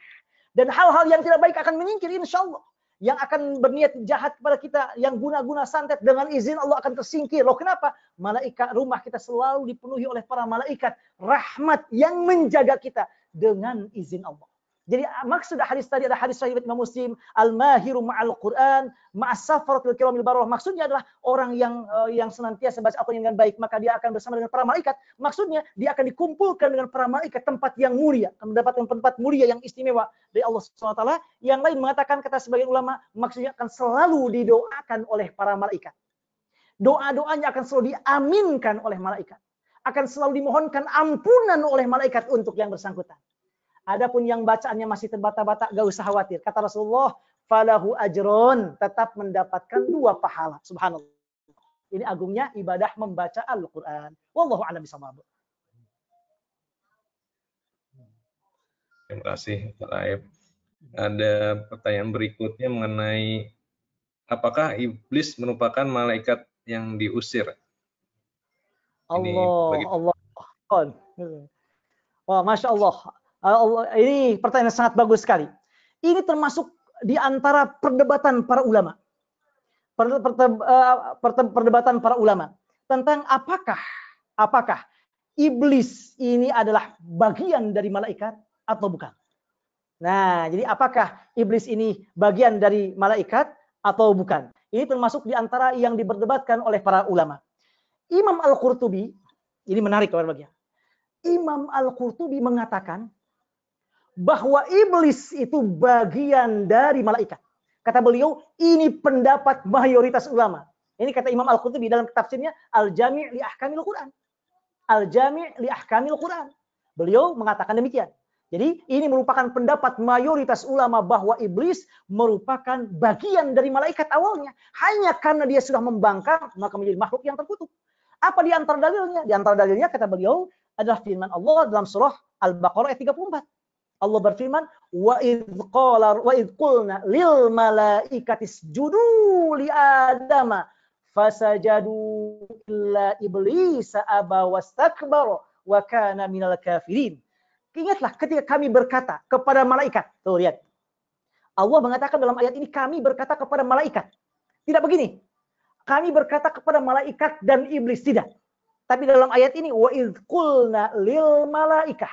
S2: Dan hal-hal yang tidak baik akan menyingkir insya Allah. yang akan berniat jahat kepada kita, yang guna-guna santet, dengan izin Allah akan tersingkir. Loh kenapa? Malaikat rumah kita selalu dipenuhi oleh para malaikat rahmat yang menjaga kita dengan izin Allah. Jadi maksud hadis tadi ada hadis sahih Imam Muslim, al-mahiru ma'al Quran, ma'as safaratil kiramil bararah. Maksudnya adalah orang yang senantiasa baca Al-Qur'an dengan baik, maka dia akan bersama dengan para malaikat. Maksudnya dia akan dikumpulkan dengan para malaikat tempat yang mulia, akan mendapatkan tempat mulia yang istimewa dari Allah SWT. Yang lain mengatakan, kata sebagian ulama, maksudnya akan selalu didoakan oleh para malaikat. Doa-doanya akan selalu diaminkan oleh malaikat. Akan selalu dimohonkan ampunan oleh malaikat untuk yang bersangkutan. Adapun yang bacaannya masih terbata-bata, gak usah khawatir. Kata Rasulullah, falahu ajron, tetap mendapatkan 2 pahala. Subhanallah. Ini agungnya ibadah membaca Al-Quran. Wallahu a'lam bishawab.
S1: Terima kasih, Pak Aib. Ada pertanyaan berikutnya mengenai apakah iblis merupakan malaikat yang diusir?
S2: Allah. Wah, Masya Allah. Ini pertanyaan sangat bagus sekali. Ini termasuk di antara perdebatan para ulama. Perdebatan para ulama tentang apakah iblis ini adalah bagian dari malaikat atau bukan. Nah, jadi apakah iblis ini bagian dari malaikat atau bukan? Ini termasuk di antara yang diperdebatkan oleh para ulama. Imam Al-Qurtubi, ini menarik kawan bagian. Imam Al-Qurtubi mengatakan bahwa iblis itu bagian dari malaikat. Kata beliau, ini pendapat mayoritas ulama. Ini kata Imam Al-Qurtubi dalam tafsirnya Al-Jami' li Ahkamil Quran. Al-Jami' li Ahkamil Quran. Beliau mengatakan demikian. Jadi ini merupakan pendapat mayoritas ulama bahwa iblis merupakan bagian dari malaikat awalnya. Hanya karena dia sudah membangkang, maka menjadi makhluk yang terkutuk. Apa di antara dalilnya? Di antara dalilnya kata beliau adalah firman Allah dalam surah Al-Baqarah ayat 34. Allah berfirman, wa idz qulna lil malaikati isjudu li adama fasajadu illa iblis aba wastakbara wa kana minal kafirin. Ingatlah ketika kami berkata kepada malaikat. Tuh lihat. Allah mengatakan dalam ayat ini kami berkata kepada malaikat. Tidak begini. Kami berkata kepada malaikat dan iblis, tidak. Tapi dalam ayat ini wa idz qulna lil malaikah.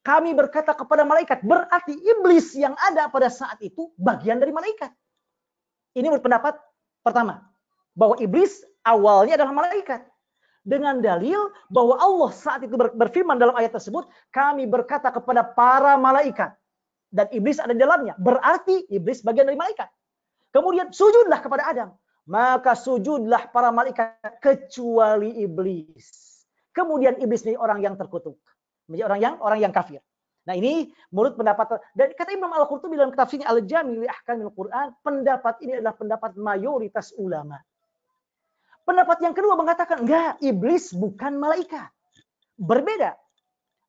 S2: Kami berkata kepada malaikat, berarti iblis yang ada pada saat itu bagian dari malaikat. Ini menurut pendapat pertama, bahwa iblis awalnya adalah malaikat. Dengan dalil bahwa Allah saat itu berfirman dalam ayat tersebut, kami berkata kepada para malaikat. Dan iblis ada di dalamnya, berarti iblis bagian dari malaikat. Kemudian sujudlah kepada Adam. Maka sujudlah para malaikat kecuali iblis. Kemudian iblis menjadi orang yang terkutuk. Menjadi orang yang kafir. Nah ini menurut pendapat, dan kata Imam Al-Qurtubi dalam tafsirnya Al-Jami' li Ahkamil Quran, pendapat ini adalah pendapat mayoritas ulama. Pendapat yang kedua mengatakan, enggak, iblis bukan malaikat. Berbeda.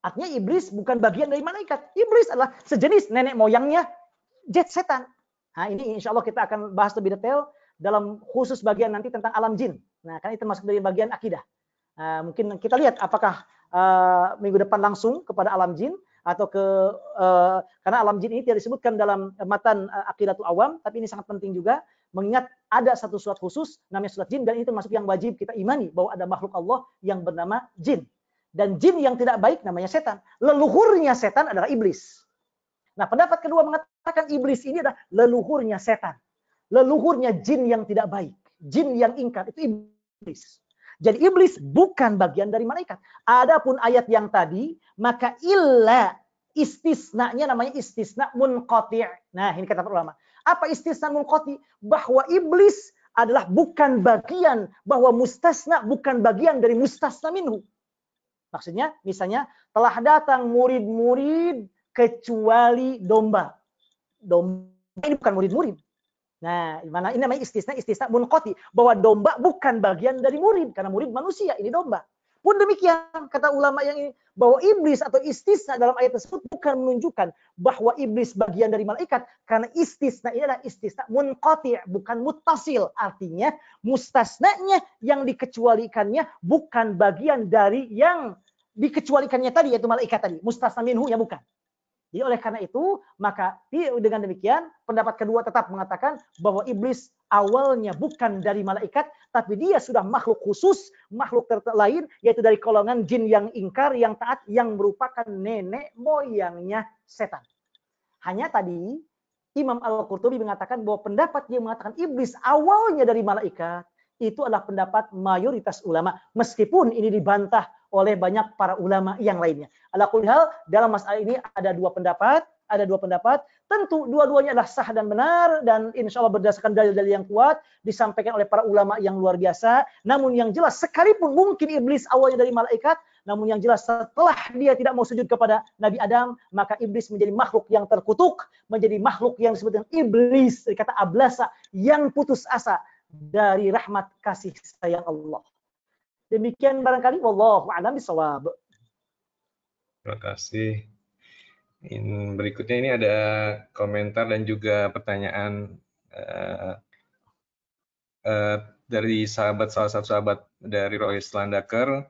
S2: Artinya iblis bukan bagian dari malaikat. Iblis adalah sejenis nenek moyangnya jet setan. Nah ini insya Allah kita akan bahas lebih detail dalam khusus bagian nanti tentang alam jin. Nah kan itu termasuk dari bagian akidah. Mungkin kita lihat apakah minggu depan langsung kepada alam jin atau karena alam jin ini tidak disebutkan dalam matan Aqidatul Awam, tapi ini sangat penting juga mengingat ada satu surat khusus namanya surat jin, dan itu termasuk yang wajib kita imani bahwa ada makhluk Allah yang bernama jin, dan jin yang tidak baik namanya setan. Leluhurnya setan adalah iblis. Nah pendapat kedua mengatakan iblis ini adalah leluhurnya setan, leluhurnya jin yang tidak baik, jin yang ingkar, itu iblis. Jadi iblis bukan bagian dari malaikat. Adapun ayat yang tadi, maka illa istisnanya namanya istisna munqati'. Nah, ini kata ulama. Apa istisna munqati'? Bahwa iblis adalah bukan bagian, bahwa mustasna bukan bagian dari mustasna minhu. Maksudnya, misalnya telah datang murid-murid kecuali domba. Domba ini bukan murid-murid. Nah, mana ini namanya istisna munqati, bahwa domba bukan bagian dari murid karena murid manusia, ini domba. Pun demikian kata ulama yang ini, bahwa iblis atau istisna dalam ayat tersebut bukan menunjukkan bahwa iblis bagian dari malaikat, karena istisna ini adalah istisna munqati, bukan muttasil. Artinya mustasnanya yang dikecualikannya bukan bagian dari yang dikecualikannya tadi, yaitu malaikat tadi. Mustasna minhu ya bukan. Jadi oleh karena itu, maka dengan demikian pendapat kedua tetap mengatakan bahwa iblis awalnya bukan dari malaikat, tapi dia sudah makhluk khusus, makhluk lain, yaitu dari golongan jin yang ingkar, yang taat, yang merupakan nenek moyangnya setan. Hanya tadi Imam Al-Qurtubi mengatakan bahwa pendapat dia mengatakan iblis awalnya dari malaikat, itu adalah pendapat mayoritas ulama, meskipun ini dibantah oleh banyak para ulama yang lainnya. Ala kulli hal, dalam masalah ini ada dua pendapat. Tentu dua-duanya adalah sah dan benar, dan insya Allah berdasarkan dalil-dalil yang kuat disampaikan oleh para ulama yang luar biasa. Namun yang jelas, sekalipun mungkin iblis awalnya dari malaikat, namun yang jelas setelah dia tidak mau sujud kepada Nabi Adam, maka iblis menjadi makhluk yang terkutuk, menjadi makhluk yang disebut dengan iblis, dari kata ablasa, yang putus asa dari rahmat kasih sayang Allah. Demikian barangkali, wallahu a'lam bishawab.
S1: Terima kasih. Berikutnya ini ada komentar dan juga pertanyaan dari salah satu sahabat dari Rois Landaker.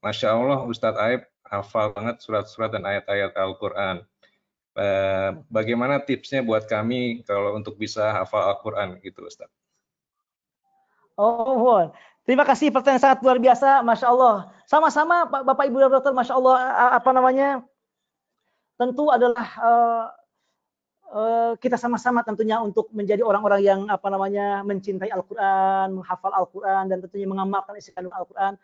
S1: Masya Allah, Ustadz Aib hafal banget surat-surat dan ayat-ayat Al-Quran. Bagaimana tipsnya buat kami kalau untuk bisa hafal Al-Quran gitu, Ustadz?
S2: Oh, terima kasih, pertanyaan sangat luar biasa, Masya Allah. Sama-sama Bapak Ibu dan Dokter, Masya Allah, tentu adalah kita sama-sama tentunya untuk menjadi orang-orang yang mencintai Al-Quran, menghafal Al-Quran, dan tentunya mengamalkan isi kandung Al-Quran,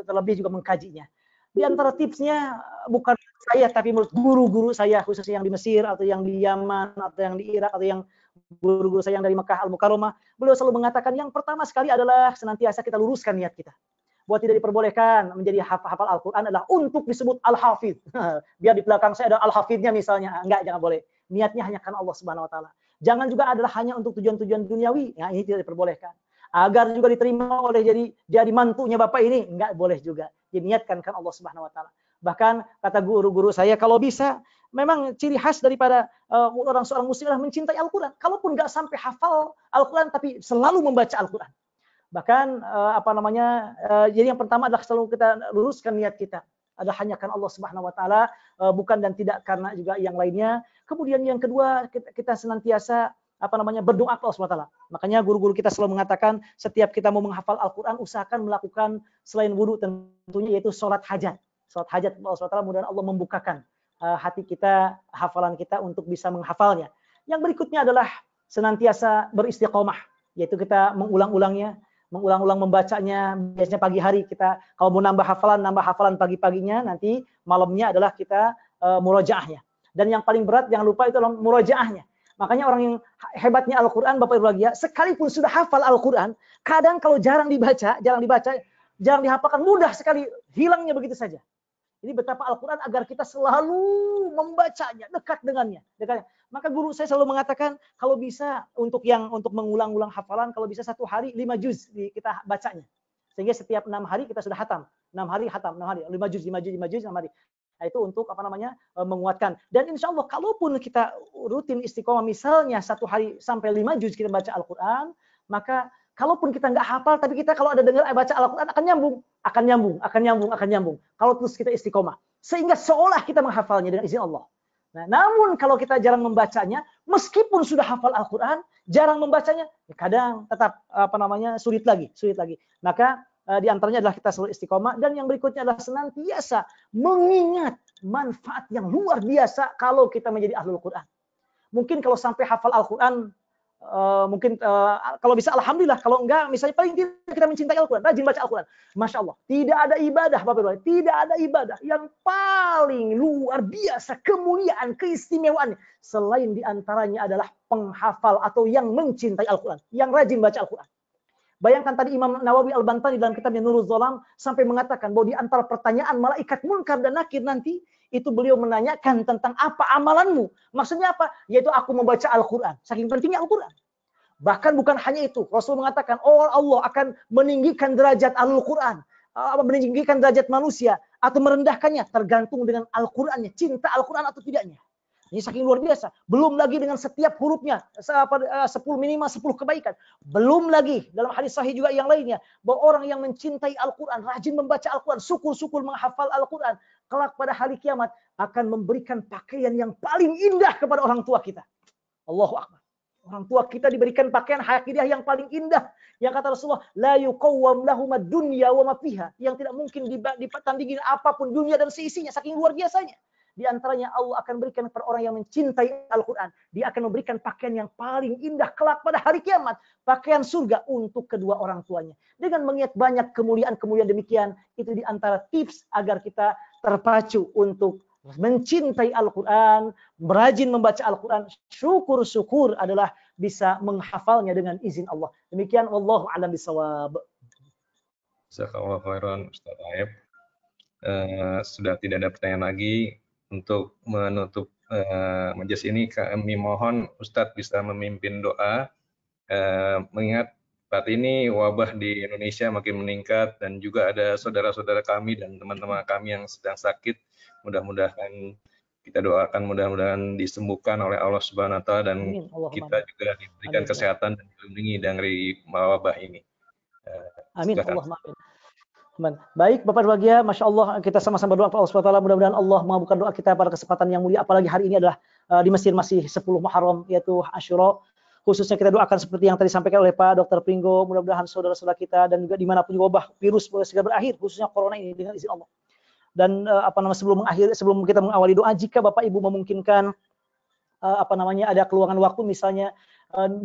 S2: terlebih juga mengkajinya. Di antara tipsnya, bukan saya, tapi menurut guru-guru saya, khususnya yang di Mesir, atau yang di Yaman, atau yang di Irak, atau yang guru-guru saya yang dari Mekah Al-Mukarramah, beliau selalu mengatakan yang pertama sekali adalah senantiasa kita luruskan niat kita. Bahwa tidak diperbolehkan menjadi hafal Al-Quran adalah untuk disebut Al-Hafidh. Biar di belakang saya ada Al-Hafidhnya misalnya. Enggak, jangan boleh. Niatnya hanya karena Allah Subhanahu wa taala. Jangan juga adalah hanya untuk tujuan-tujuan duniawi. Ya, ini tidak diperbolehkan. Agar juga diterima oleh jadi mantunya Bapak ini, enggak boleh juga. Diniatkan karena Allah Subhanahu wa taala. Bahkan kata guru-guru saya, kalau bisa memang ciri khas daripada seorang muslim adalah mencintai Al-Quran. Kalaupun nggak sampai hafal Al-Quran, tapi selalu membaca Al-Quran. Bahkan jadi yang pertama adalah selalu kita luruskan niat kita. Ada hanya karena Allah Subhanahu wa taala, bukan dan tidak karena juga yang lainnya. Kemudian yang kedua, kita senantiasa berdoa kepada Allah Subhanahu wa taala. Makanya guru-guru kita selalu mengatakan setiap kita mau menghafal Al-Quran, usahakan melakukan selain wudu tentunya, yaitu sholat hajat. Sholat hajat kepada Allah Subhanahu wa taala, mudah-mudahan Allah membukakan hati kita, hafalan kita untuk bisa menghafalnya. Yang berikutnya adalah senantiasa beristiqomah, yaitu kita mengulang-ulang membacanya. Biasanya pagi hari kita kalau mau nambah hafalan pagi-paginya, nanti malamnya adalah kita murojaahnya. Dan yang paling berat jangan lupa itu adalah murojaahnya. Makanya orang yang hebatnya Al-Quran, Bapak Ibu bahagia, sekalipun sudah hafal Al-Quran, kadang kalau jarang dibaca, jarang dihafalkan, mudah sekali hilangnya begitu saja. Ini betapa Al-Quran agar kita selalu membacanya, dekat dengannya. Maka guru saya selalu mengatakan, kalau bisa untuk mengulang-ulang hafalan, kalau bisa 1 hari 5 juz kita bacanya. Sehingga setiap 6 hari kita sudah hatam. 6 hari hatam, 6 hari, 5 juz, 6 hari. Nah, itu untuk menguatkan. Dan insya Allah kalaupun kita rutin istiqomah, misalnya 1 hari sampai 5 juz kita baca Al-Quran, maka kalaupun kita nggak hafal, tapi kita kalau ada dengar baca Al-Quran akan nyambung. Kalau terus kita istiqomah, sehingga seolah kita menghafalnya dengan izin Allah. Nah, namun kalau kita jarang membacanya, meskipun sudah hafal Al-Quran, jarang membacanya, ya kadang tetap sulit lagi. Maka di antaranya adalah kita selalu istiqomah, dan yang berikutnya adalah senantiasa mengingat manfaat yang luar biasa kalau kita menjadi ahlul Quran. Mungkin kalau sampai hafal Al-Quran, kalau bisa alhamdulillah, kalau enggak misalnya paling tidak kita mencintai Al-Quran, rajin baca Al-Quran. Masya Allah, tidak ada ibadah Bapak Ibu, tidak ada ibadah yang paling luar biasa kemuliaan, keistimewaannya selain diantaranya adalah penghafal atau yang mencintai Al-Quran, yang rajin baca Al-Quran. Bayangkan tadi Imam Nawawi Al-Bantani dalam kitabnya Nurul Zolam sampai mengatakan bahwa di antara pertanyaan malaikat Munkar dan Nakir nanti, itu beliau menanyakan tentang apa amalanmu. Maksudnya apa? Yaitu aku membaca Al-Quran. Saking pentingnya Al-Quran. Bahkan bukan hanya itu. Rasul mengatakan, oh Allah akan meninggikan derajat Al-Quran. Meninggikan derajat manusia. Atau merendahkannya. Tergantung dengan Al-Qurannya. Cinta Al-Quran atau tidaknya. Ini saking luar biasa. Belum lagi dengan setiap hurufnya. 10 minimal 10 kebaikan. Belum lagi dalam hadis sahih juga yang lainnya. Bahwa orang yang mencintai Al-Quran. Rajin membaca Al-Quran. Syukur-syukur menghafal Al-Quran. Kelak pada hari kiamat, akan memberikan pakaian yang paling indah kepada orang tua kita. Allahu Akbar. Orang tua kita diberikan pakaian hadiah yang paling indah. Yang kata Rasulullah, la yuqawwam lahumad dunya wa ma fiha. Yang tidak mungkin dipatandingin apapun dunia dan seisinya, saking luar biasanya. Di antaranya Allah akan berikan kepada orang yang mencintai Al-Quran. Dia akan memberikan pakaian yang paling indah kelak pada hari kiamat. Pakaian surga untuk kedua orang tuanya. Dengan mengingat banyak kemuliaan-kemuliaan demikian, itu di antara tips agar kita terpacu untuk mencintai Al-Quran, rajin membaca Al-Quran, syukur-syukur adalah bisa menghafalnya dengan izin Allah. Demikian, wallahu a'lam bishawab.
S1: Jazakallahu khairan Ustaz Aib. Sudah tidak ada pertanyaan lagi. Untuk menutup majelis ini, kami mohon Ustadz bisa memimpin doa, mengingat saat ini wabah di Indonesia makin meningkat dan juga ada saudara-saudara kami dan teman-teman kami yang sedang sakit. Mudah-mudahan kita doakan mudah-mudahan disembuhkan oleh Allah Subhanahu wa taala dan kita juga diberikan kesehatan dan dilindungi dari wabah ini.
S2: Amin. Allahumma amin. Baik Bapak berbahagia, Masya Allah kita sama-sama berdoa kepada Allah SWT, mudah-mudahan Allah mengabulkan doa kita pada kesempatan yang mulia, apalagi hari ini adalah di Mesir masih 10 Muharram yaitu Asyura. Khususnya kita doakan seperti yang tadi disampaikan oleh Pak Dr. Pringgo, mudah-mudahan saudara-saudara kita dan juga dimanapun juga wabah virus segera berakhir, khususnya corona ini dengan izin Allah. Dan sebelum kita mengawali doa, jika Bapak Ibu memungkinkan ada keluangan waktu misalnya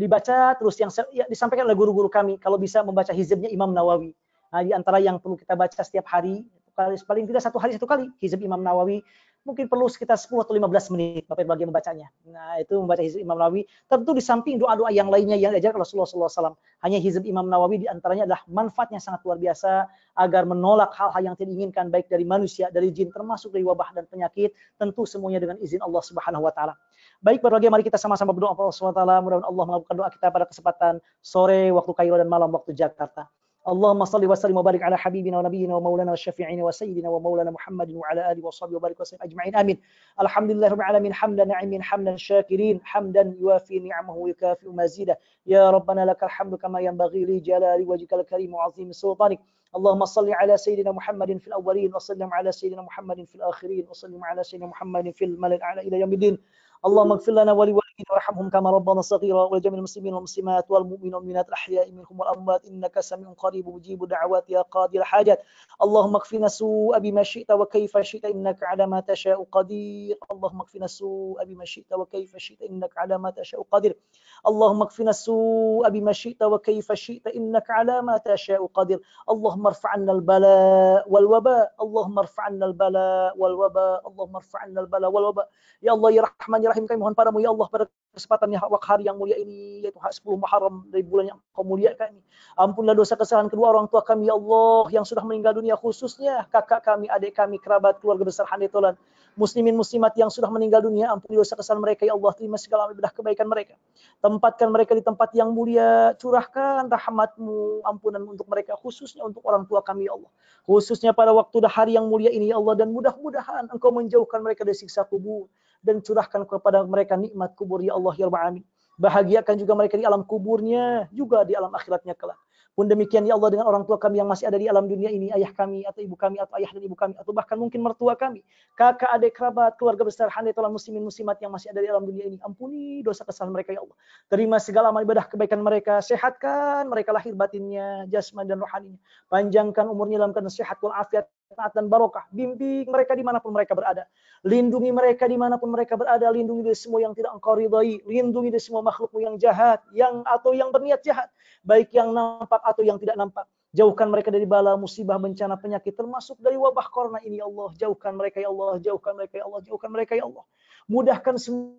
S2: dibaca terus yang disampaikan oleh guru-guru kami, kalau bisa membaca hizibnya Imam Nawawi. Nah, di antara yang perlu kita baca setiap hari, paling tidak satu hari satu kali, hizib Imam Nawawi, mungkin perlu sekitar 10 atau 15 menit Bapak bagi membacanya. Nah, itu membaca hizib Imam Nawawi, tentu di samping doa-doa yang lainnya yang diajarkan Rasulullah SAW. Hanya hizib Imam Nawawi di antaranya adalah manfaatnya sangat luar biasa agar menolak hal-hal yang tidak diinginkan baik dari manusia, dari jin, termasuk dari wabah dan penyakit, tentu semuanya dengan izin Allah Subhanahu wa taala. Baik, berbagai mari kita sama-sama berdoa kepada Allah Subhanahu wa taala, mudah-mudahan Allah mengabulkan doa kita pada kesempatan sore waktu Kairo dan malam waktu Jakarta. Allahumma salli wa sallim wa barik ala habibina wa nabiyyina wa maulana wa syafi'ina wa sayyidina wa maulana Muhammadin wa ala alihi wa sahbihi wa barik wa sallim ajma'in. Amin. Alhamdulillahirabbil alamin hamdan na'imin hamdan syakirin hamdan yuwafi ni'amahu wa yukafi'u mazidah. Ya Rabbana lakal hamdu kama yanbaghi li jalali wajhikal karim wa 'azimi sultanik. اللهم صل على سيدنا محمد في الأولين وسلم على سيدنا محمد في الآخرين وسلم على سيدنا محمد في الملأ الأعلى إلى يوم الدين. اللهم اغفر لنا ولوالدينا وارحمهم كما ربنا صغيرا ولجميع المسلمين والمسلمات والمؤمنين والمؤمنات الأحياء منهم والأموات إنك سميع قريب مجيب دعوات يا قاضي الحاجات. اللهم اكفنا السوء بما شئت وكيف شئت إنك على ما تشاء قدير. اللهم اكفنا السوء بما شئت وكيف شئت إنك على ما تشاء قدير. اللهم اكفنا السوء بما شئت وكيف شئت إنك على ما تشاء قدير. اللهم ارفع عنا البلاء والوباء. اللهم ارفع عنا البلاء والوباء. اللهم ارفع عنا البلاء والوباء. Ya Allah, ya Rahman, ya Rahim, kami mohon padamu, ya Allah, pada kesempatan hari yang mulia ini, yaitu 10 Muharram dari bulan yang kau muliakan ini. Ampunlah dosa kesalahan kedua orang tua kami, ya Allah, yang sudah meninggal dunia, khususnya kakak kami, adik kami, kerabat, keluarga besar Handetolan. Muslimin muslimat yang sudah meninggal dunia, ampuni dosa kesalahan mereka, ya Allah, terima segala ibadah kebaikan mereka. Tempatkan mereka di tempat yang mulia, curahkan rahmat-Mu, ampunan untuk mereka, khususnya untuk orang tua kami, ya Allah. Khususnya pada waktu hari yang mulia ini, ya Allah, dan mudah-mudahan Engkau menjauhkan mereka dari siksa kubur dan curahkan kepada mereka nikmat kubur, ya Allah, ya Rabbal Alamin. Bahagiakan juga mereka di alam kuburnya, juga di alam akhiratnya kelak. Pun demikian, ya Allah, dengan orang tua kami yang masih ada di alam dunia ini, ayah kami atau ibu kami atau ayah dan ibu kami atau bahkan mungkin mertua kami, kakak, adik, kerabat, keluarga besar Handetolan muslimin muslimat yang masih ada di alam dunia ini, ampuni dosa kesalahan mereka, ya Allah. Terima segala amal ibadah kebaikan mereka, sehatkan mereka lahir batinnya, jasmani dan rohaninya. Panjangkan umurnya dalam keadaan sehat wal afiat, taat dan barokah. Bimbing mereka dimanapun mereka berada. Lindungi mereka dimanapun mereka berada. Lindungi dari semua yang tidak Engkau ridhai. Lindungi dari semua makhluk-Mu yang jahat, atau yang berniat jahat, baik yang nampak atau yang tidak nampak. Jauhkan mereka dari bala, musibah, bencana, penyakit, termasuk dari wabah corona ini, ya Allah. Jauhkan mereka, ya Allah. Jauhkan mereka, ya Allah. Jauhkan mereka, ya Allah. Mudahkan semua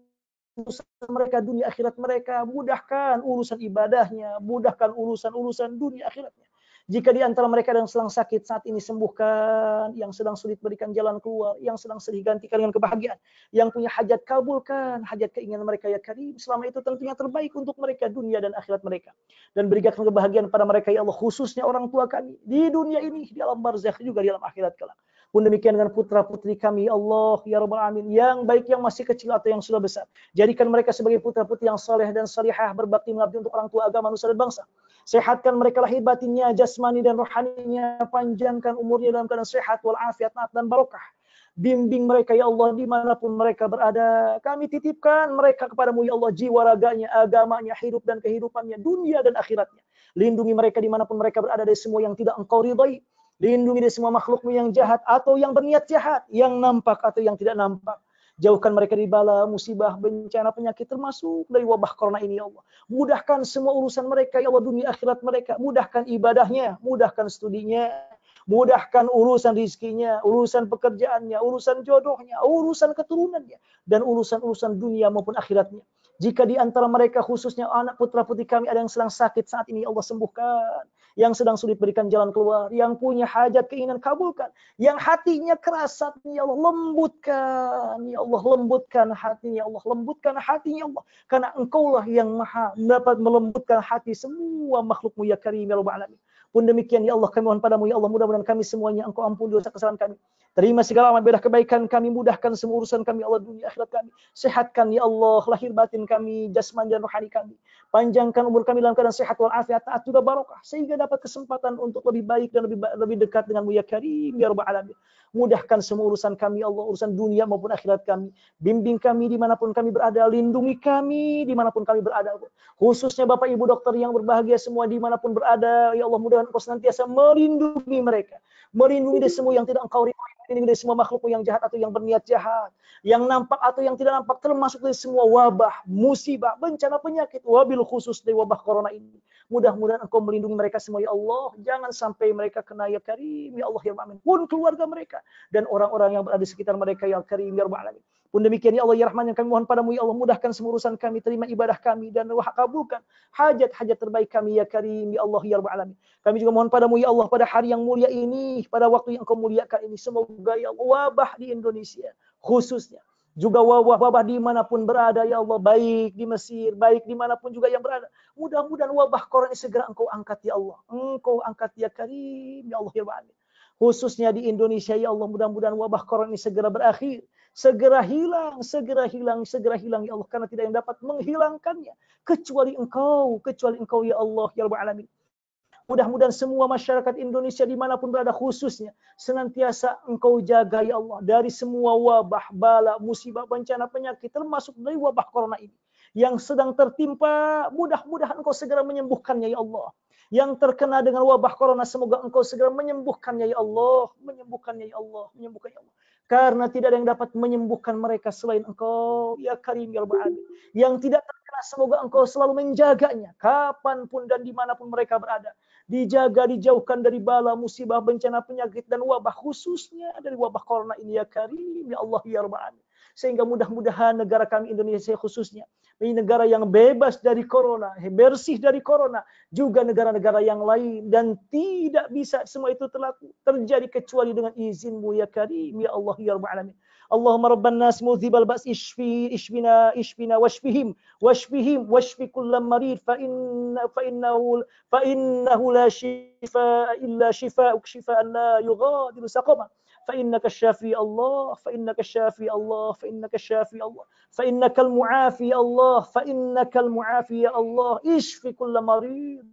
S2: urusan mereka, dunia akhirat mereka. Mudahkan urusan ibadahnya. Mudahkan urusan dunia akhiratnya. Jika di antara mereka yang sedang sakit saat ini, sembuhkan. Yang sedang sulit berikan jalan keluar. Yang sedang sedih gantikan dengan kebahagiaan. Yang punya hajat kabulkan hajat keinginan mereka, ya Karim. Selama itu tentunya terbaik untuk mereka, dunia dan akhirat mereka. Dan berikan kebahagiaan pada mereka, ya Allah, khususnya orang tua kami. Di dunia ini, di alam barzakh, juga di alam akhirat kelak. Pun demikian dengan putra-putri kami, ya Allah, ya Rabbal Alamin, yang baik yang masih kecil atau yang sudah besar. Jadikan mereka sebagai putra-putri yang saleh dan salihah, berbakti mengabdi untuk orang tua, agama, nusa dan bangsa. Sehatkan mereka lahir batinnya, jasmani dan rohaninya, panjangkan umurnya dalam keadaan sehat wal afiat, taat dan barokah. Bimbing mereka ya Allah dimanapun mereka berada. Kami titipkan mereka kepadamu ya Allah, jiwa raganya, agamanya, hidup dan kehidupannya, dunia dan akhiratnya. Lindungi mereka dimanapun mereka berada dari semua yang tidak Engkau ridhai. Lindungi dari semua makhlukmu yang jahat atau yang berniat jahat, yang nampak atau yang tidak nampak. Jauhkan mereka dari bala, musibah, bencana, penyakit, termasuk dari wabah corona ini ya Allah. Mudahkan semua urusan mereka ya Allah, dunia akhirat mereka. Mudahkan ibadahnya, mudahkan studinya, mudahkan urusan rizkinya, urusan pekerjaannya, urusan jodohnya, urusan keturunannya, dan urusan-urusan dunia maupun akhiratnya. Jika di antara mereka khususnya anak putra putri kami ada yang sedang sakit saat ini, Allah sembuhkan. Yang sedang sulit berikan jalan keluar, yang punya hajat keinginan kabulkan, yang hatinya keras saat ini, ya Allah lembutkan, ya Allah lembutkan hatinya, ya Allah lembutkan hatinya, ya Allah, karena Engkaulah yang maha dapat melembutkan hati semua makhlukmu ya Karim ya Rabbal Alamin. Pun demikian ya Allah kami mohon padamu ya Allah, mudah-mudahan kami semuanya Engkau ampuni dosa kesalahan kami. Terima segala amal ibadah kebaikan kami, mudahkan semua urusan kami ya Allah, dunia akhirat kami. Sehatkan ya Allah lahir batin kami, jasmani dan rohani kami. Panjangkan umur kami dalam keadaan sehat walafiat, taat juga barokah, sehingga dapat kesempatan untuk lebih baik dan lebih dekat denganmu ya Karim ya Rabbal Alamin. Mudahkan semua urusan kami ya Allah, urusan dunia maupun akhirat kami. Bimbing kami dimanapun kami berada, lindungi kami dimanapun kami berada. Khususnya Bapak Ibu dokter yang berbahagia semua dimanapun berada, ya Allah mudah-mudahan Engkau senantiasa melindungi mereka. Melindungi dari semua yang tidak Engkau ridhoi, melindungi dari semua makhluk yang jahat atau yang berniat jahat, yang nampak atau yang tidak nampak, termasuk dari semua wabah, musibah, bencana, penyakit, wabil khusus dari wabah corona ini. Mudah-mudahan Engkau melindungi mereka semua ya Allah, jangan sampai mereka kena ya Karim ya Allah ya Rahman, pun keluarga mereka dan orang-orang yang berada di sekitar mereka ya Karim ya Rabbal Alamin. Pun demikian ya Allah ya Rahman yang kami mohon padamu ya Allah, mudahkan semua urusan kami, terima ibadah kami dan kabulkan hajat-hajat terbaik kami ya Karim ya Allah ya Rabbal Alamin. Kami juga mohon padamu ya Allah pada hari yang mulia ini, pada waktu yang Engkau muliakan ini, semoga ya Allah wabah di Indonesia khususnya, juga wabah dimanapun berada ya Allah, baik di Mesir, baik dimanapun juga yang berada, mudah-mudahan wabah corona ini segera Engkau angkat ya Allah, Engkau angkat ya Karim ya Allah ya Rabbal Alamin. Khususnya di Indonesia ya Allah, mudah-mudahan wabah corona ini segera berakhir, segera hilang, segera hilang, segera hilang ya Allah, karena tidak yang dapat menghilangkannya kecuali Engkau ya Allah ya Rabbal Alamin. Mudah-mudahan semua masyarakat Indonesia dimanapun berada khususnya senantiasa Engkau jaga ya Allah dari semua wabah, bala, musibah, bencana, penyakit, termasuk dari wabah corona ini yang sedang tertimpa. Mudah-mudahan Engkau segera menyembuhkannya ya Allah. Yang terkena dengan wabah corona, semoga Engkau segera menyembuhkannya ya Allah, menyembuhkannya ya Allah, menyembuhkannya ya Allah. Karena tidak ada yang dapat menyembuhkan mereka selain Engkau ya Karim ya Rabbal Alamin. Yang tidak terkena, semoga Engkau selalu menjaganya kapanpun dan dimanapun mereka berada. Dijaga, dijauhkan dari bala, musibah, bencana, penyakit, dan wabah, khususnya dari wabah corona ini ya Karim ya Allah ya Rabbal Alamin. Sehingga mudah-mudahan negara kami Indonesia khususnya menjadi negara yang bebas dari corona, bersih dari corona, juga negara-negara yang lain, dan tidak bisa semua itu terjadi kecuali dengan izin-Mu ya Karim ya Allah ya Rabbal Alamin. Allahumma rabban nas mudhibal ba's ishfina washfihim washfi kullam marid fa innahu la shifa illa shifaa'uk shifaa'an la yughadiru saqama. فإنك الشافي الله فإنك الشافي الله فإنك الشافي الله فإنك المعافي الله فإنك المعافي الله اشف كل مريض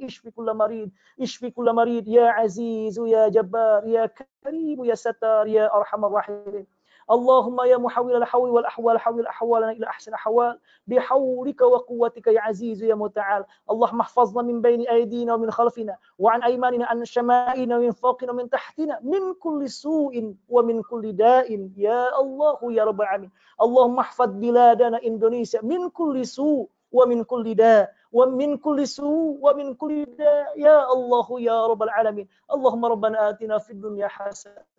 S2: اشف كل مريض اشف كل مريض يا عزيز يا جبار يا كريم يا ستار يا أرحم الراحمين. اللهم يا محول الحول والأحوال حول أحوالنا إلى أحسن أحوال بحولك وقوتك يا عزيز يا متعال. اللهم احفظنا من بين أيدينا ومن خلفنا وعن أيماننا عن شمائلنا ومن فوقنا ومن تحتنا من كل سوء ومن كل داء يا الله يا رب العالمين. اللهم احفظ بلادنا إندونيسيا من كل سوء ومن كل داء ومن كل سوء ومن كل داء يا الله يا رب العالمين. اللهم ربنا آتنا في الدنيا حسنة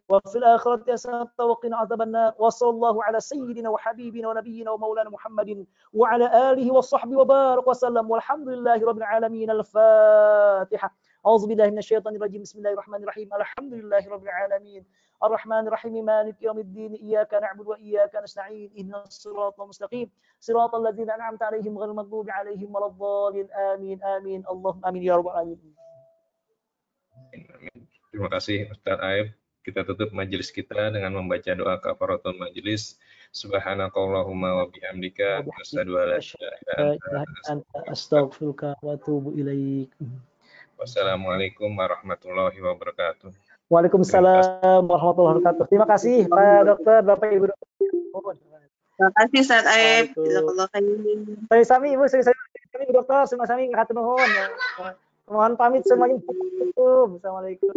S2: وفي الآخرة حسنة وقنا عذاب النار. وصلى الله على سيدنا وحبيبنا ونبينا ومولانا محمد وعلى آله وصحبه وبارك وسلم والحمد لله رب العالمين. الفاتحة. أعوذ بالله من الشيطان الرجيم. بسم الله الرحمن الرحيم. الحمد لله رب العالمين الرحمن الرحيم مالك يوم الدين إياك نعبد وإياك نستعين اهدنا الصراط المستقيم صراط الذين أنعمت عليهم غير المغضوب عليهم ولا الضالين آمين آمين اللهم آمين يا رب العالمين.
S1: Terima kasih Ustaz Aib. Kita tutup majelis kita dengan membaca doa kafaratul majelis. Subhanakallahumma wa bihamdika asyhadu an la ilaha illa anta
S2: astaghfiruka wa atubu ilaik.
S1: Wassalamualaikum warahmatullahi wabarakatuh.
S2: Waalaikumsalam warahmatullahi wabarakatuh. Terima kasih Pak Dokter, Bapak Ibu Dokter.
S3: Terima kasih Ustaz Aib.
S2: Assalamualaikum.
S3: Jazakallah khairan.
S2: Saya Sami Ibu, saya Ibu Dokter, sama Sami hatur nuhun. Mohon pamit semuanya. Assalamualaikum.
S3: Assalamualaikum.